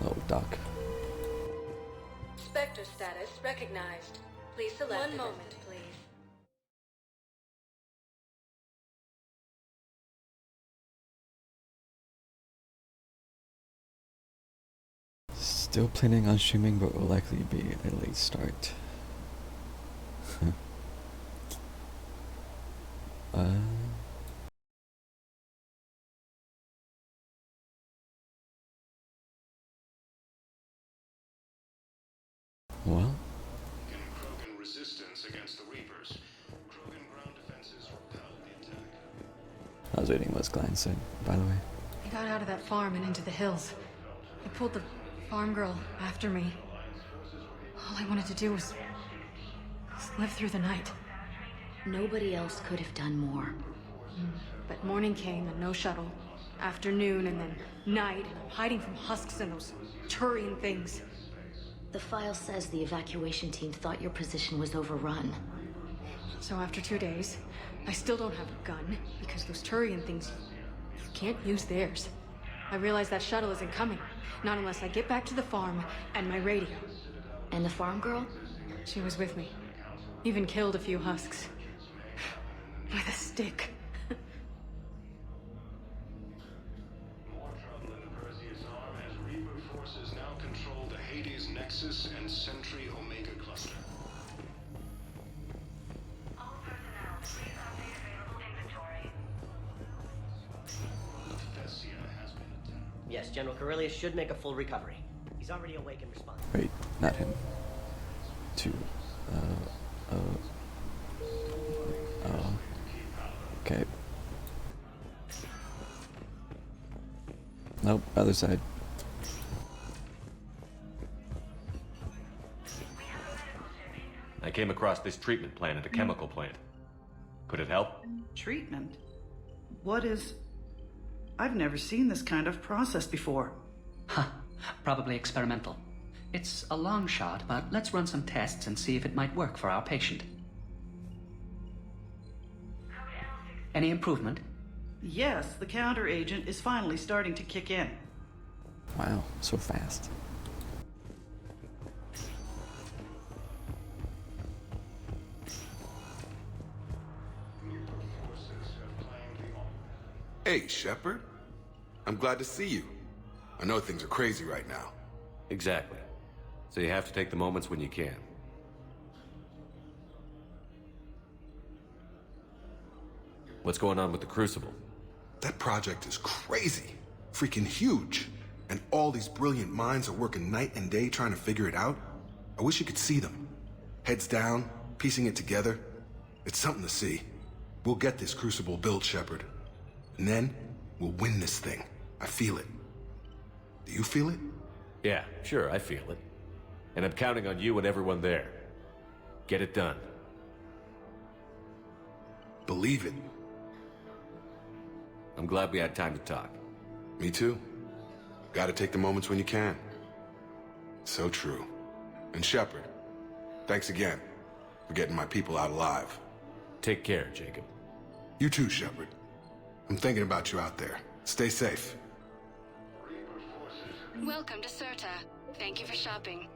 Oh, Doc. Spectre status recognized. Please select. One moment, please. Still planning on streaming, but will likely be a late start. Well. Krogan resistance against the Reapers. Krogan ground defenses repelled the attack. I was reading what Glenn said, by the way. I got out of that farm and into the hills. I pulled the farm girl after me. All I wanted to do was live through the night. Nobody else could have done more. But morning came and no shuttle. Afternoon and then night, and I'm hiding from husks and those Turian things. The file says the evacuation team thought your position was overrun. So after 2 days, I still don't have a gun, because those Turian things, you can't use theirs. I realize that shuttle isn't coming, not unless I get back to the farm and my radio. And the farm girl? She was with me. Even killed a few husks. With a stick. More trouble in the Perseus arm as Reaper forces now control the Hades Nexus and Sentry Omega cluster. All personnel, please update available inventory. Thessia has been attacked. Yes, General Corellius should make a full recovery. He's already awake and responsive. Wait, not him. Okay. Nope, other side. I came across this treatment plant at a chemical plant. Could it help? Treatment? What is... I've never seen this kind of process before. Huh. Probably experimental. It's a long shot, but let's run some tests and see if it might work for our patient. Any improvement? Yes, the counter agent is finally starting to kick in. Wow, so fast. Hey, Shepard. I'm glad to see you. I know things are crazy right now. Exactly. So you have to take the moments when you can. What's going on with the Crucible? That project is crazy. Freaking huge. And all these brilliant minds are working night and day trying to figure it out. I wish you could see them. Heads down, piecing it together. It's something to see. We'll get this Crucible built, Shepard. And then, we'll win this thing. I feel it. Do you feel it? Yeah, sure, I feel it. And I'm counting on you and everyone there. Get it done. Believe it. I'm glad we had time to talk. Me too. Gotta take the moments when you can. So true. And Shepard, thanks again for getting my people out alive. Take care, Jacob. You too, Shepard. I'm thinking about you out there. Stay safe. Welcome to Serta. Thank you for shopping.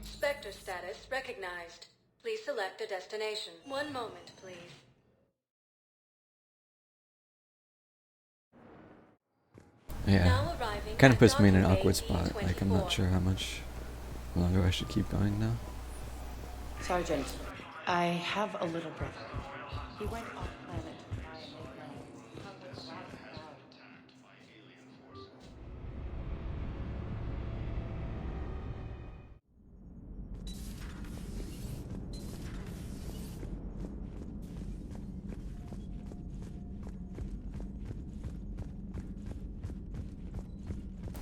Spectre status recognized. Please select a destination. One moment, please. Yeah. Now arriving Kind of at puts me in an docking awkward bay spot. Like, I'm E24. not sure how much longer I should keep going now. Sergeant, I have a little brother. He went off planet.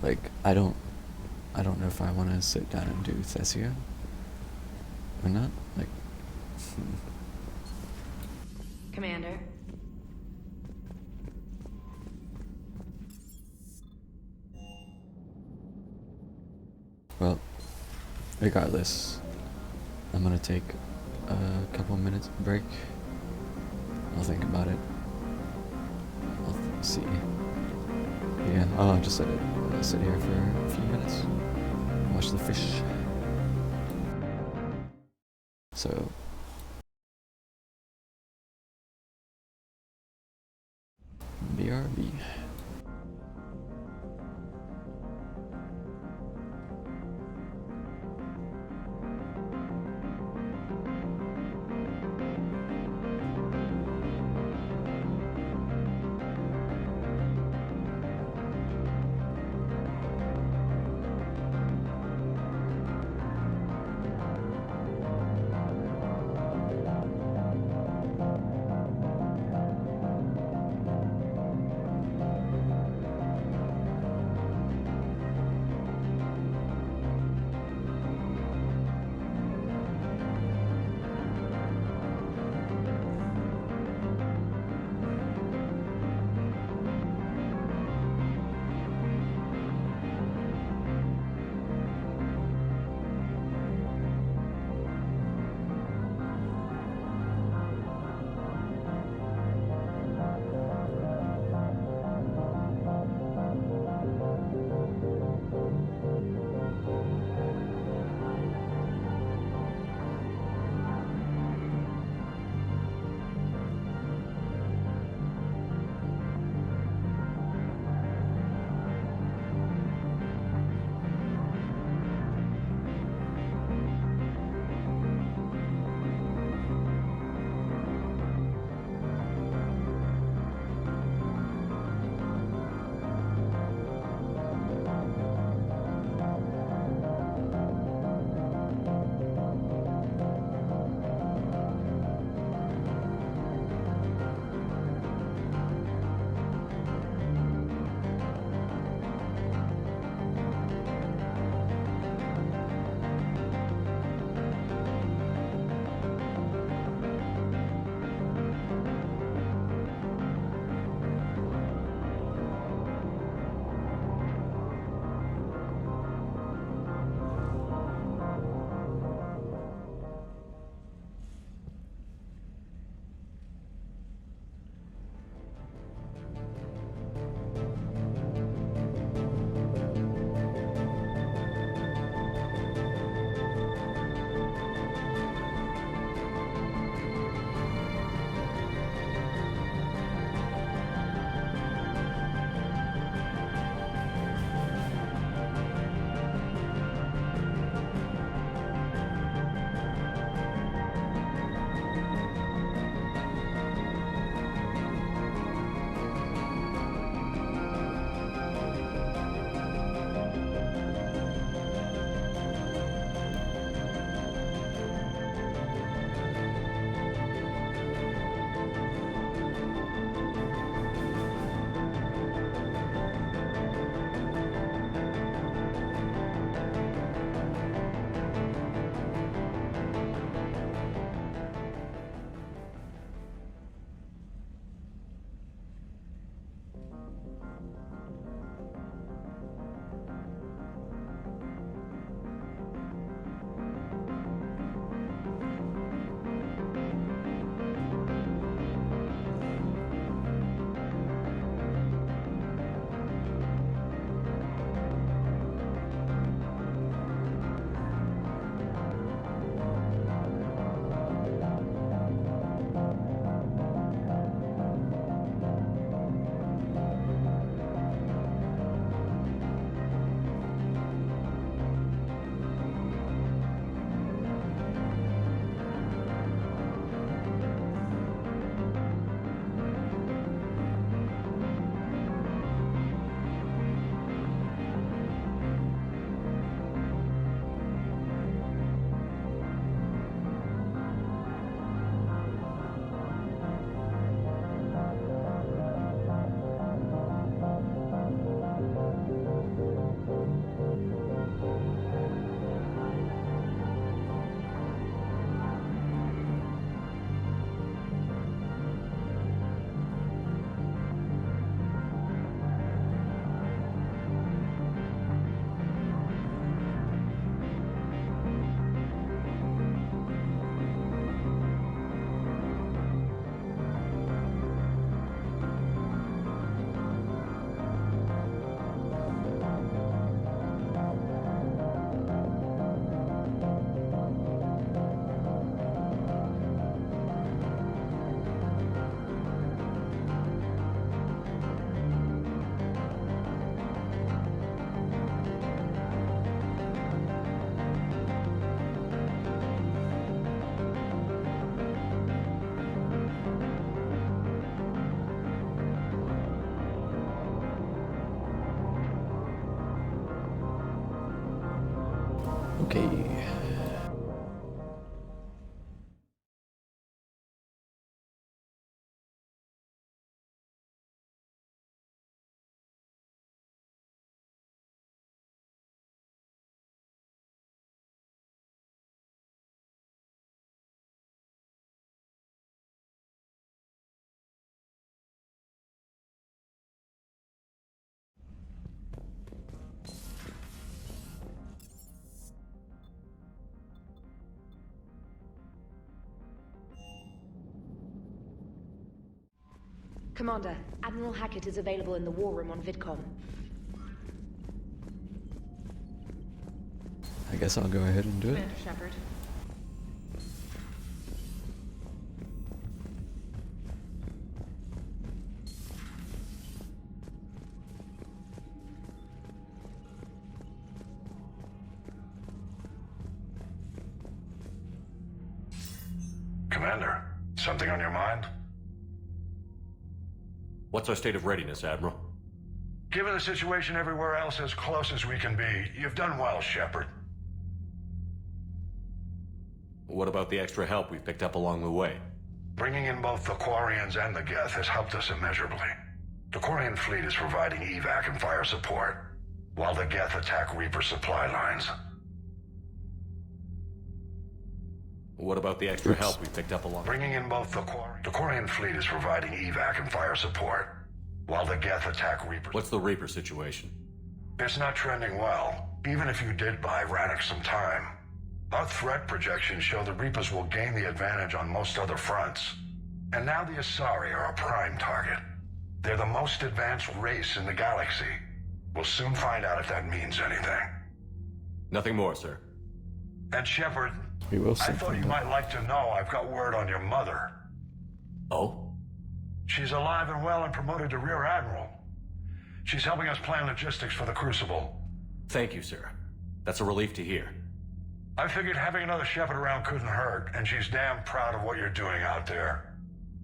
Like, I don't know if I want to sit down and do Thessia or not. Like, Commander. well, regardless, I'm gonna take a couple minutes break. I'll think about it. I'll see. Yeah, I'll just sit here for a few minutes, watch the fish. So, BRB. Okay. Commander, Admiral Hackett is available in the war room on VidCom. I guess I'll go ahead and do it. Commander Shepard. Commander, something on your mind? What's our state of readiness, Admiral? Given the situation everywhere else as close as we can be, you've done well, Shepard. What about the extra help we picked up along the way? Bringing in both the Quarians and the Geth has helped us immeasurably. The Quarian fleet is providing evac and fire support, while the Geth attack Reaper supply lines. What about the extra help we picked up along? Bringing in both the Quarian fleet is providing evac and fire support, while the Geth attack Reaper. What's the Reaper situation? It's not trending well, even if you did buy Rannoch some time. Our threat projections show the Reapers will gain the advantage on most other fronts. And now the Asari are a prime target. They're the most advanced race in the galaxy. We'll soon find out if that means anything. Nothing more, sir. And Shepard, We will I see. thought you might like to know I've got word on your mother. Oh? She's alive and well and promoted to Rear Admiral. She's helping us plan logistics for the Crucible. Thank you, sir. That's a relief to hear. I figured having another Shepard around couldn't hurt, and she's damn proud of what you're doing out there.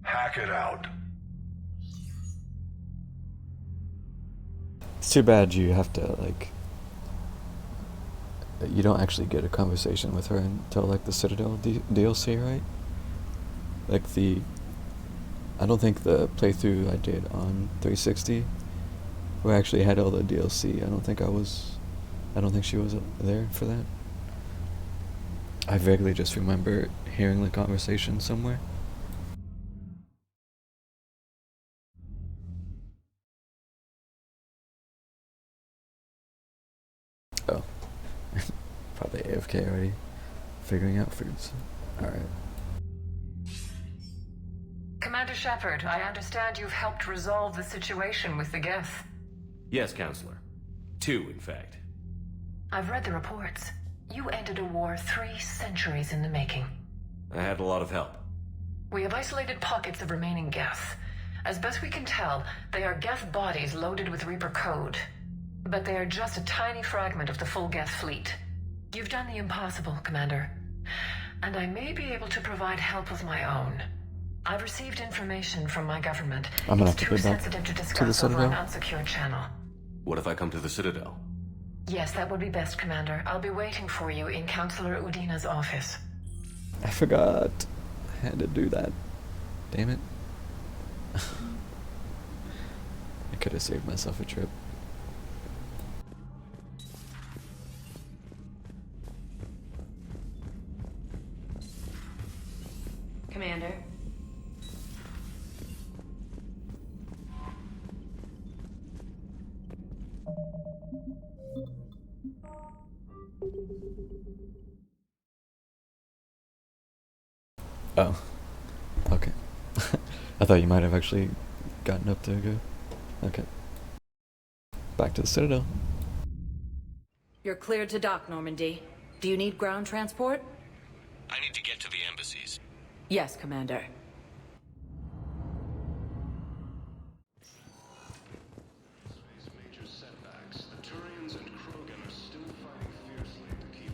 Hack it out. It's too bad you have to, like... You don't actually get a conversation with her until, like, the Citadel DLC, right? Like, I don't think the playthrough I did on 360, where I actually had all the DLC, I don't think she was there for that. I vaguely just remember hearing the conversation somewhere. Oh. Probably AFK already. Figuring out foods. Alright. Commander Shepard, I understand you've helped resolve the situation with the Geth. Yes, Counselor. 2, in fact. I've read the reports. You ended a war 3 centuries in the making. I had a lot of help. We have isolated pockets of remaining Geth. As best we can tell, they are Geth bodies loaded with Reaper code. But they are just a tiny fragment of the full Geth fleet. You've done the impossible, Commander. And I may be able to provide help of my own. I've received information from my government. I'm gonna It's have to too go back sensitive to to the discuss over an Citadel. unsecured channel. What if I come to the Citadel? Yes, that would be best, Commander. I'll be waiting for you in Counselor Udina's office. I forgot. I had to do that. Damn it. I could have saved myself a trip. Commander. Oh. Okay. I thought you might have actually gotten up there good. Okay. Back to the Citadel. You're cleared to dock, Normandy. Do you need ground transport? I need to get to the embassies. Yes, Commander.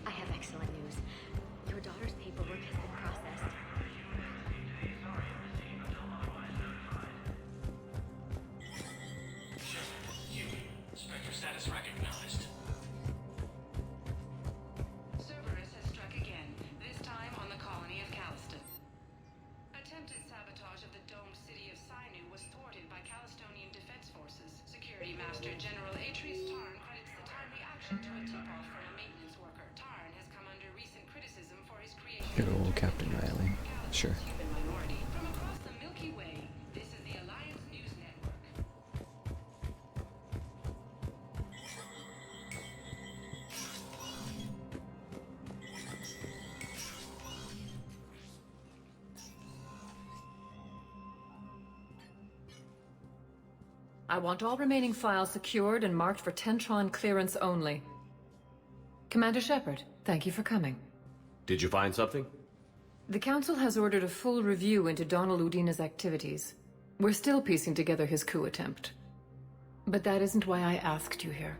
I have excellent news. Your daughter's paperwork has been processed. Spectre status recognized. Sir, Good old Captain Riley. Sure. I want all remaining files secured and marked for Tentron clearance only. Commander Shepard, thank you for coming. Did you find something? The Council has ordered a full review into Donald Udina's activities. We're still piecing together his coup attempt. But that isn't why I asked you here.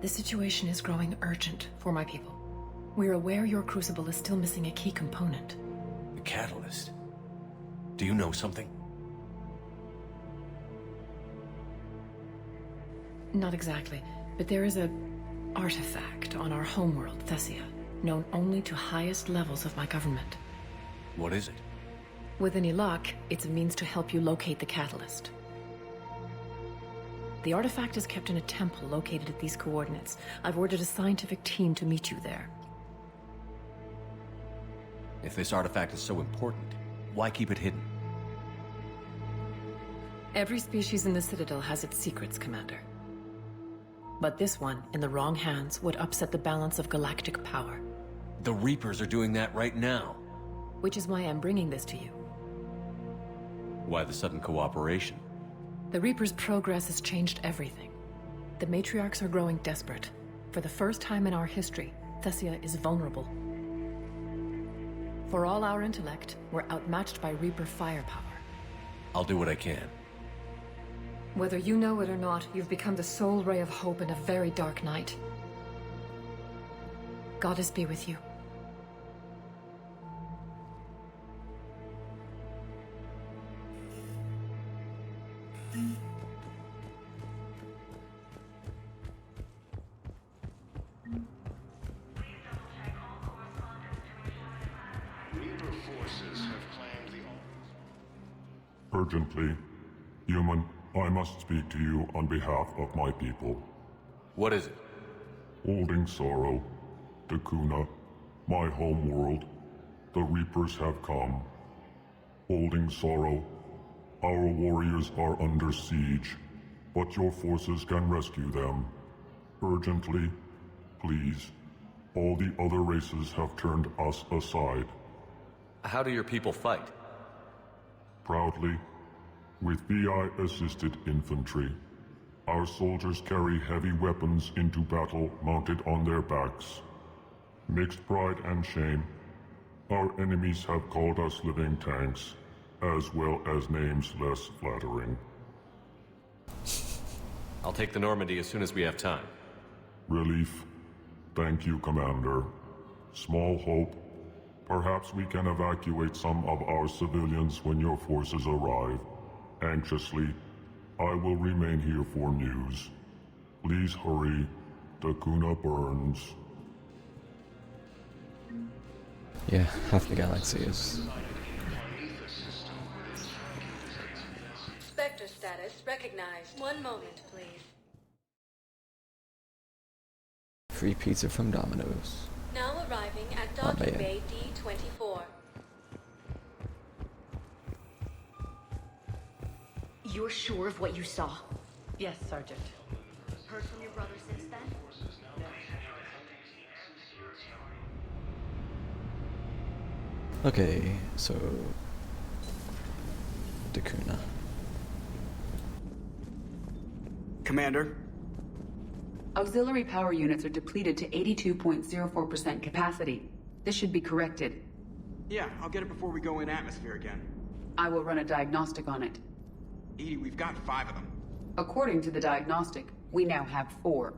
The situation is growing urgent for my people. We're aware your crucible is still missing a key component. The catalyst. Do you know something? Not exactly, but there is a artifact on our homeworld, Thessia, known only to highest levels of my government. What is it? With any luck, it's a means to help you locate the catalyst. The artifact is kept in a temple located at these coordinates. I've ordered a scientific team to meet you there. If this artifact is so important, why keep it hidden? Every species in the Citadel has its secrets, Commander. But this one, in the wrong hands, would upset the balance of galactic power. The Reapers are doing that right now. Which is why I'm bringing this to you. Why the sudden cooperation? The Reapers' progress has changed everything. The matriarchs are growing desperate. For the first time in our history, Thessia is vulnerable. For all our intellect, we're outmatched by Reaper firepower. I'll do what I can. Whether you know it or not, you've become the sole ray of hope in a very dark night. Goddess be with you. Reaper forces have claimed the... Urgently, human, I must speak to you on behalf of my people. What is it? Holding sorrow, Dakuna, my home world, the Reapers have come. Holding sorrow, our warriors are under siege, but your forces can rescue them. Urgently, please. All the other races have turned us aside. How do your people fight? Proudly, with VI-assisted infantry. Our soldiers carry heavy weapons into battle mounted on their backs. Mixed pride and shame, our enemies have called us living tanks, as well as names less flattering. I'll take the Normandy as soon as we have time. Relief. Thank you, Commander. Small hope. Perhaps we can evacuate some of our civilians when your forces arrive. Anxiously, I will remain here for news. Please hurry. Dakuna burns. Yeah, half the galaxy is... Spectre status recognized. One moment, please. Free pizza from Domino's. Now arriving at Oh, docking man. bay D-24. You're sure of what you saw? Yes, Sergeant. Heard from your brother since then? Okay, so... Dakuna. Commander? Auxiliary power units are depleted to 82.04% capacity. This should be corrected. Yeah, I'll get it before we go in atmosphere again. I will run a diagnostic on it. Edie, we've got 5 of them. According to the diagnostic, we now have 4.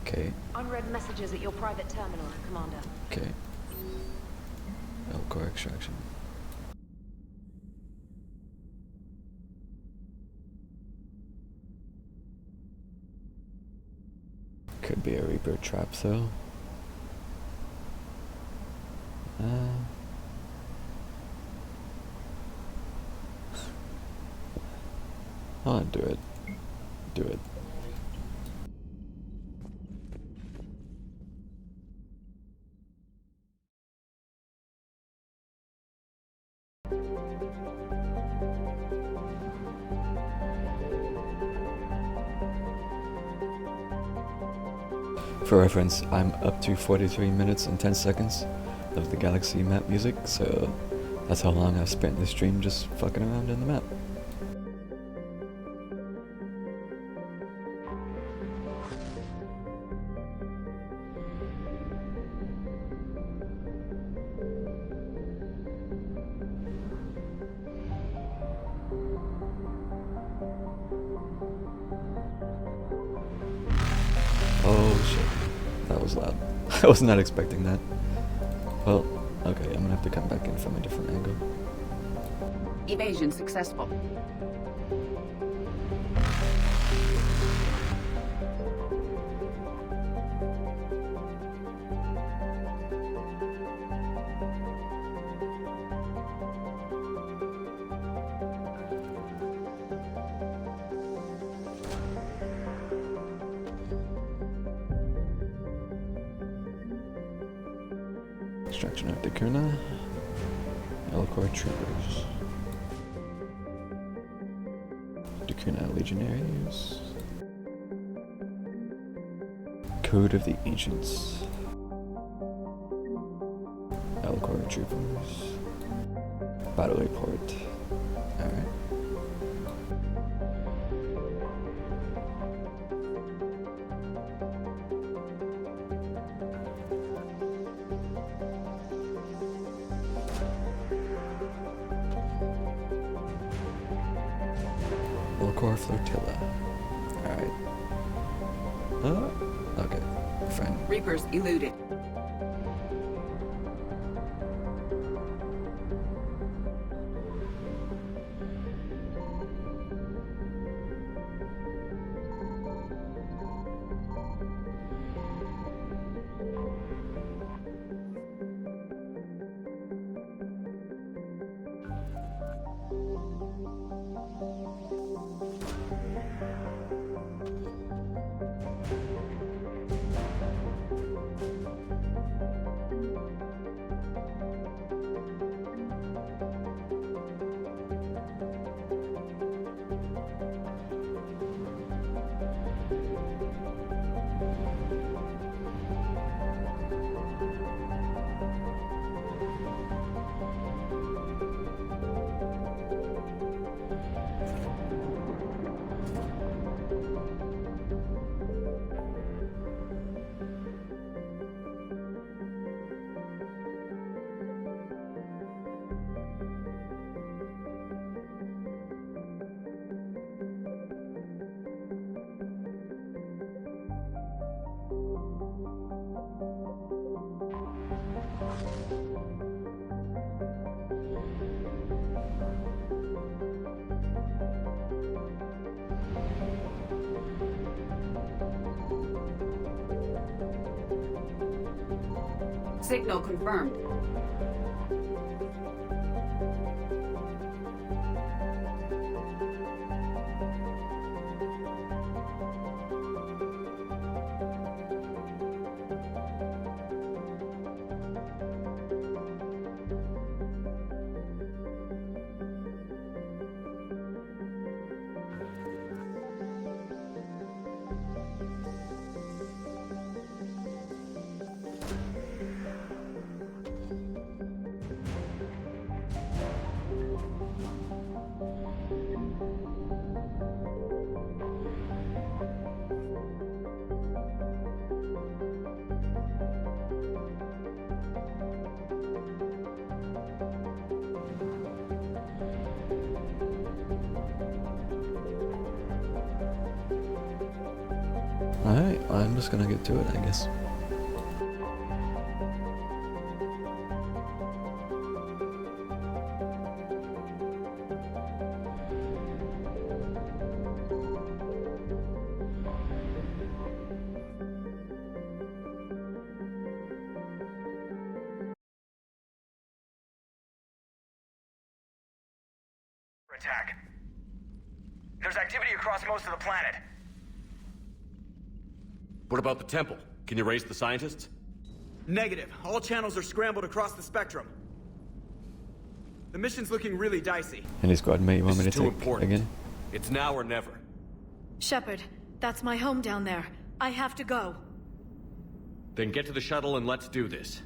Okay, Unread messages at your private terminal, Commander. okay. L-core extraction. Could be a Reaper trap, though. Oh, do it. Do it. For reference, I'm up to 43 minutes and 10 seconds of the Galaxy map music, so that's how long I've spent this stream just fucking around in the map. Oh shit, that was loud. I was not expecting that. Well, okay, I'm gonna have to come back in from a different angle. Evasion successful. Extraction of Dakuna. Elcor Troopers. Dakuna Legionaries. Code of the Ancients. Elcor Troopers. Battle Report. Alright. Elcor Flotilla. Alright. Okay. Friend. Reapers eluded. Signal confirmed. Alright, I'm just gonna get to it, I guess. Attack. There's activity across most of the planet. What about the temple? Can you raise the scientists? Negative. All channels are scrambled across the spectrum. The mission's looking really dicey. Any squad mate you want me to This is too take important. again? It's now or never. Shepard, that's my home down there. I have to go. Then get to the shuttle and let's do this.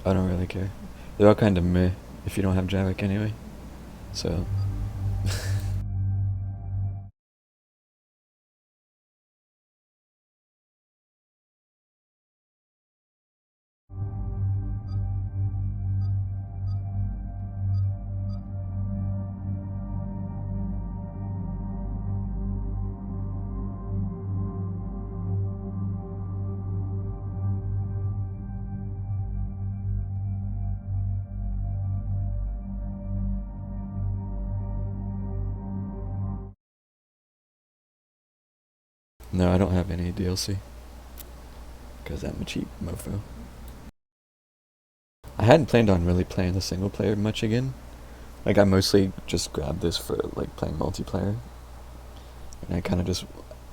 I don't really care. They're all kind of meh if you don't have Javik anyway. So. No, I don't have any DLC. Because I'm a cheap mofo. I hadn't planned on really playing the single player much again. Like, I mostly just grabbed this for, like, playing multiplayer. And I kind of just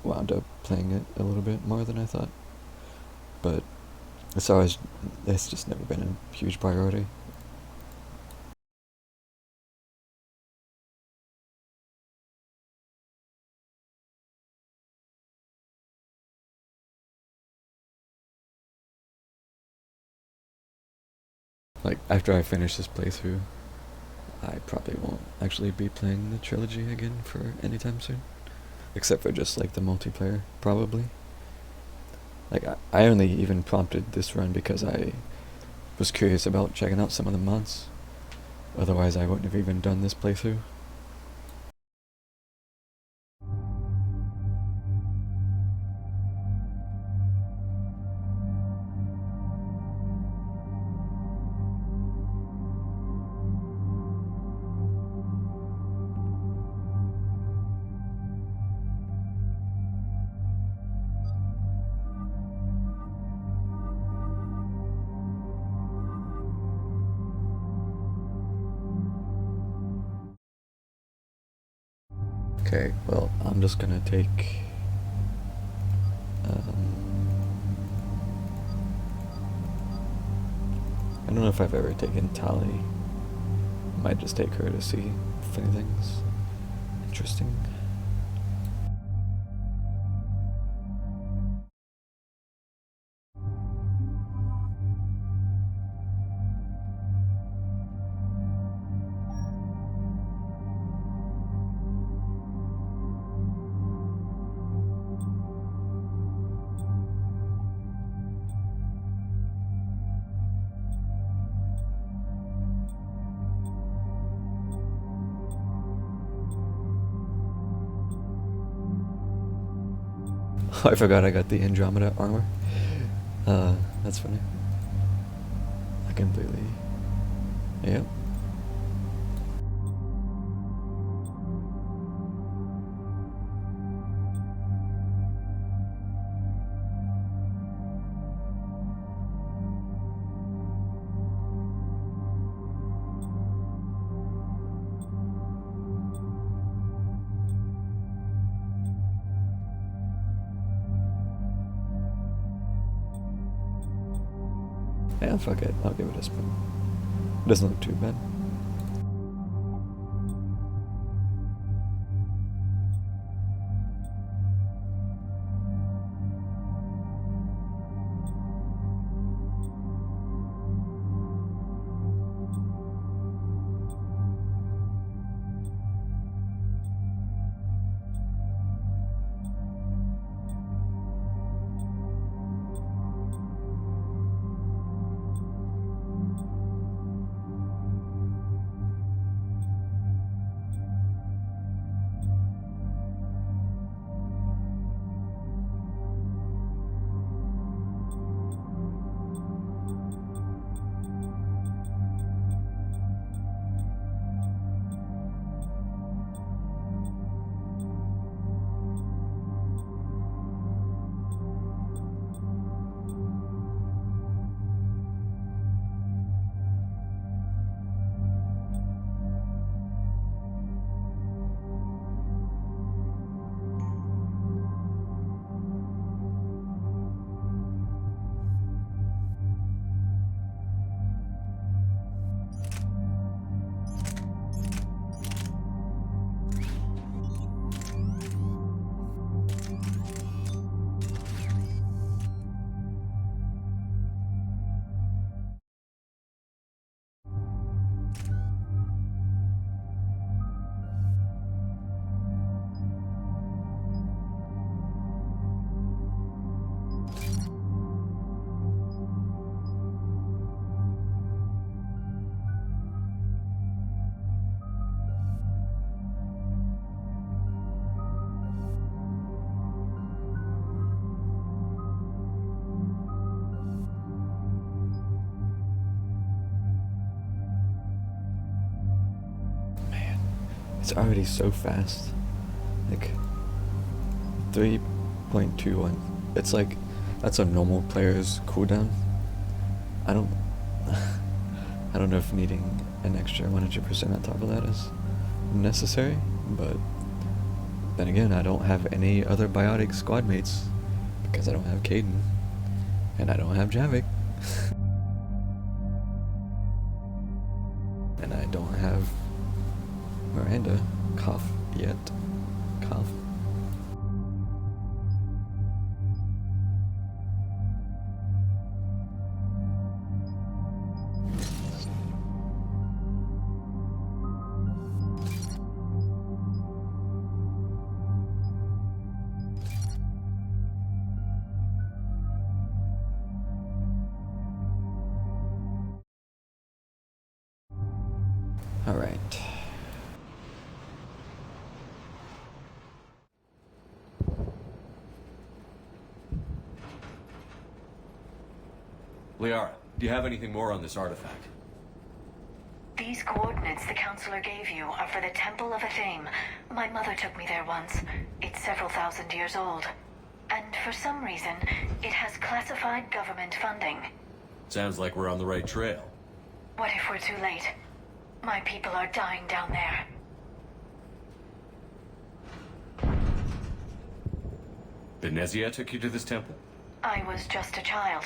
wound up playing it a little bit more than I thought. But it's just never been a huge priority. Like, after I finish this playthrough, I probably won't actually be playing the trilogy again for anytime soon. Except for just, like, the multiplayer, probably. Like, I only even prompted this run because I was curious about checking out some of the mods. Otherwise, I wouldn't have even done this playthrough. Okay, well, I'm just gonna take I don't know if I've ever taken Tali. Might just take her to see if anything's interesting. I forgot I got the Andromeda armor. That's funny. I completely... Yep. Yeah, fuck it. I'll give it a spin. It doesn't look too bad. It's already so fast. Like 3.21. It's like that's a normal player's cooldown. I don't know if needing an extra 100% on top of that is necessary, but then again, I don't have any other biotic squad mates because I don't have Caden and I don't have Javik. And I don't have Miranda cough yet. Cough. All right. Liara, do you have anything more on this artifact? These coordinates the counselor gave you are for the Temple of Athame. My mother took me there once. It's several thousand years old. And for some reason, it has classified government funding. Sounds like we're on the right trail. What if we're too late? My people are dying down there. Benezia took you to this temple? I was just a child.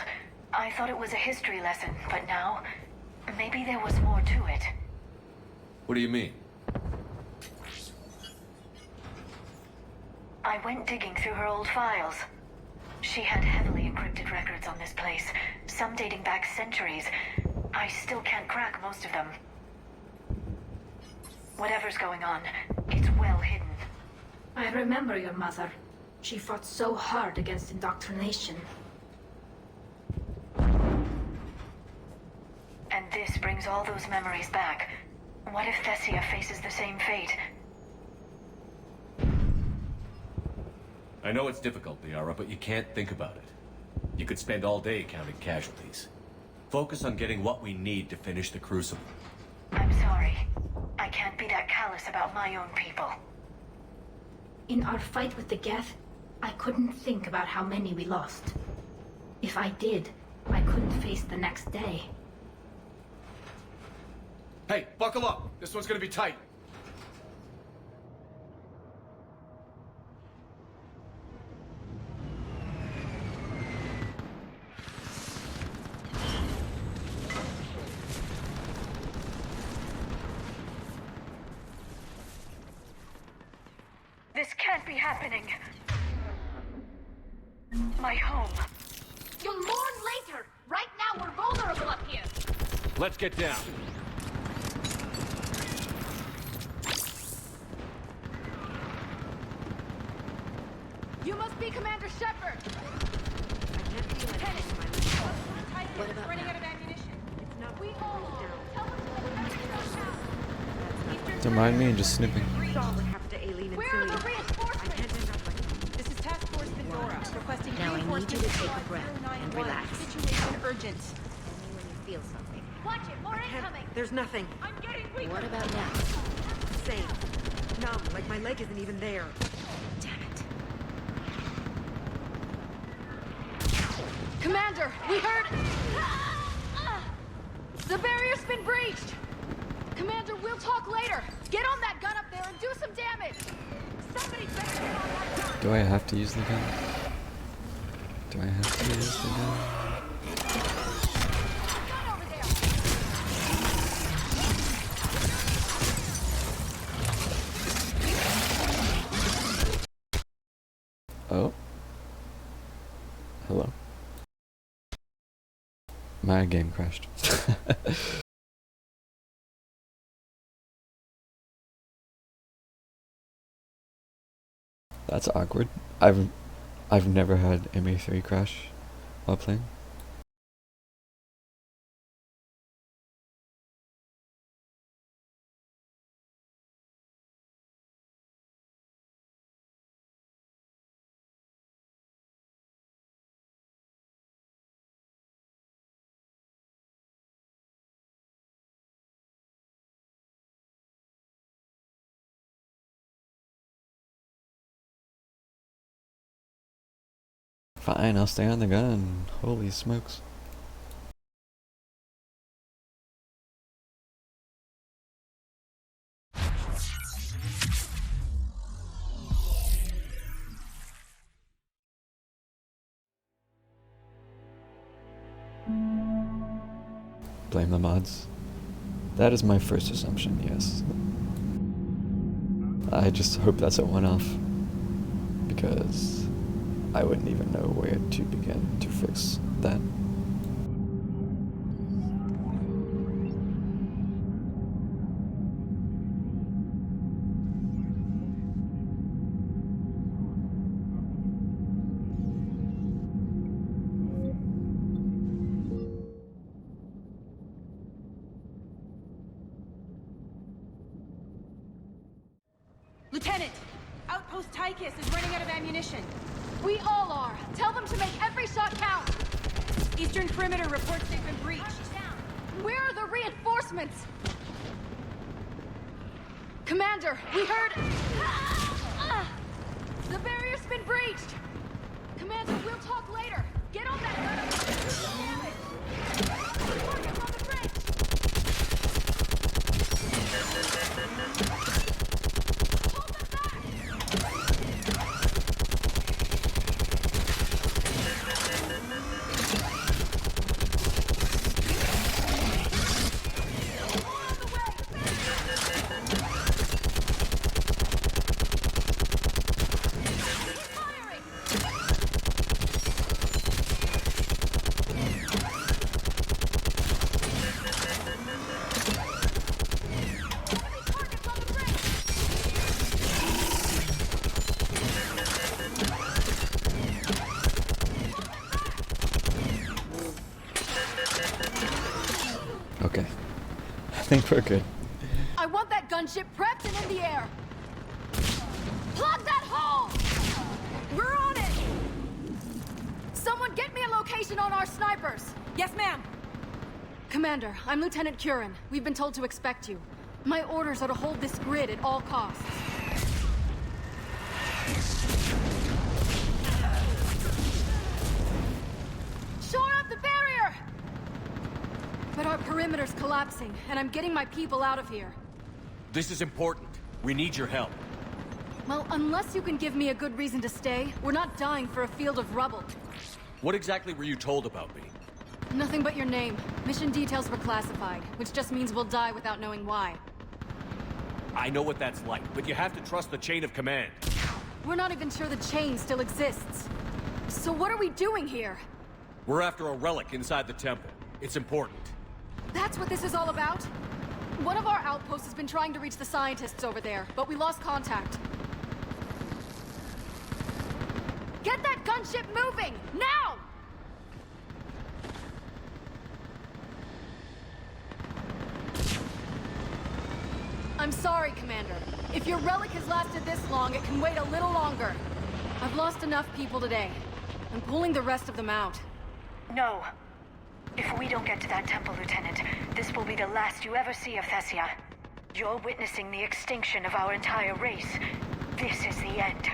I thought it was a history lesson, but now, maybe there was more to it. What do you mean? I went digging through her old files. She had heavily encrypted records on this place, some dating back centuries. I still can't crack most of them. Whatever's going on, it's well hidden. I remember your mother. She fought so hard against indoctrination. And this brings all those memories back. What if Thessia faces the same fate? I know it's difficult, Liara, but you can't think about it. You could spend all day counting casualties. Focus on getting what we need to finish the Crucible. I'm sorry. I can't be that callous about my own people. In our fight with the Geth, I couldn't think about how many we lost. If I did, I couldn't face the next day. Hey, buckle up. This one's gonna be tight. This can't be happening. My home. You'll mourn later. Right now, we're vulnerable up here. Let's get down. You must be Commander Shepard. What about running out of ammunition? We all tell them to Don't mind me and just snipping. Where are the reinforcements? This is Task Force Pandora, requesting Now I need you to take a breath and relax. Situation urgent. Only when you feel something. Watch it, more incoming. There's nothing. I'm getting weaker. What about now? Same. Numb, like my leg isn't even there. Damn it. Commander, we heard... The barrier's been breached. Commander, we'll talk later. Get on that gun up there and do some damage. Somebody better get on that gun. Do I have to use the gun? Do I have to use the gun? Gun over there. Oh. Hello. My game crashed. That's awkward. I've never had ME3 crash while playing. Fine, I'll stay on the gun. Holy smokes. Blame the mods. That is my first assumption, yes. I just hope that's a one-off, because I wouldn't even know where to begin to fix that. Lieutenant! Outpost Tychus is running out of ammunition. We all are. Tell them to make every shot count. Eastern perimeter reports they've been breached. Where are the reinforcements? Commander, we heard... The barrier's been breached! Commander, we'll talk later. Get on that gun. Damn it! Targets on the bridge! Okay. I think we're good. I want that gunship prepped and in the air. Plug that hole! We're on it! Someone get me a location on our snipers. Yes, ma'am. Commander, I'm Lieutenant Curran. We've been told to expect you. My orders are to hold this grid at all costs. Shore up the barrier! But our perimeter's collapsing, and I'm getting my people out of here. This is important. We need your help. Well, unless you can give me a good reason to stay, we're not dying for a field of rubble. What exactly were you told about me? Nothing but your name. Mission details were classified, which just means we'll die without knowing why. I know what that's like, but you have to trust the chain of command. We're not even sure the chain still exists. So what are we doing here? We're after a relic inside the temple. It's important. That's what this is all about? One of our outposts has been trying to reach the scientists over there, but we lost contact. Get that gunship moving! Now! I'm sorry, Commander. If your relic has lasted this long, it can wait a little longer. I've lost enough people today. I'm pulling the rest of them out. No. If we don't get to that temple, Lieutenant, this will be the last you ever see of Thessia. You're witnessing the extinction of our entire race. This is the end.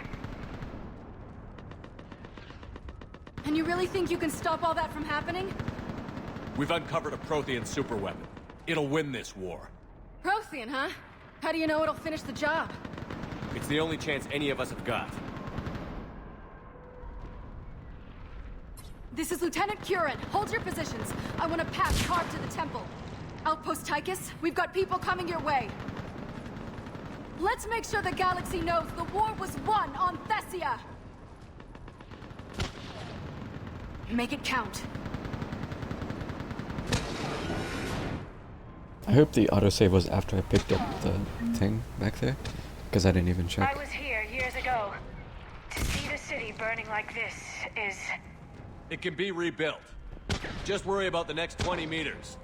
And you really think you can stop all that from happening? We've uncovered a Prothean superweapon. It'll win this war. Prothean, huh? How do you know it'll finish the job? It's the only chance any of us have got. This is Lieutenant Curran. Hold your positions. I want to pass Carb to the temple. Outpost Tychus, we've got people coming your way. Let's make sure the galaxy knows the war was won on Thessia. Make it count. I hope the autosave was after I picked up the thing back there, because I didn't even check. I was here years ago. To see the city burning like this is... It can be rebuilt. Just worry about the next 20 meters.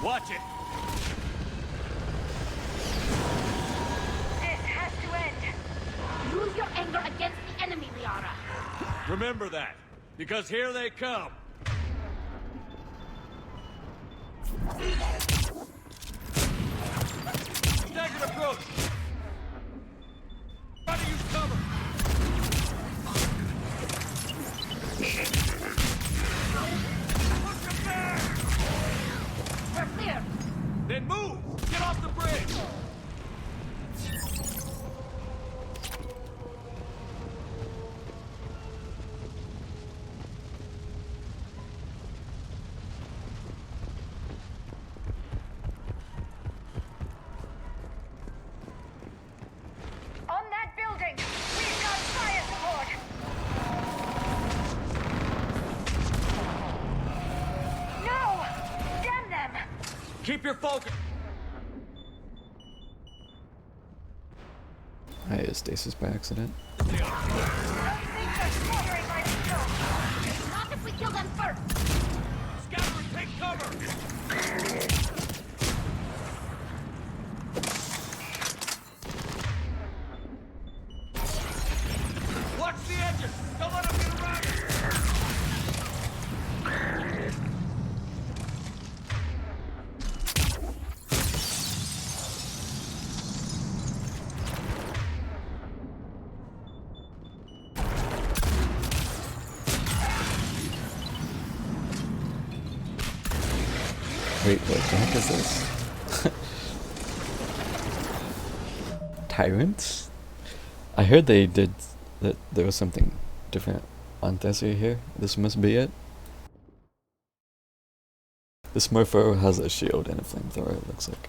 Watch it! This has to end. Use your anger against the enemy, Liara. Remember that, because here they come. Staggered approach! Try to use cover! Push him back! We're clear! Then move! Get off the bridge! On that building! We've got fire support! No! Damn them! Keep your focus! I hit stasis by accident. Those things are slaughtering my people! Not if we kill them first! Scatter and take cover! Watch the edges! Don't let them get around you! Wait, what the heck is this? Tyrants? I heard they did that there was something different on Thessia here. This must be it. This mofo has a shield and a flamethrower, it looks like.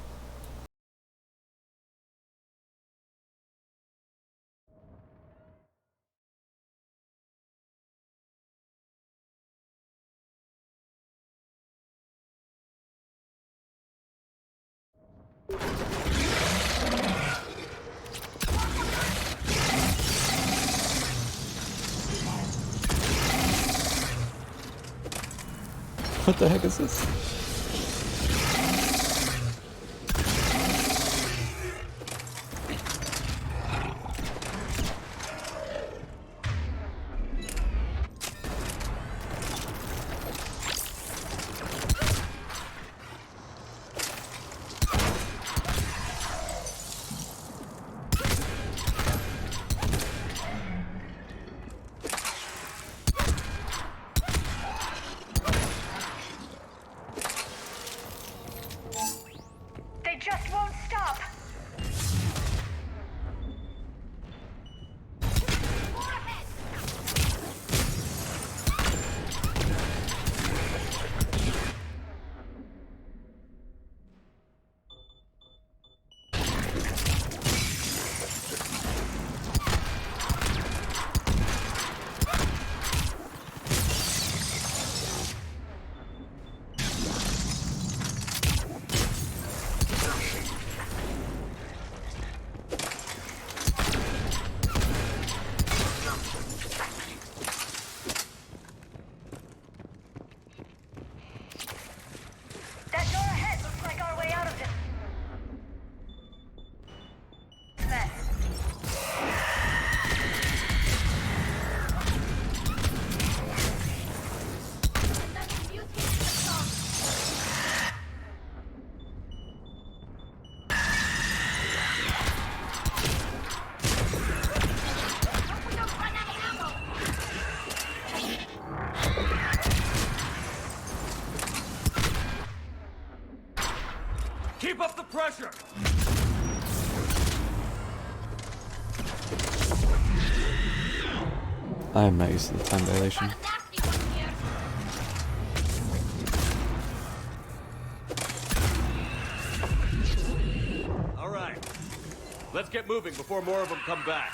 What the heck is this? They just won't stop! That door ahead looks like our way out of this mess. Keep up the pressure! I am not used to the time dilation. Alright. Let's get moving before more of them come back.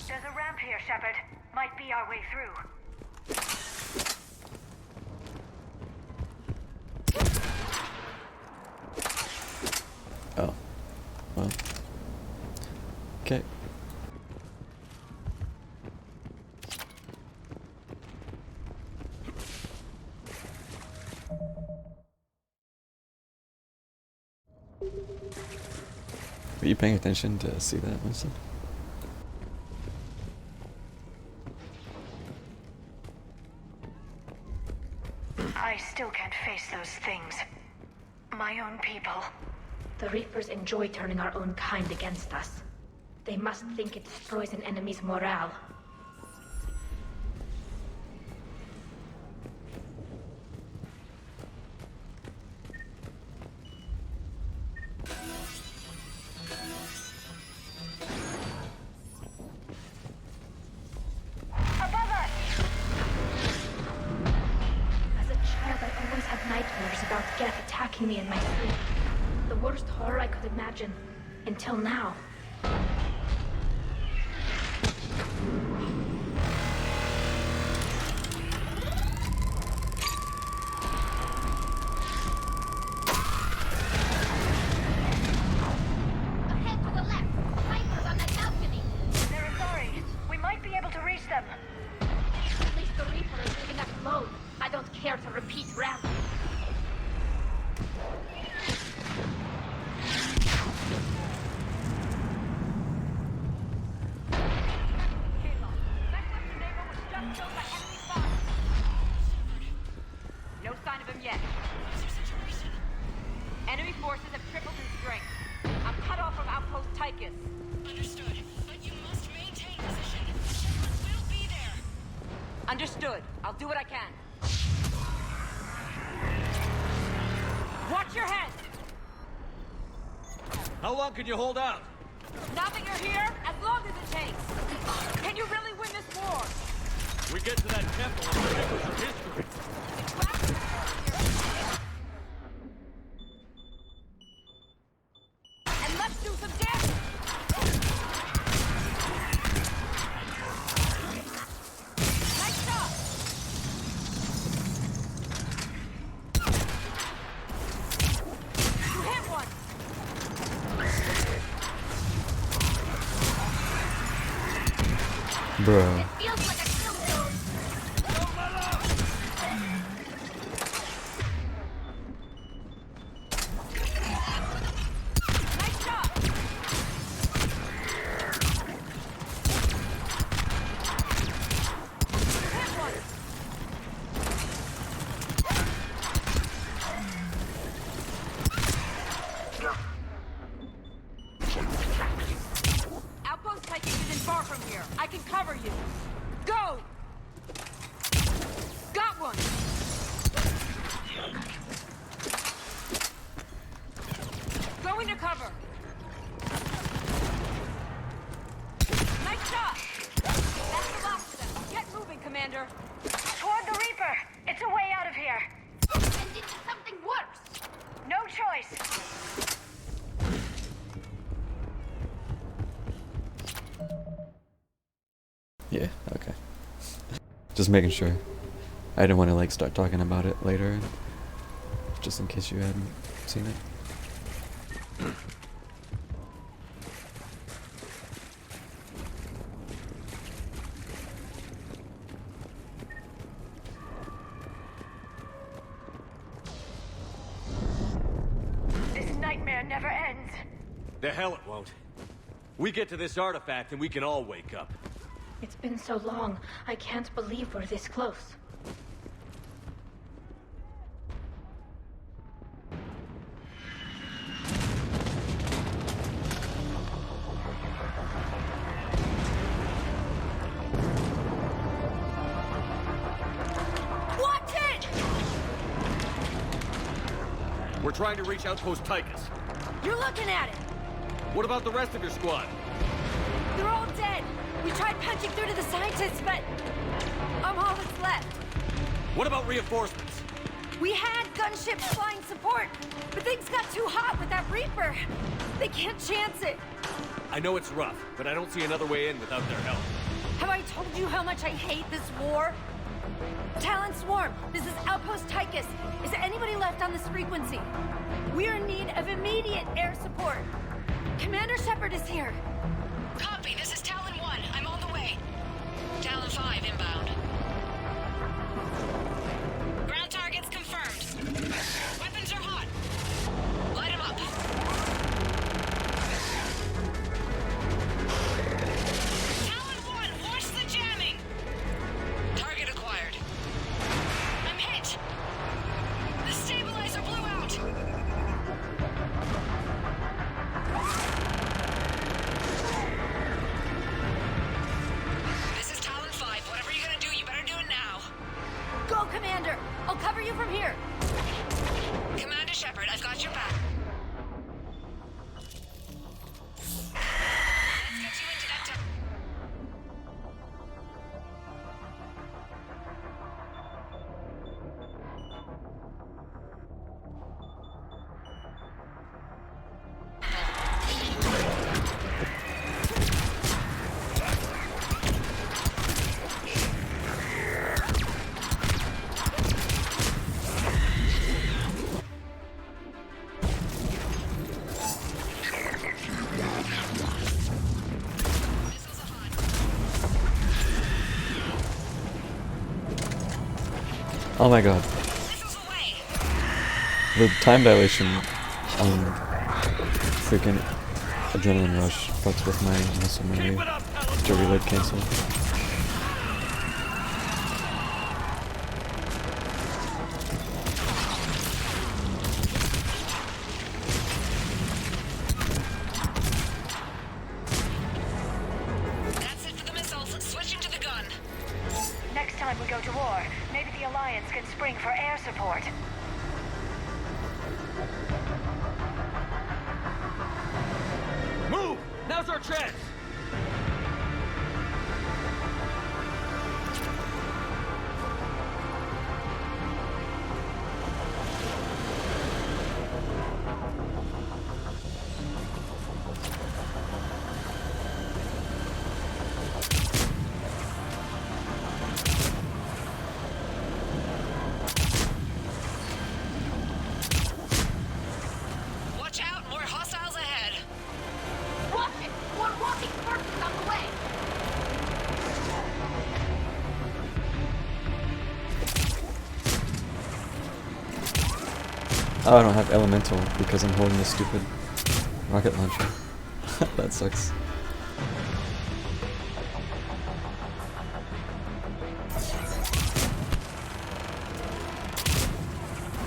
There's a ramp here, Shepard. Might be our way through. Oh. Well. Okay. Were you paying attention to see that, Winston? I still can't face those things. My own people. The Reapers enjoy turning our own kind against us. They must think it destroys an enemy's morale. Above us! As a child, I always had nightmares about Geth attacking me in my sleep. The worst horror I could imagine. Until now. Ahead to the left! Snipers on that balcony! They're sorry. We might be able to reach them. At least the Reaper is leaving us alone. I don't care to repeat round. No sign of him yet. Enemy forces have tripled in strength. I'm cut off from Outpost Tychus. Understood. But you must maintain position. Shepard will be there. Understood. I'll do what I can. Watch your head! How long can you hold out? Now that you're here, as long as it takes. Can you really win this war? We get to that temple and the Reapers are history. And let's do some damage! Nice job! You hit one! Bro. Feels like a kill zone. Nice job! Hit one! Outpost Tychus isn't far from here. I can cover you. Go! Got one! Go into cover. Nice shot! That's the last of them. Get moving, Commander. Toward the Reaper! It's a way out of here! And into something worse. No choice! Yeah, okay. Just making sure. I didn't want to like start talking about it later, just in case you hadn't seen it. This nightmare never ends. The hell it won't. We get to this artifact and we can all wake up. It's been so long. I can't believe we're this close. Watch it! We're trying to reach Outpost Tychus. You're looking at it! What about the rest of your squad? They're all dead! We tried punching through to the scientists, but I'm all that's left. What about reinforcements? We had gunships flying support, but things got too hot with that Reaper. They can't chance it. I know it's rough, but I don't see another way in without their help. Have I told you how much I hate this war? Talon Swarm, this is Outpost Tychus. Is anybody left on this frequency? We are in need of immediate air support. Commander Shepard is here. Copy, this is Talon 1. I'm on the way. Talon 5 inbound. Ground targets confirmed. Weapons are hot. Light them up. I'll cover you from here. Commander Shepard, I've got your back. Let's get you into that temple. Oh my god. The time dilation on freaking adrenaline rush fucks with my muscle memory to reload cancel. That's it for the missiles. Switching to the gun. Next time we go to war, maybe the Alliance can spring for air support. Move! Now's our chance! Watch out, more hostiles ahead. Watch it! More walking forces on the way! Oh, I don't have elemental because I'm holding this stupid rocket launcher. That sucks.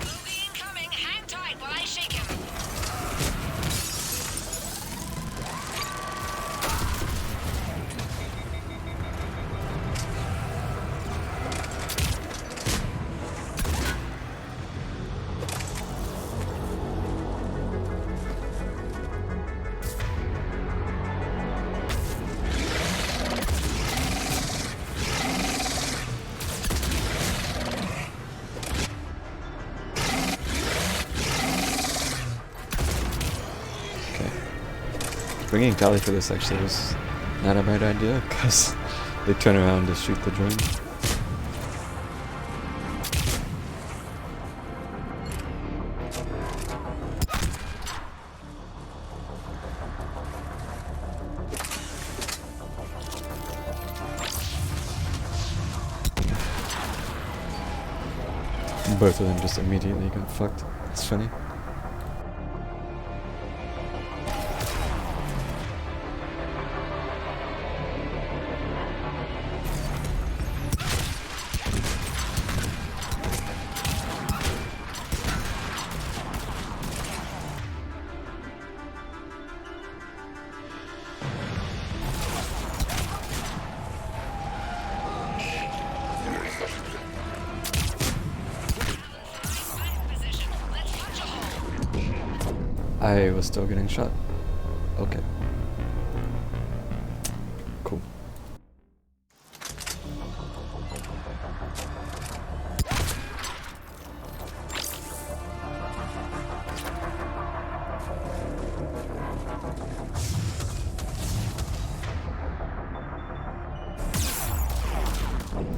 Booby incoming. Hang tight while I shake him. Okay. Bringing Kali for this actually was not a bad idea because they turn around to shoot the drone. Both of them just immediately got fucked. It's funny. I was still getting shot. Okay. Cool.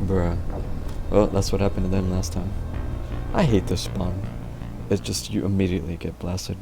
Bruh. Well, that's what happened to them last time. I hate this spawn. It's just you immediately get blasted.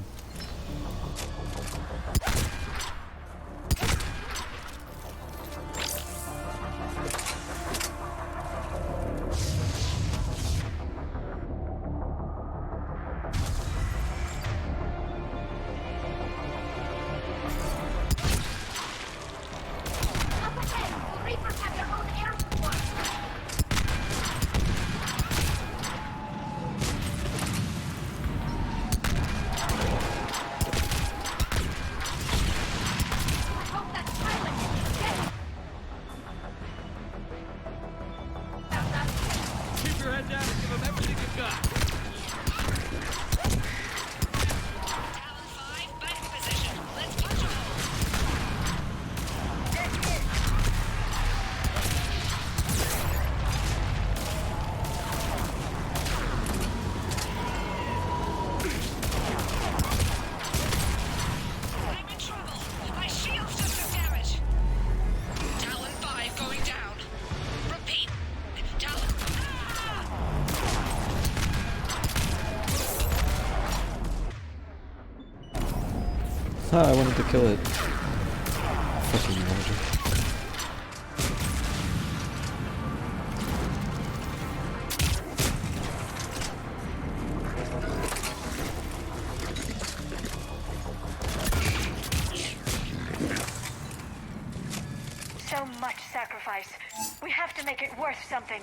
Ah, I wanted to kill it. Fucking murder. So much sacrifice. We have to make it worth something.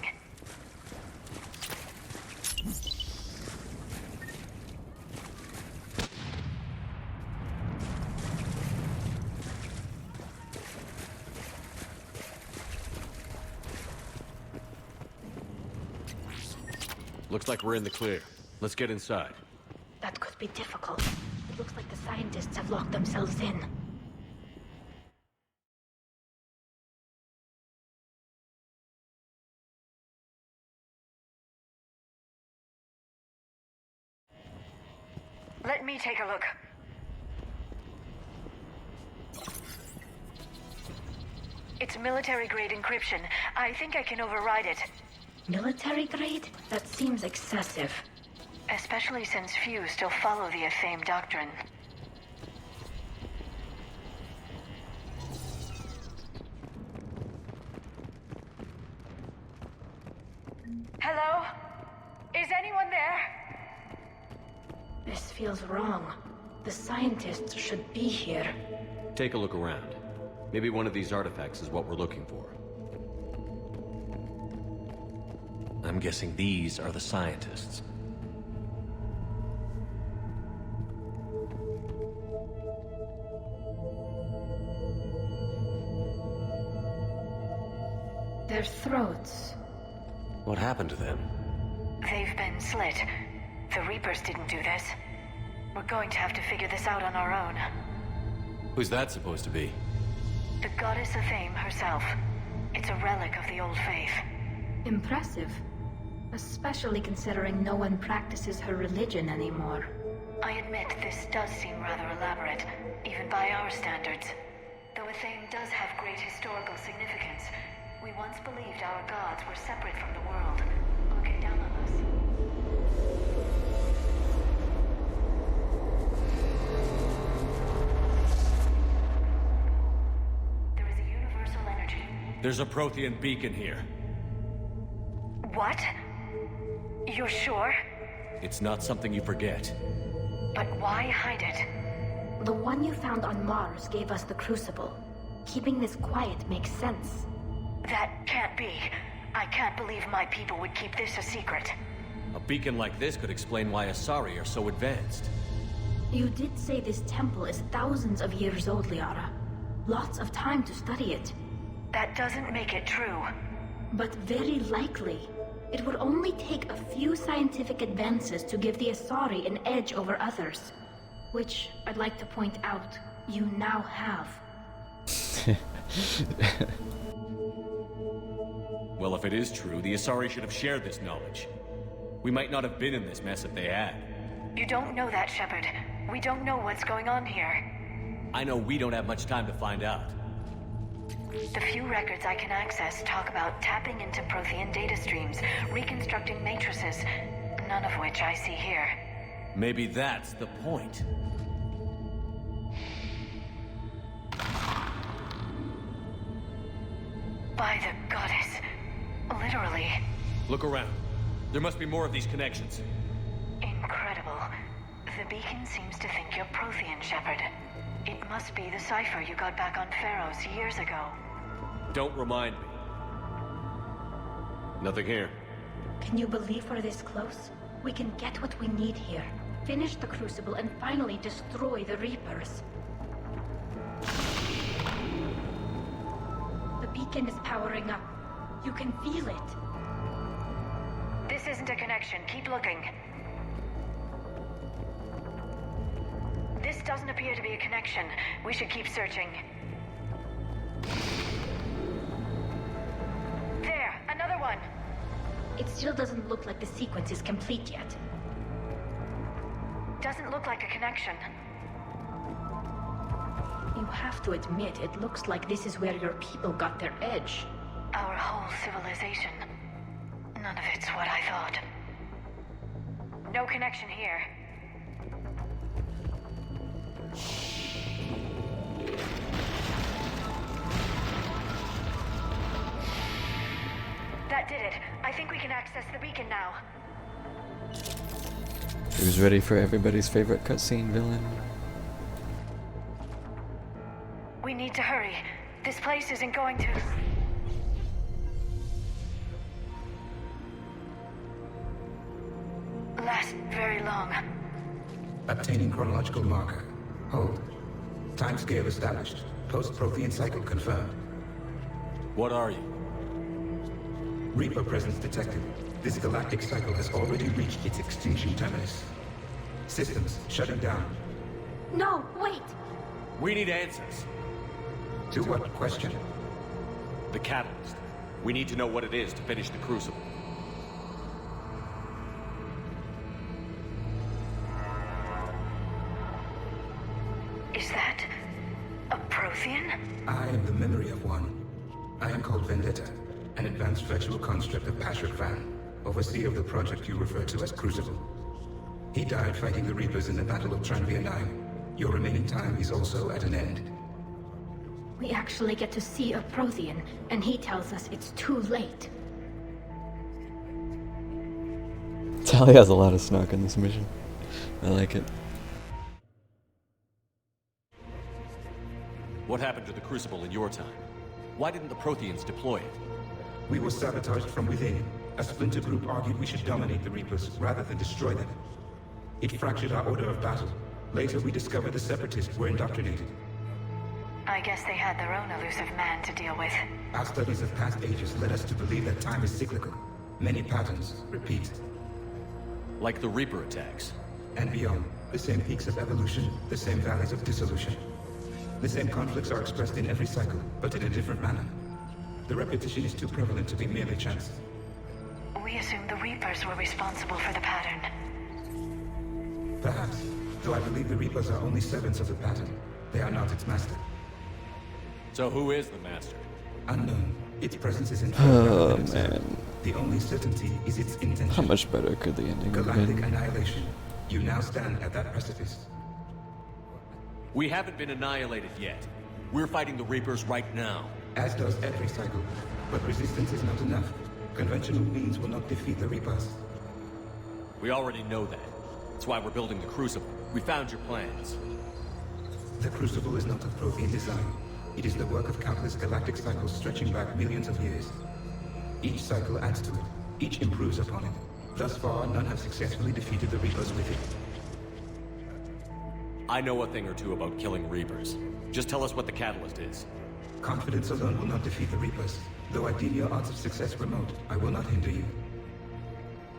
Looks like we're in the clear. Let's get inside. That could be difficult. It looks like the scientists have locked themselves in. Let me take a look. It's military-grade encryption. I think I can override it. Military grade? That seems excessive. Especially since few still follow the Athame doctrine. Hello? Is anyone there? This feels wrong. The scientists should be here. Take a look around. Maybe one of these artifacts is what we're looking for. I'm guessing these are the scientists. Their throats. What happened to them? They've been slit. The Reapers didn't do this. We're going to have to figure this out on our own. Who's that supposed to be? The goddess Athame herself. It's a relic of the old faith. Impressive. Especially considering no one practices her religion anymore. I admit this does seem rather elaborate, even by our standards. Though Athame does have great historical significance, we once believed our gods were separate from the world, looking down on us. There is a universal energy. There's a Prothean beacon here. What? You're sure? It's not something you forget. But why hide it? The one you found on Mars gave us the Crucible. Keeping this quiet makes sense. That can't be. I can't believe my people would keep this a secret. A beacon like this could explain why Asari are so advanced. You did say this temple is thousands of years old, Liara. Lots of time to study it. That doesn't make it true. But very likely. It would only take a few scientific advances to give the Asari an edge over others. Which, I'd like to point out, you now have. Well, if it is true, the Asari should have shared this knowledge. We might not have been in this mess if they had. You don't know that, Shepard. We don't know what's going on here. I know we don't have much time to find out. The few records I can access talk about tapping into Prothean data streams, reconstructing matrices, none of which I see here. Maybe that's the point. By the goddess. Literally. Look around. There must be more of these connections. Incredible. The beacon seems to think you're Prothean, Shepard. It must be the cipher you got back on Pharaohs years ago. Don't remind me. Nothing here. Can you believe we're this close? We can get what we need here. Finish the Crucible and finally destroy the Reapers. The beacon is powering up. You can feel it. This isn't a connection. Keep looking. This doesn't appear to be a connection. We should keep searching. There, another one. It still doesn't look like the sequence is complete yet. Doesn't look like a connection. You have to admit, it looks like this is where your people got their edge. Our whole civilization. None of it's what I thought. No connection here. access the beacon now. Who's ready for everybody's favorite cutscene villain? We need to hurry. This place isn't going to... last very long. Obtaining chronological marker. Hold. Timescale established. Post-Prothean cycle confirmed. What are you? Reaper presence detected. This galactic cycle has already reached its extinction terminus. Systems shutting down. No, wait! We need answers. To what question? The catalyst. We need to know what it is to finish the Crucible. Is that... a Prothean? I am the memory of one. I am called Vendetta, an advanced virtual construct of Patrick Van, overseer of the project you refer to as Crucible. He died fighting the Reapers in the Battle of Tranvia 9. Your remaining time is also at an end. We actually get to see a Prothean, and he tells us it's too late. Tali has a lot of snark in this mission. I like it. What happened to the Crucible in your time? Why didn't the Protheans deploy it? We were sabotaged from within. A splinter group argued we should dominate the Reapers rather than destroy them. It fractured our order of battle. Later, we discovered the Separatists were indoctrinated. I guess they had their own elusive man to deal with. Our studies of past ages led us to believe that time is cyclical. Many patterns repeat. Like the Reaper attacks. And beyond. The same peaks of evolution, the same valleys of dissolution. The same conflicts are expressed in every cycle, but in a different manner. The repetition is too prevalent to be merely chance. We assumed the Reapers were responsible for the pattern. Perhaps, though I believe the Reapers are only servants of the pattern. They are not its master. So who is the master? Unknown. Its presence is in Oh man. The only certainty is its intention. How much better could the ending have Galactic been? annihilation. You now stand at that precipice. We haven't been annihilated yet. We're fighting the Reapers right now. As does every cycle. But resistance is not enough. Conventional means will not defeat the Reapers. We already know that. That's why we're building the Crucible. We found your plans. The Crucible is not of Prothean design. It is the work of countless galactic cycles stretching back millions of years. Each cycle adds to it. Each improves upon it. Thus far, none have successfully defeated the Reapers with it. I know a thing or two about killing Reapers. Just tell us what the catalyst is. Confidence alone will not defeat the Reapers. Though I deem your odds of success remote, I will not hinder you.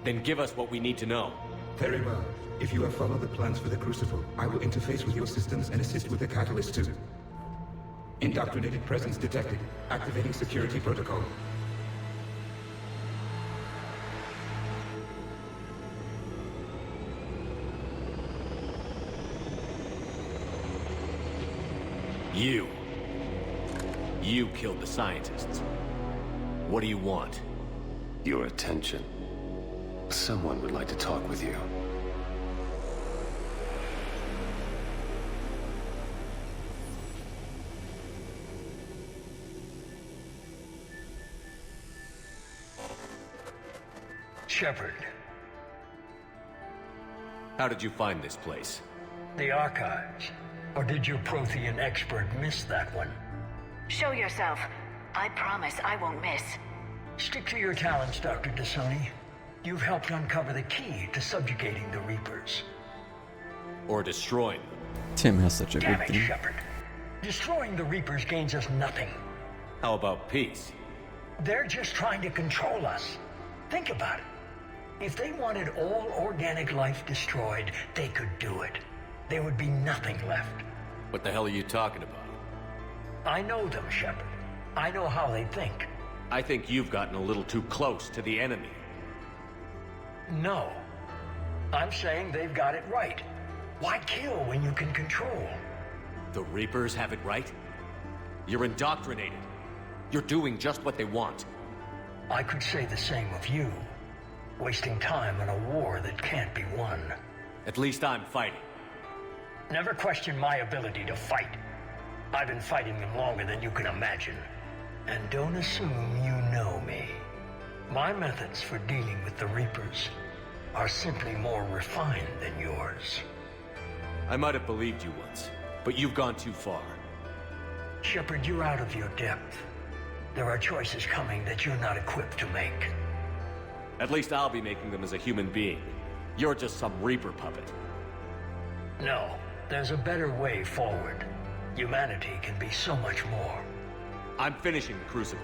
Then give us what we need to know. Very well. If you have followed the plans for the Crucible, I will interface with your systems and assist with the catalyst too. Indoctrinated presence detected. Activating security protocol. You killed the scientists. What do you want? Your attention. Someone would like to talk with you. Shepard. How did you find this place? The archives. Or did your Prothean expert miss that one? Show yourself. I promise I won't miss. Stick to your talents, Dr. Dasoni. You've helped uncover the key to subjugating the Reapers. Or destroying them. Tim has such a Damn good it, theme. Shepard. Destroying the Reapers gains us nothing. How about peace? They're just trying to control us. Think about it. If they wanted all organic life destroyed, they could do it. There would be nothing left. What the hell are you talking about? I know them, Shepard. I know how they think. I think you've gotten a little too close to the enemy. No. I'm saying they've got it right. Why kill when you can control? The Reapers have it right? You're indoctrinated. You're doing just what they want. I could say the same of you. Wasting time in a war that can't be won. At least I'm fighting. Never question my ability to fight. I've been fighting them longer than you can imagine. And don't assume you know me. My methods for dealing with the Reapers are simply more refined than yours. I might have believed you once, but you've gone too far. Shepard, you're out of your depth. There are choices coming that you're not equipped to make. At least I'll be making them as a human being. You're just some Reaper puppet. No, there's a better way forward. Humanity can be so much more. I'm finishing the Crucible,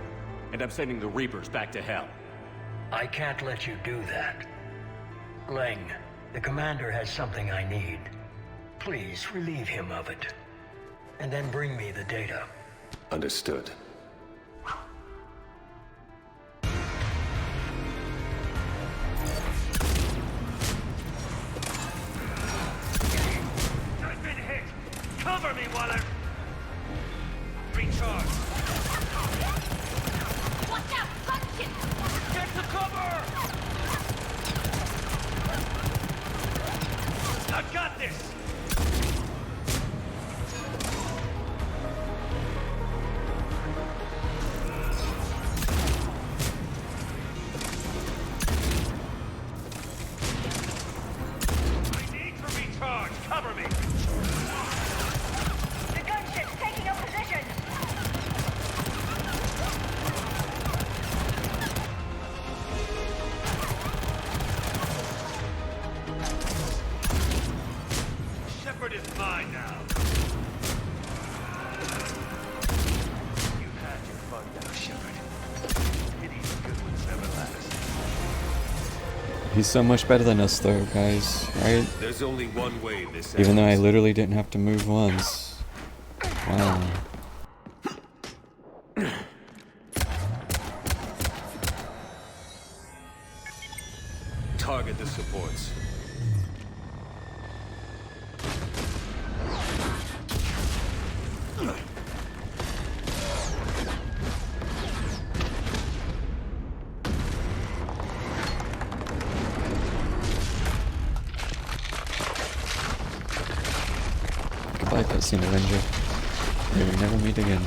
and I'm sending the Reapers back to hell. I can't let you do that. Leng, the commander has something I need. Please relieve him of it. And then bring me the data. Understood. I've been hit! Cover me, Waller! Recharge! Watch out! Gunship! Get to cover! I've got this! I need to recharge! Cover me! The gunship's taking a position! Shepard is mine now. You've had your fun now, Shepard. Pity's good ones never last. He's so much better than us though, guys, right? There's only one way this Even though I ends. literally didn't have to move once. Wow. Target the supports. Goodbye, cutscene Avenger. May we never meet again.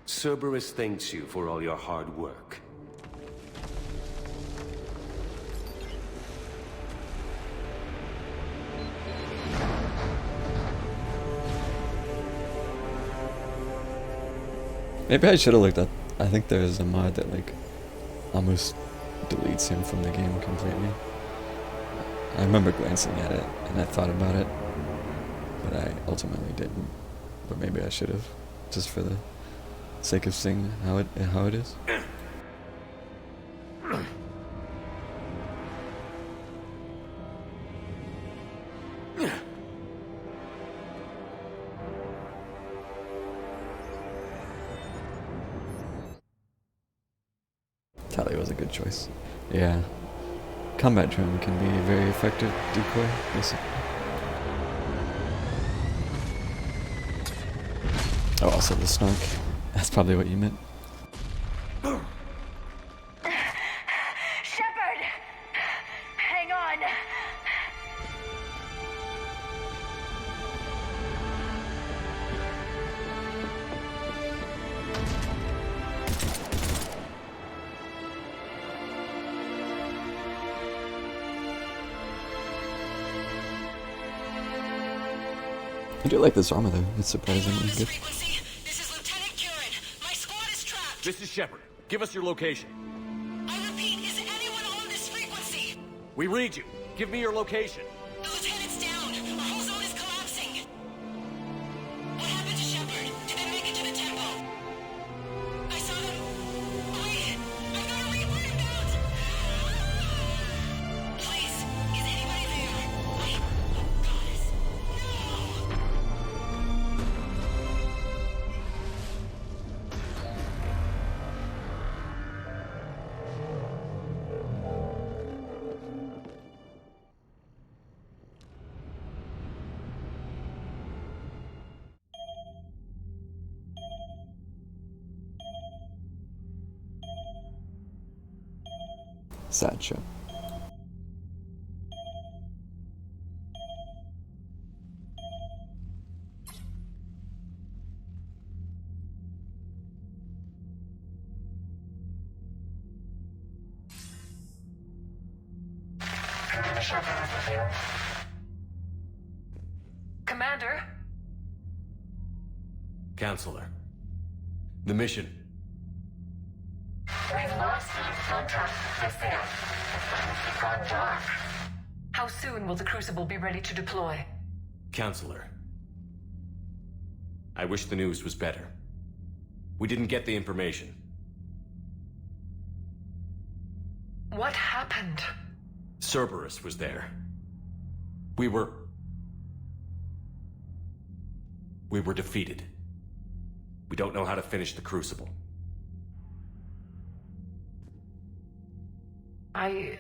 Cerberus thanks you for all your hard work. Maybe I should have looked up. I think there's a mod that like almost deletes him from the game completely. I remember glancing at it and I thought about it, but I ultimately didn't. But maybe I should have, just for the sake of seeing how it is. Tally was a good choice. Yeah. Combat drone can be a very effective decoy, basically. Oh, also the snark. That's probably what you meant. Shepard! Hang on! I do like this armor though. It's surprisingly good. This is Shepard. Give us your location. I repeat, is anyone on this frequency? We read you. Give me your location. The lieutenant's down. Our whole zone is collapsing. What happened to Shepard? Did they make it to the temple? I saw them. Wait, I've got a Reaper inbound. Please, is anybody there? Wait, oh goddess. Sad show. Commander? Counselor. The mission. We've lost contact with Thea. It's gone dark. How soon will the Crucible be ready to deploy? Counselor. I wish the news was better. We didn't get the information. What happened? Cerberus was there. We were defeated. We don't know how to finish the Crucible. I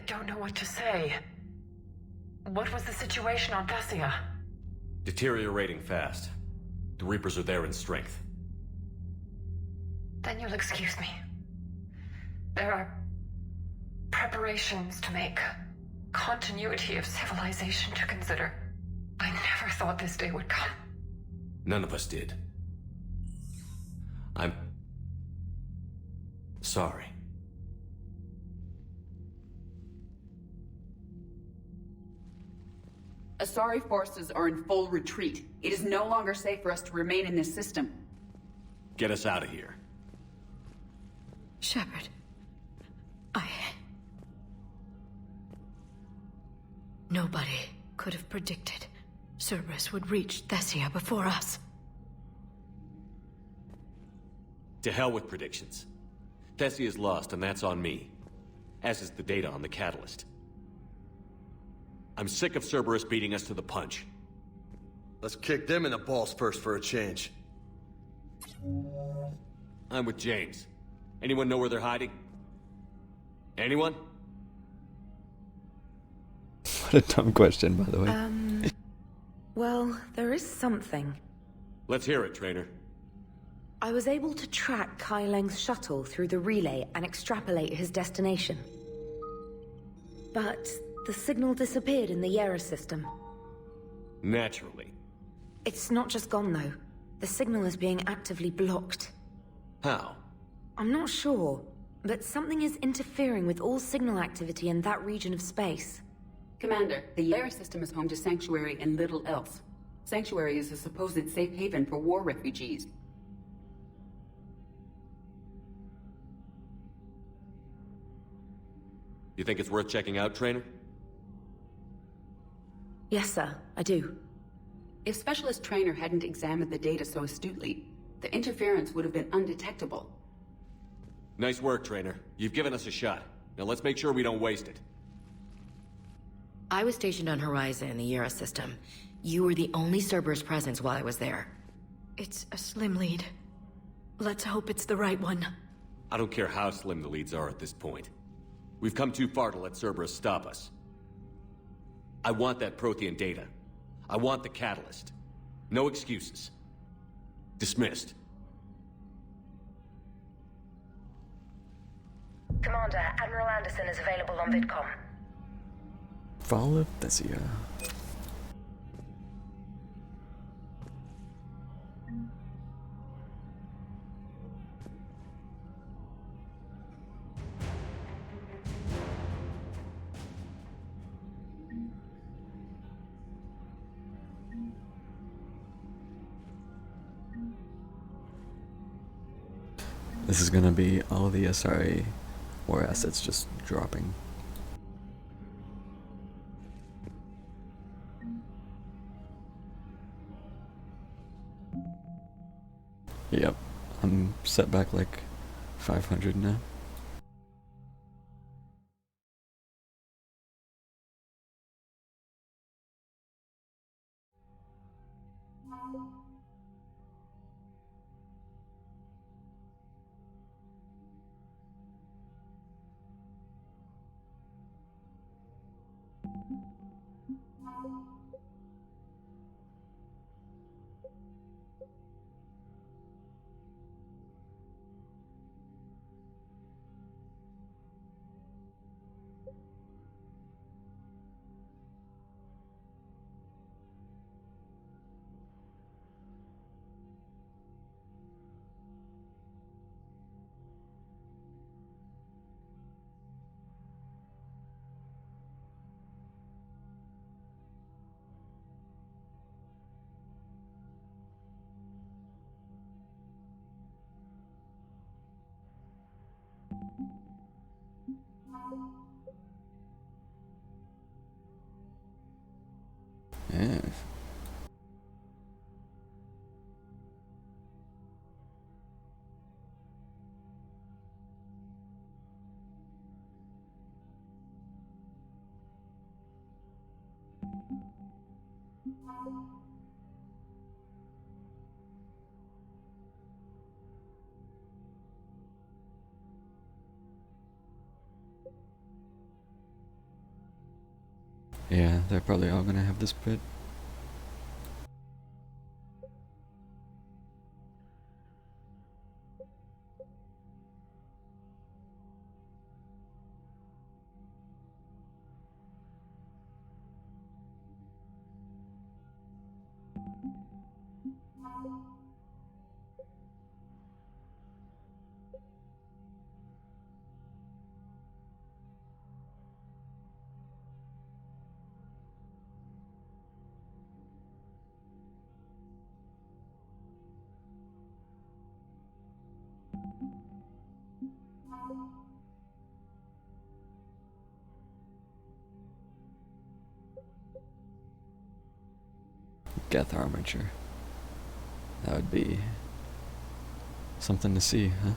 don't know what to say. What was the situation on Thessia? Deteriorating fast. The Reapers are there in strength. Then you'll excuse me. There are preparations to make. Continuity of civilization to consider. I never thought this day would come. None of us did. I'm sorry. Asari forces are in full retreat. It is no longer safe for us to remain in this system. Get us out of here. Shepard. Nobody could have predicted Cerberus would reach Thessia before us. To hell with predictions. Thessia is lost, and that's on me. As is the data on the catalyst. I'm sick of Cerberus beating us to the punch. Let's kick them in the balls first for a change. I'm with James. Anyone know where they're hiding? Anyone? What a dumb question, by the way. Well, there is something. Let's hear it, Trainer. I was able to track Kai Leng's shuttle through the relay and extrapolate his destination. But the signal disappeared in the Yera system. Naturally. It's not just gone, though. The signal is being actively blocked. How? I'm not sure, but something is interfering with all signal activity in that region of space. Commander, the Yera system is home to Sanctuary and little else. Sanctuary is a supposed safe haven for war refugees. You think it's worth checking out, Trainer? Yes, sir, I do. If Specialist Trainer hadn't examined the data so astutely, the interference would have been undetectable. Nice work, Trainer. You've given us a shot. Now let's make sure we don't waste it. I was stationed on Horizon in the Yera system. You were the only Cerberus presence while I was there. It's a slim lead. Let's hope it's the right one. I don't care how slim the leads are at this point. We've come too far to let Cerberus stop us. I want that Prothean data. I want the catalyst. No excuses. Dismissed. Commander, Admiral Anderson is available on VidCom. Follow Thessia. This is gonna be all the SRA war assets just dropping. Yep, I'm set back like 500 now. Yeah. Yeah, they're probably all gonna have this bit. Geth armature. That would be something to see, huh?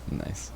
Nice.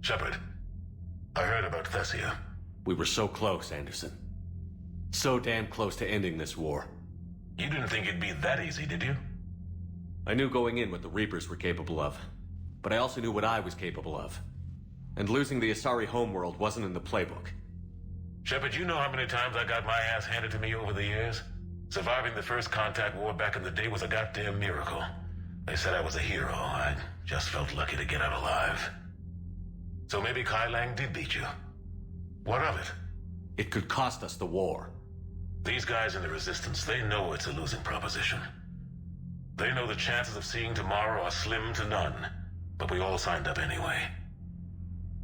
Shepard, I heard about Thessia. We were so close, Anderson. So damn close to ending this war. You didn't think it'd be that easy, did you? I knew going in what the Reapers were capable of, but I also knew what I was capable of. And losing the Asari homeworld wasn't in the playbook. Shepard, you know how many times I got my ass handed to me over the years? Surviving the first contact war back in the day was a goddamn miracle. They said I was a hero. I just felt lucky to get out alive. So maybe Kai Lang did beat you. What of it? It could cost us the war. These guys in the Resistance, they know it's a losing proposition. They know the chances of seeing tomorrow are slim to none. But we all signed up anyway.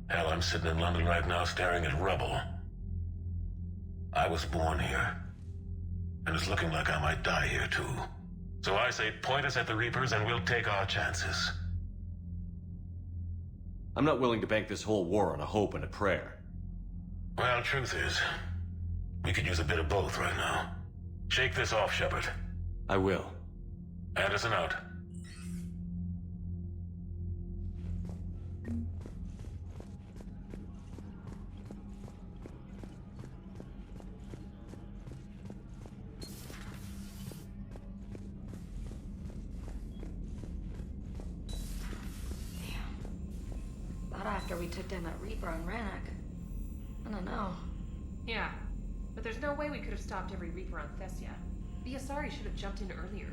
Hell, I'm sitting in London right now staring at rubble. I was born here. And it's looking like I might die here too. So I say point us at the Reapers and we'll take our chances. I'm not willing to bank this whole war on a hope and a prayer. Well, truth is, we could use a bit of both right now. Shake this off, Shepard. I will. Anderson out. Not after we took down that Reaper on Rannoch. I don't know. Yeah, but there's no way we could have stopped every Reaper on Thessia. The Asari should have jumped in earlier.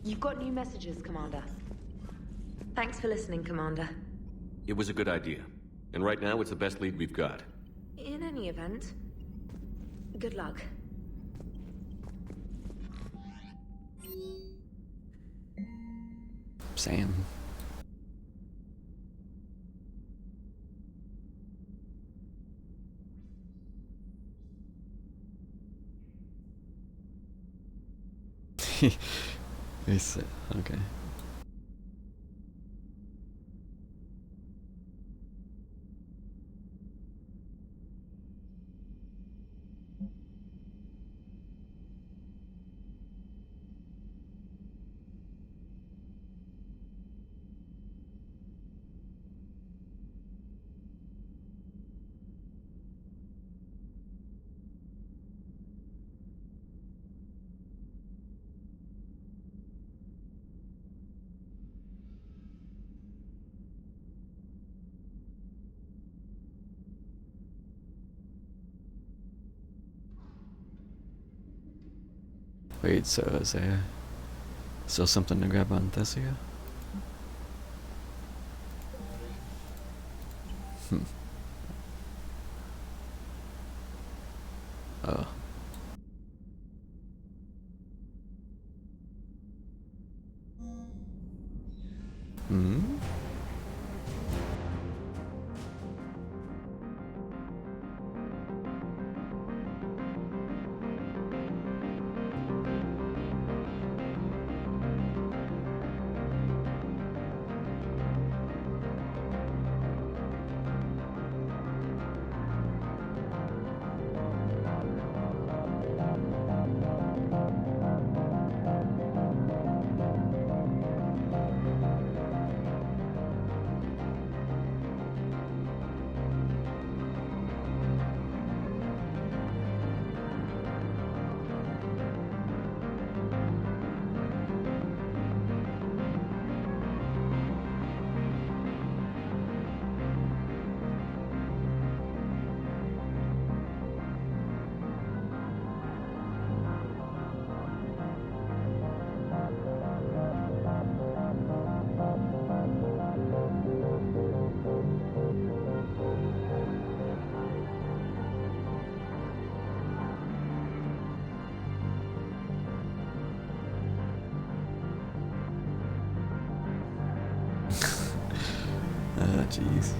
You've got new messages, Commander. Thanks for listening, Commander. It was a good idea. And right now, it's the best lead we've got. In any event, good luck. Sam. He said, okay. Wait, so is there still something to grab on Thessia? Oh. Hmm? Jeez.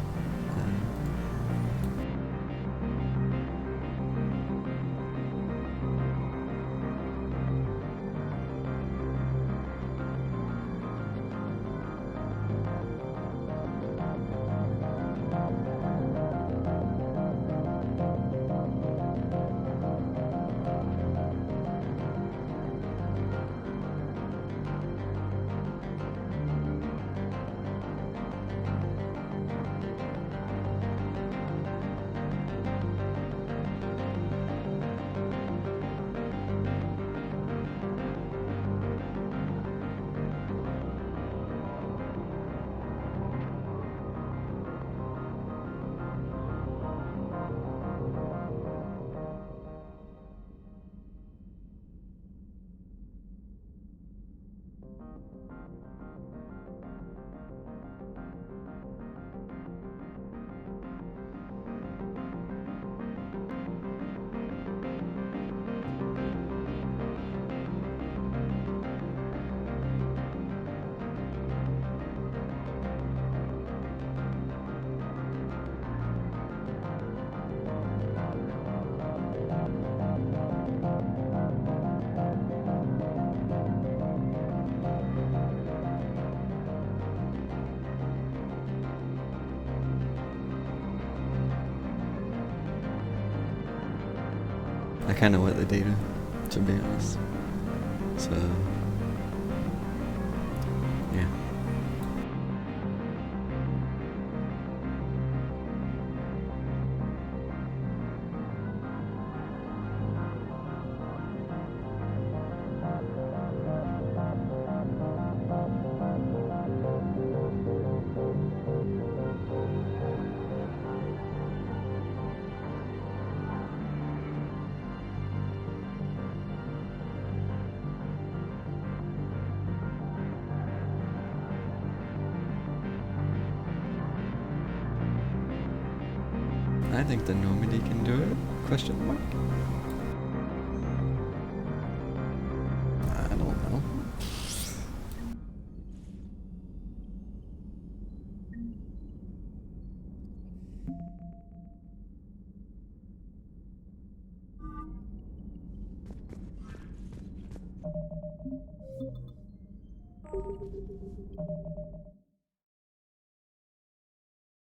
I kind of want the data, to be honest. So, yeah. I think the Normandy can do it? Question mark? I don't know.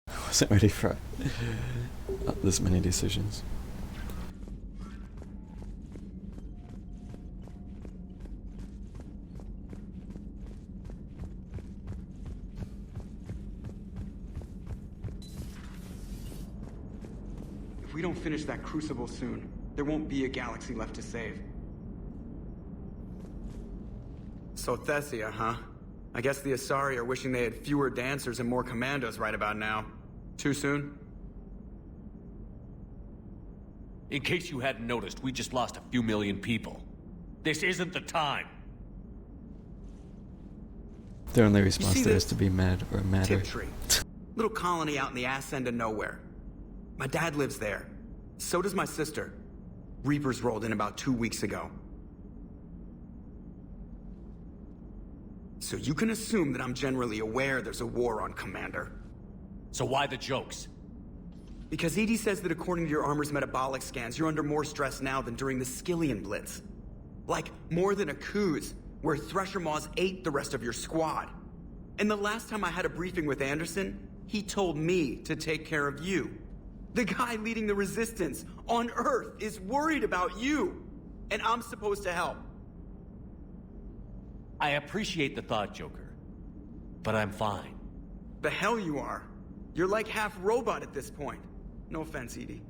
I wasn't ready for this many decisions. If we don't finish that crucible soon, there won't be a galaxy left to save. So Thessia, huh? I guess the Asari are wishing they had fewer dancers and more commandos right about now. Too soon? In case you hadn't noticed, we just lost a few million people. This isn't the time. Their only response there is to be mad or madder. Tiptree. Little colony out in the ass end of nowhere. My dad lives there. So does my sister. Reapers rolled in about 2 weeks ago. So you can assume that I'm generally aware there's a war on, Commander. So why the jokes? Because EDI says that according to your armor's metabolic scans, you're under more stress now than during the Skillian Blitz. Like, more than a Kuz, where Thresher Maws ate the rest of your squad. And the last time I had a briefing with Anderson, he told me to take care of you. The guy leading the resistance on Earth is worried about you, and I'm supposed to help. I appreciate the thought, Joker, but I'm fine. The hell you are. You're like half robot at this point. No offense, EDI.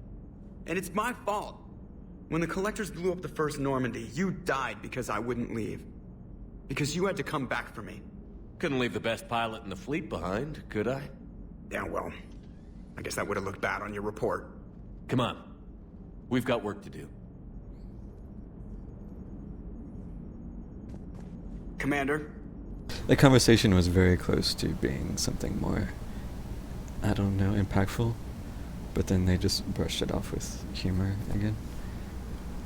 And it's my fault. When the Collectors blew up the first Normandy, you died because I wouldn't leave. Because you had to come back for me. Couldn't leave the best pilot in the fleet behind, could I? Yeah, well, I guess that would have looked bad on your report. Come on. We've got work to do. Commander? The conversation was very close to being something more, I don't know, impactful. But then they just brushed it off with humor again.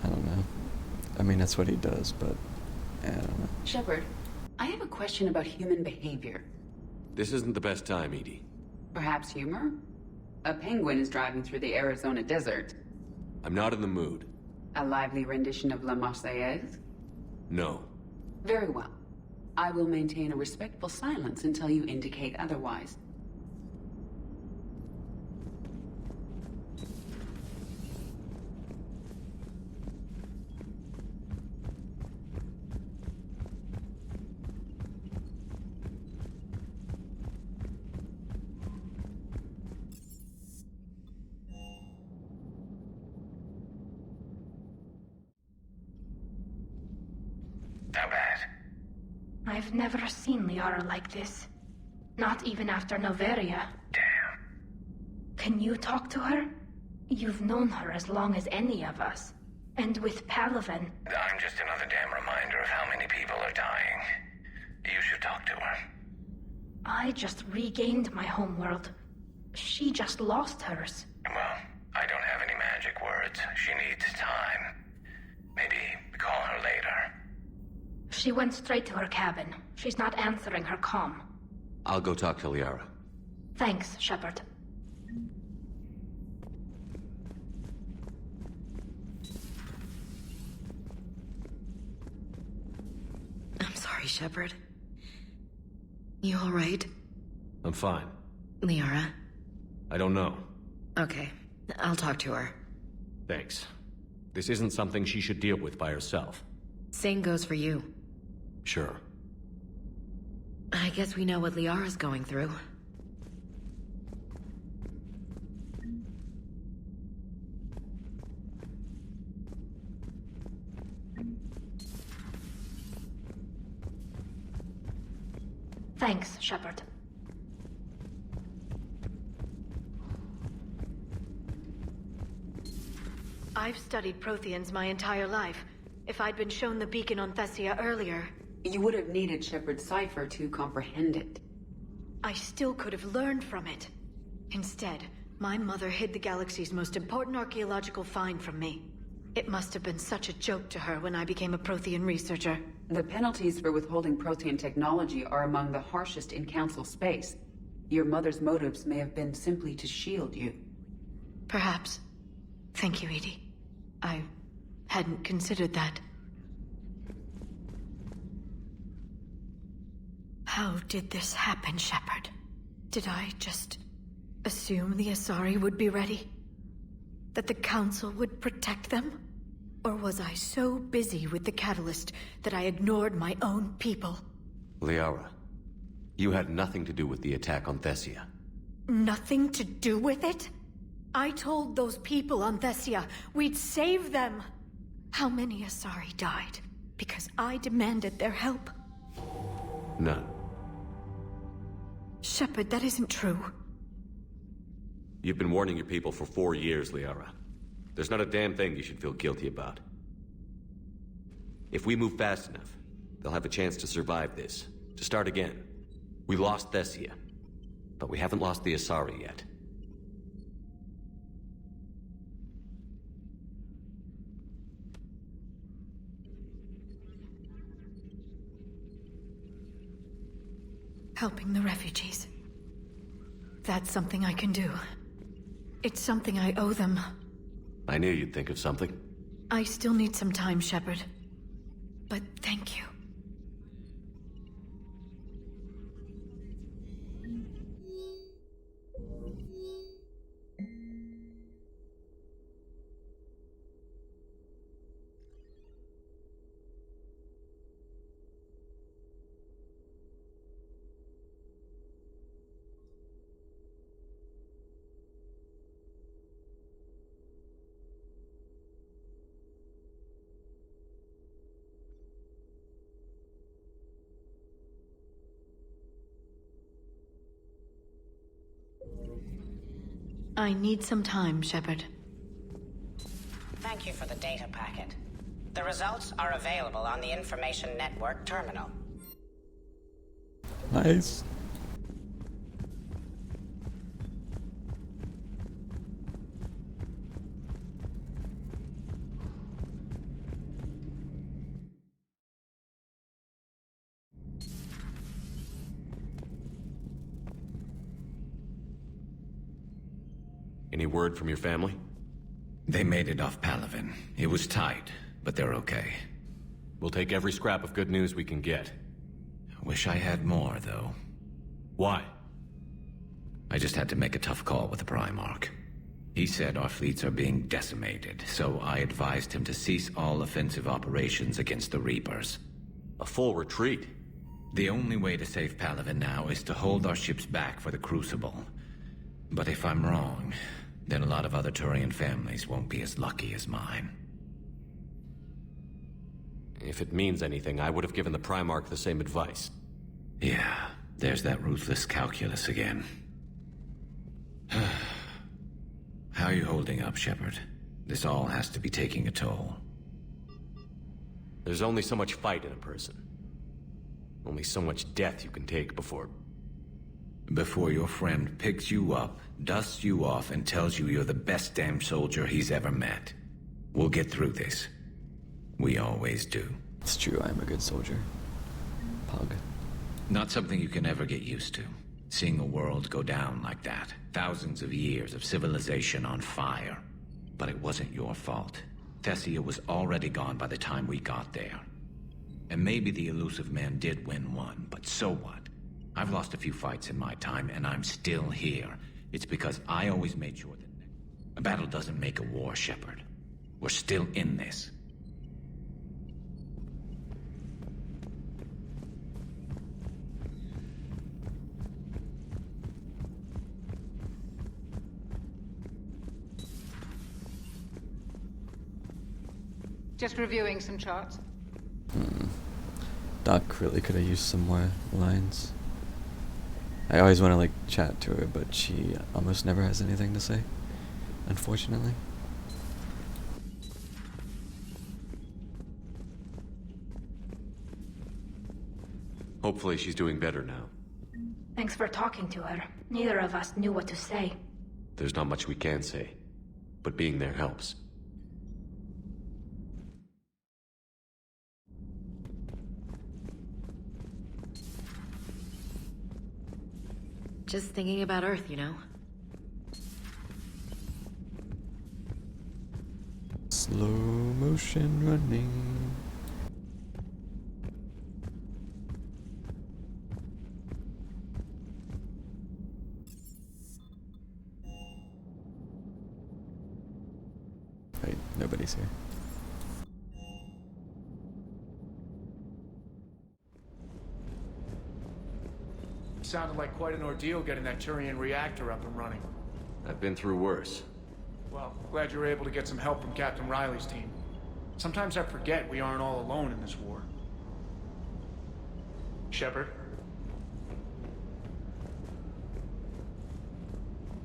I don't know. I mean, that's what he does, but I don't know. Shepard, I have a question about human behavior. This isn't the best time, EDI. Perhaps humor? A penguin is driving through the Arizona desert. I'm not in the mood. A lively rendition of La Marseillaise? No. Very well. I will maintain a respectful silence until you indicate otherwise. How bad? I've never seen Liara like this. Not even after Noveria. Damn. Can you talk to her? You've known her as long as any of us. And with Palaven... I'm just another damn reminder of how many people are dying. You should talk to her. I just regained my homeworld. She just lost hers. Well, I don't have any magic words. She needs time. Maybe call her later. She went straight to her cabin. She's not answering her comm. I'll go talk to Liara. Thanks, Shepard. I'm sorry, Shepard. You all right? I'm fine. Liara? I don't know. Okay, I'll talk to her. Thanks. This isn't something she should deal with by herself. Same goes for you. Sure. I guess we know what Liara's going through. Thanks, Shepard. I've studied Protheans my entire life. If I'd been shown the beacon on Thessia earlier... You would have needed Shepard's cipher to comprehend it. I still could have learned from it. Instead, My mother hid the galaxy's most important archaeological find from me. It must have been such a joke to her when I became a Prothean researcher. The penalties for withholding Prothean technology are among the harshest in Council space. Your mother's motives may have been simply to shield you. Perhaps. Thank you, Edie. I hadn't considered that. How did this happen, Shepard? Did I just assume the Asari would be ready? That the Council would protect them? Or was I so busy with the Catalyst that I ignored my own people? Liara, you had nothing to do with the attack on Thessia. Nothing to do with it? I told those people on Thessia we'd save them. How many Asari died because I demanded their help? None. Shepard, that isn't true. You've been warning your people for 4 years, Liara. There's not a damn thing you should feel guilty about. If we move fast enough, they'll have a chance to survive this, to start again. We lost Thessia, but we haven't lost the Asari yet. Helping the refugees. That's something I can do. It's something I owe them. I knew you'd think of something. I still need some time, Shepard. But thank you. I need some time, Shepard. Thank you for the data packet. The results are available on the Information Network terminal. Nice. Any word from your family? They made it off Palaven. It was tight, but they're okay. We'll take every scrap of good news we can get. Wish I had more, though. Why? I just had to make a tough call with the Primarch. He said our fleets are being decimated, so I advised him to cease all offensive operations against the Reapers. A full retreat? The only way to save Palaven now is to hold our ships back for the Crucible. But if I'm wrong, then a lot of other Turian families won't be as lucky as mine. If it means anything, I would have given the Primarch the same advice. Yeah, there's that ruthless calculus again. How are you holding up, Shepard? This all has to be taking a toll. There's only so much fight in a person. Only so much death you can take before... Before your friend picks you up, dusts you off, and tells you you're the best damn soldier he's ever met. We'll get through this. We always do. It's true, I'm a good soldier. Pug. Not something you can ever get used to. Seeing a world go down like that. Thousands of years of civilization on fire. But it wasn't your fault. Thessia was already gone by the time we got there. And maybe the elusive man did win one, but so what? I've lost a few fights in my time, and I'm still here. It's because I always made sure that a battle doesn't make a war, Shepard. We're still in this. Just reviewing some charts. Doc really could have used some more lines. I always want to like chat to her, but she almost never has anything to say, unfortunately. Hopefully she's doing better now. Thanks for talking to her. Neither of us knew what to say. There's not much we can say, but being there helps. Just thinking about Earth, you know? Slow motion running. Wait, nobody's here. Sounded like quite an ordeal getting that Turian reactor up and running. I've been through worse. Well, glad you were able to get some help from Captain Riley's team. Sometimes I forget we aren't all alone in this war. Shepard?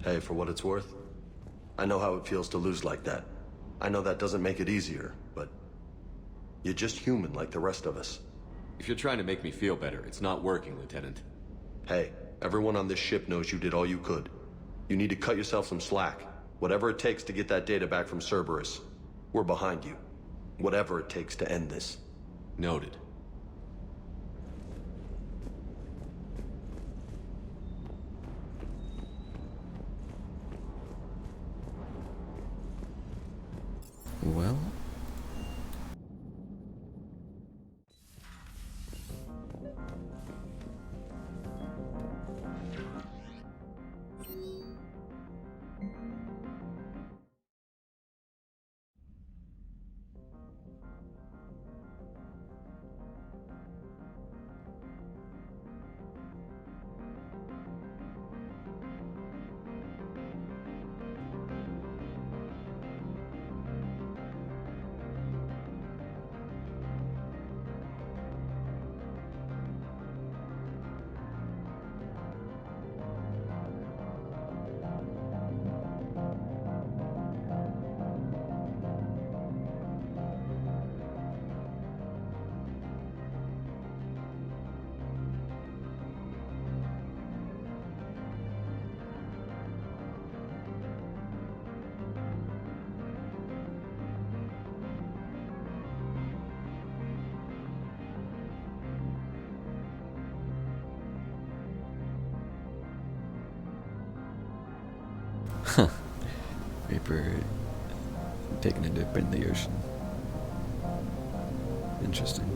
Hey, for what it's worth, I know how it feels to lose like that. I know that doesn't make it easier, but you're just human like the rest of us. If you're trying to make me feel better, it's not working, Lieutenant. Hey, everyone on this ship knows you did all you could. You need to cut yourself some slack. Whatever it takes to get that data back from Cerberus. We're behind you. Whatever it takes to end this. Noted. Well... Reaper taking a dip in the ocean. Interesting.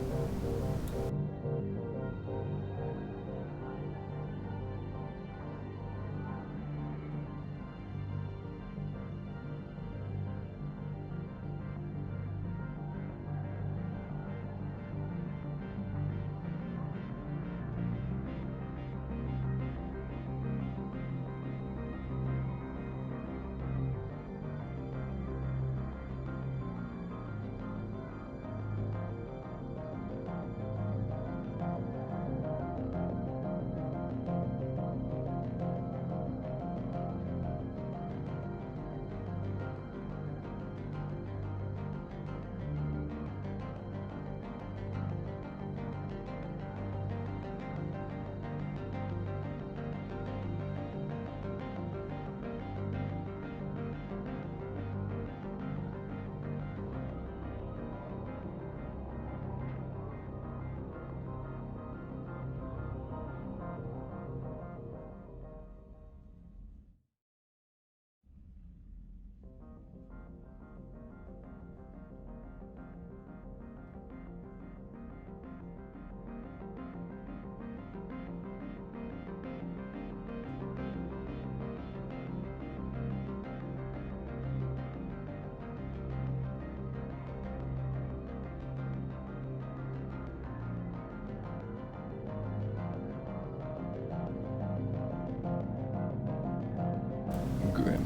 Grim.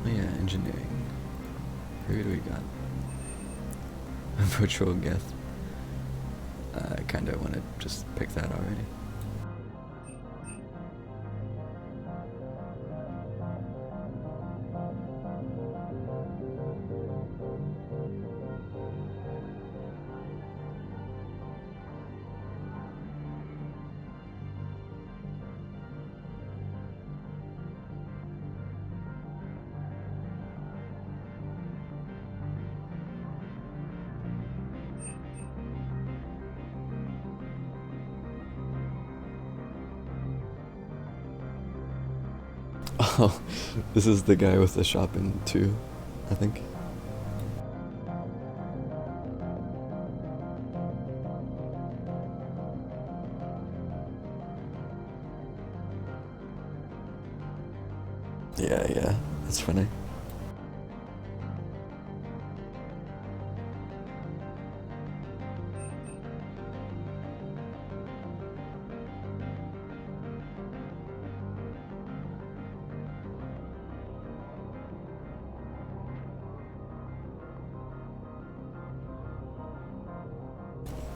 Oh yeah, engineering. Who do we got? A virtual Geth. I kinda wanna just pick that already. Oh, this is the guy with the shopping too, I think. Yeah, that's funny.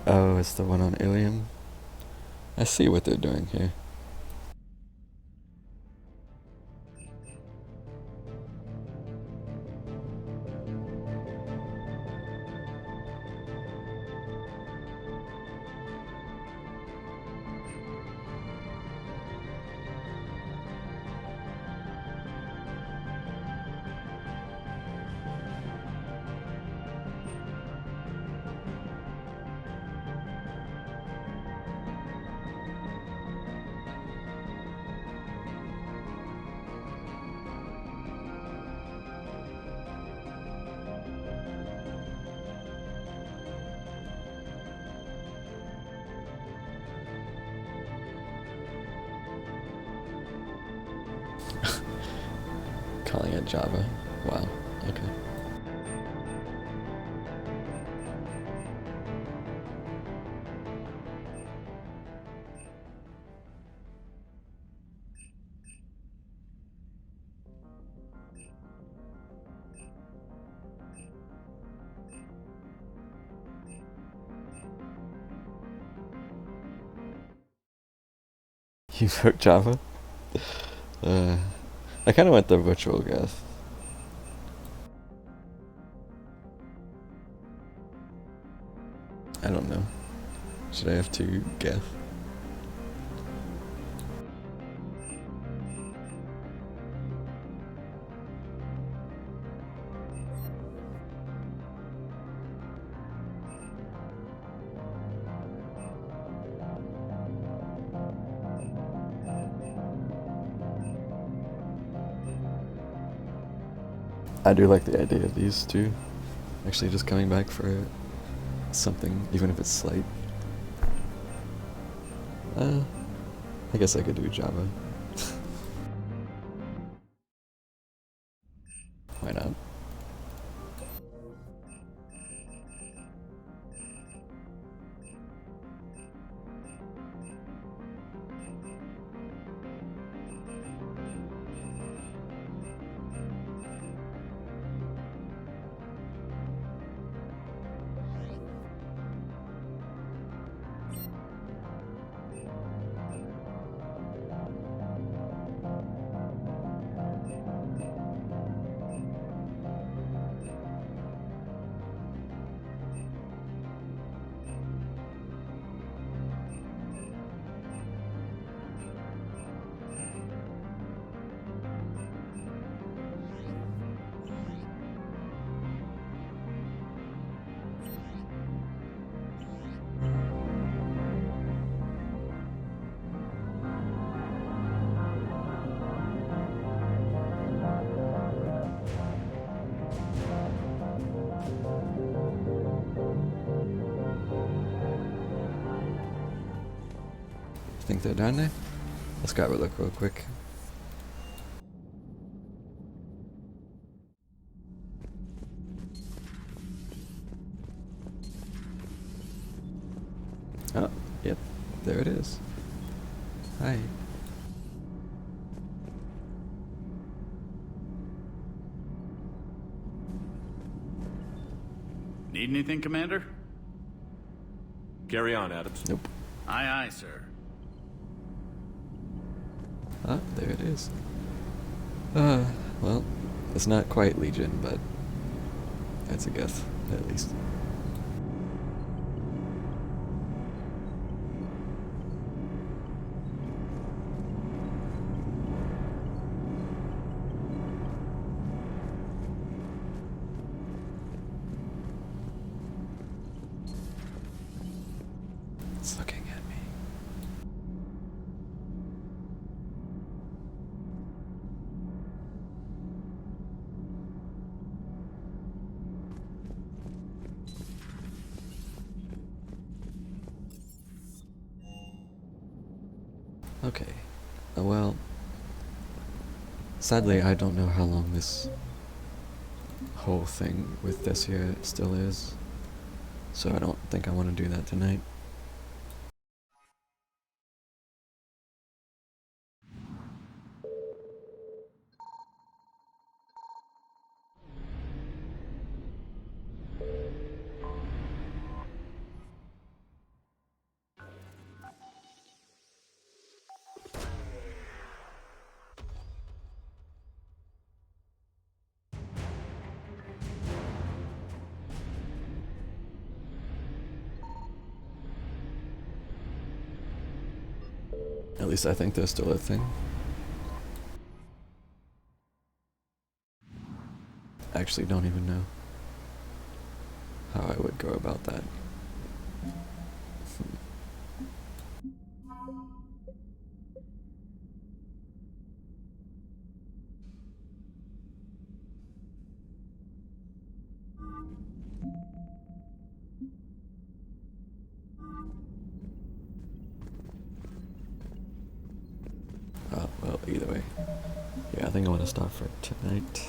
Oh, it's the one on Ilium. I see what they're doing here. Calling it Java. Wow. Okay. You wrote Java? I kind of went the virtual guess. I don't know. Should I have to guess? I do like the idea of these two actually just coming back for something, even if it's slight. I guess I could do Java. Why not? Think they're down there? Let's grab a look real quick. Oh, yep, there it is. Hi. Need anything, Commander? Carry on, Adams. Nope. Aye, aye, sir. Ah, there it is. Well, it's not quite Legion, but that's a guess, at least. It's looking at me. Okay. Well, sadly, I don't know how long this whole thing with Thessia still is, so I don't think I want to do that tonight. At least I think there's still a thing. I actually don't even know how I would go about that. Well, either way. Yeah, I think I want to stop for tonight.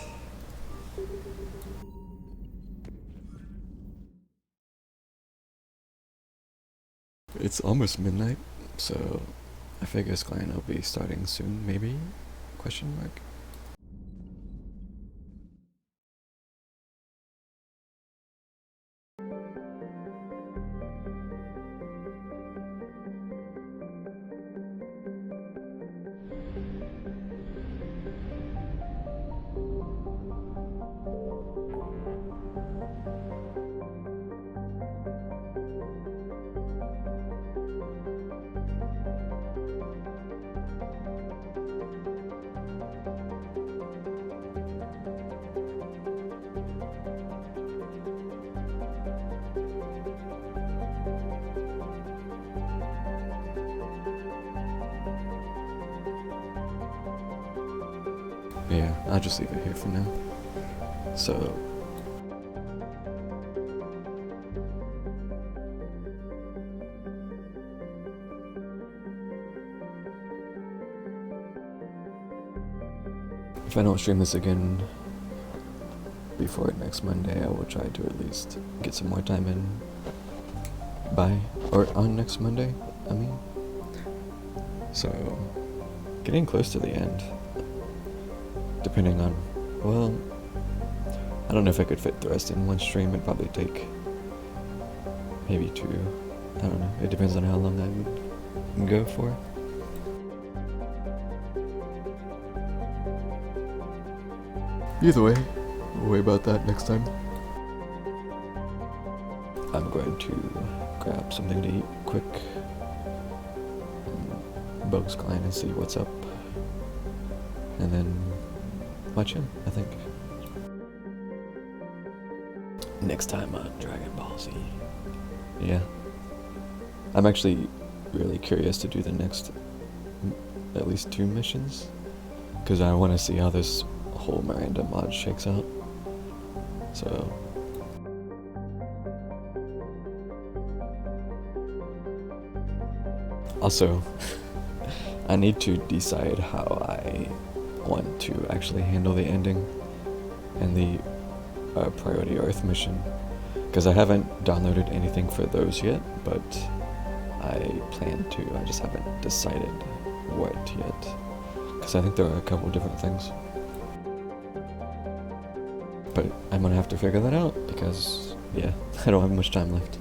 It's almost midnight, so I figure Skline will be starting soon, maybe? Question mark? Yeah, I'll just leave it here for now. So... if I don't stream this again before next Monday, I will try to at least get some more time in on next Monday, I mean. So, getting close to the end. Depending on, well, I don't know if I could fit the rest in one stream. It'd probably take maybe 2. I don't know. It depends on how long I would go for. Either way, we'll worry about that next time. I'm going to grab something to eat quick, bug Skline and see what's up, and then watch him, I think. Next time on Dragon Ball Z. Yeah. I'm actually really curious to do the next at least 2 missions, because I want to see how this whole Miranda mod shakes out. So... also, I need to decide how I want to actually handle the ending and the Priority Earth mission, because I haven't downloaded anything for those yet, but I plan to. I just haven't decided what yet, because I think there are a couple different things. But I'm gonna have to figure that out, because, yeah, I don't have much time left.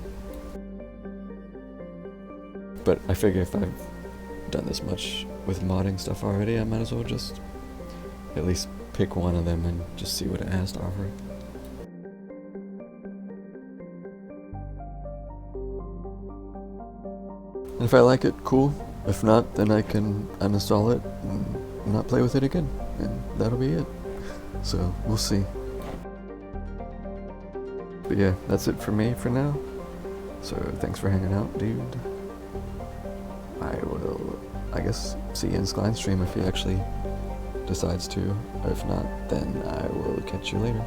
But I figure if I've done this much with modding stuff already, I might as well just at least pick one of them and just see what it has to offer. And if I like it, cool. If not, then I can uninstall it and not play with it again. And that'll be it. So, we'll see. But yeah, that's it for me for now. So, thanks for hanging out, dude. I will, I guess, see you in Skline's stream if he actually decides to. Or if not, then I will catch you later.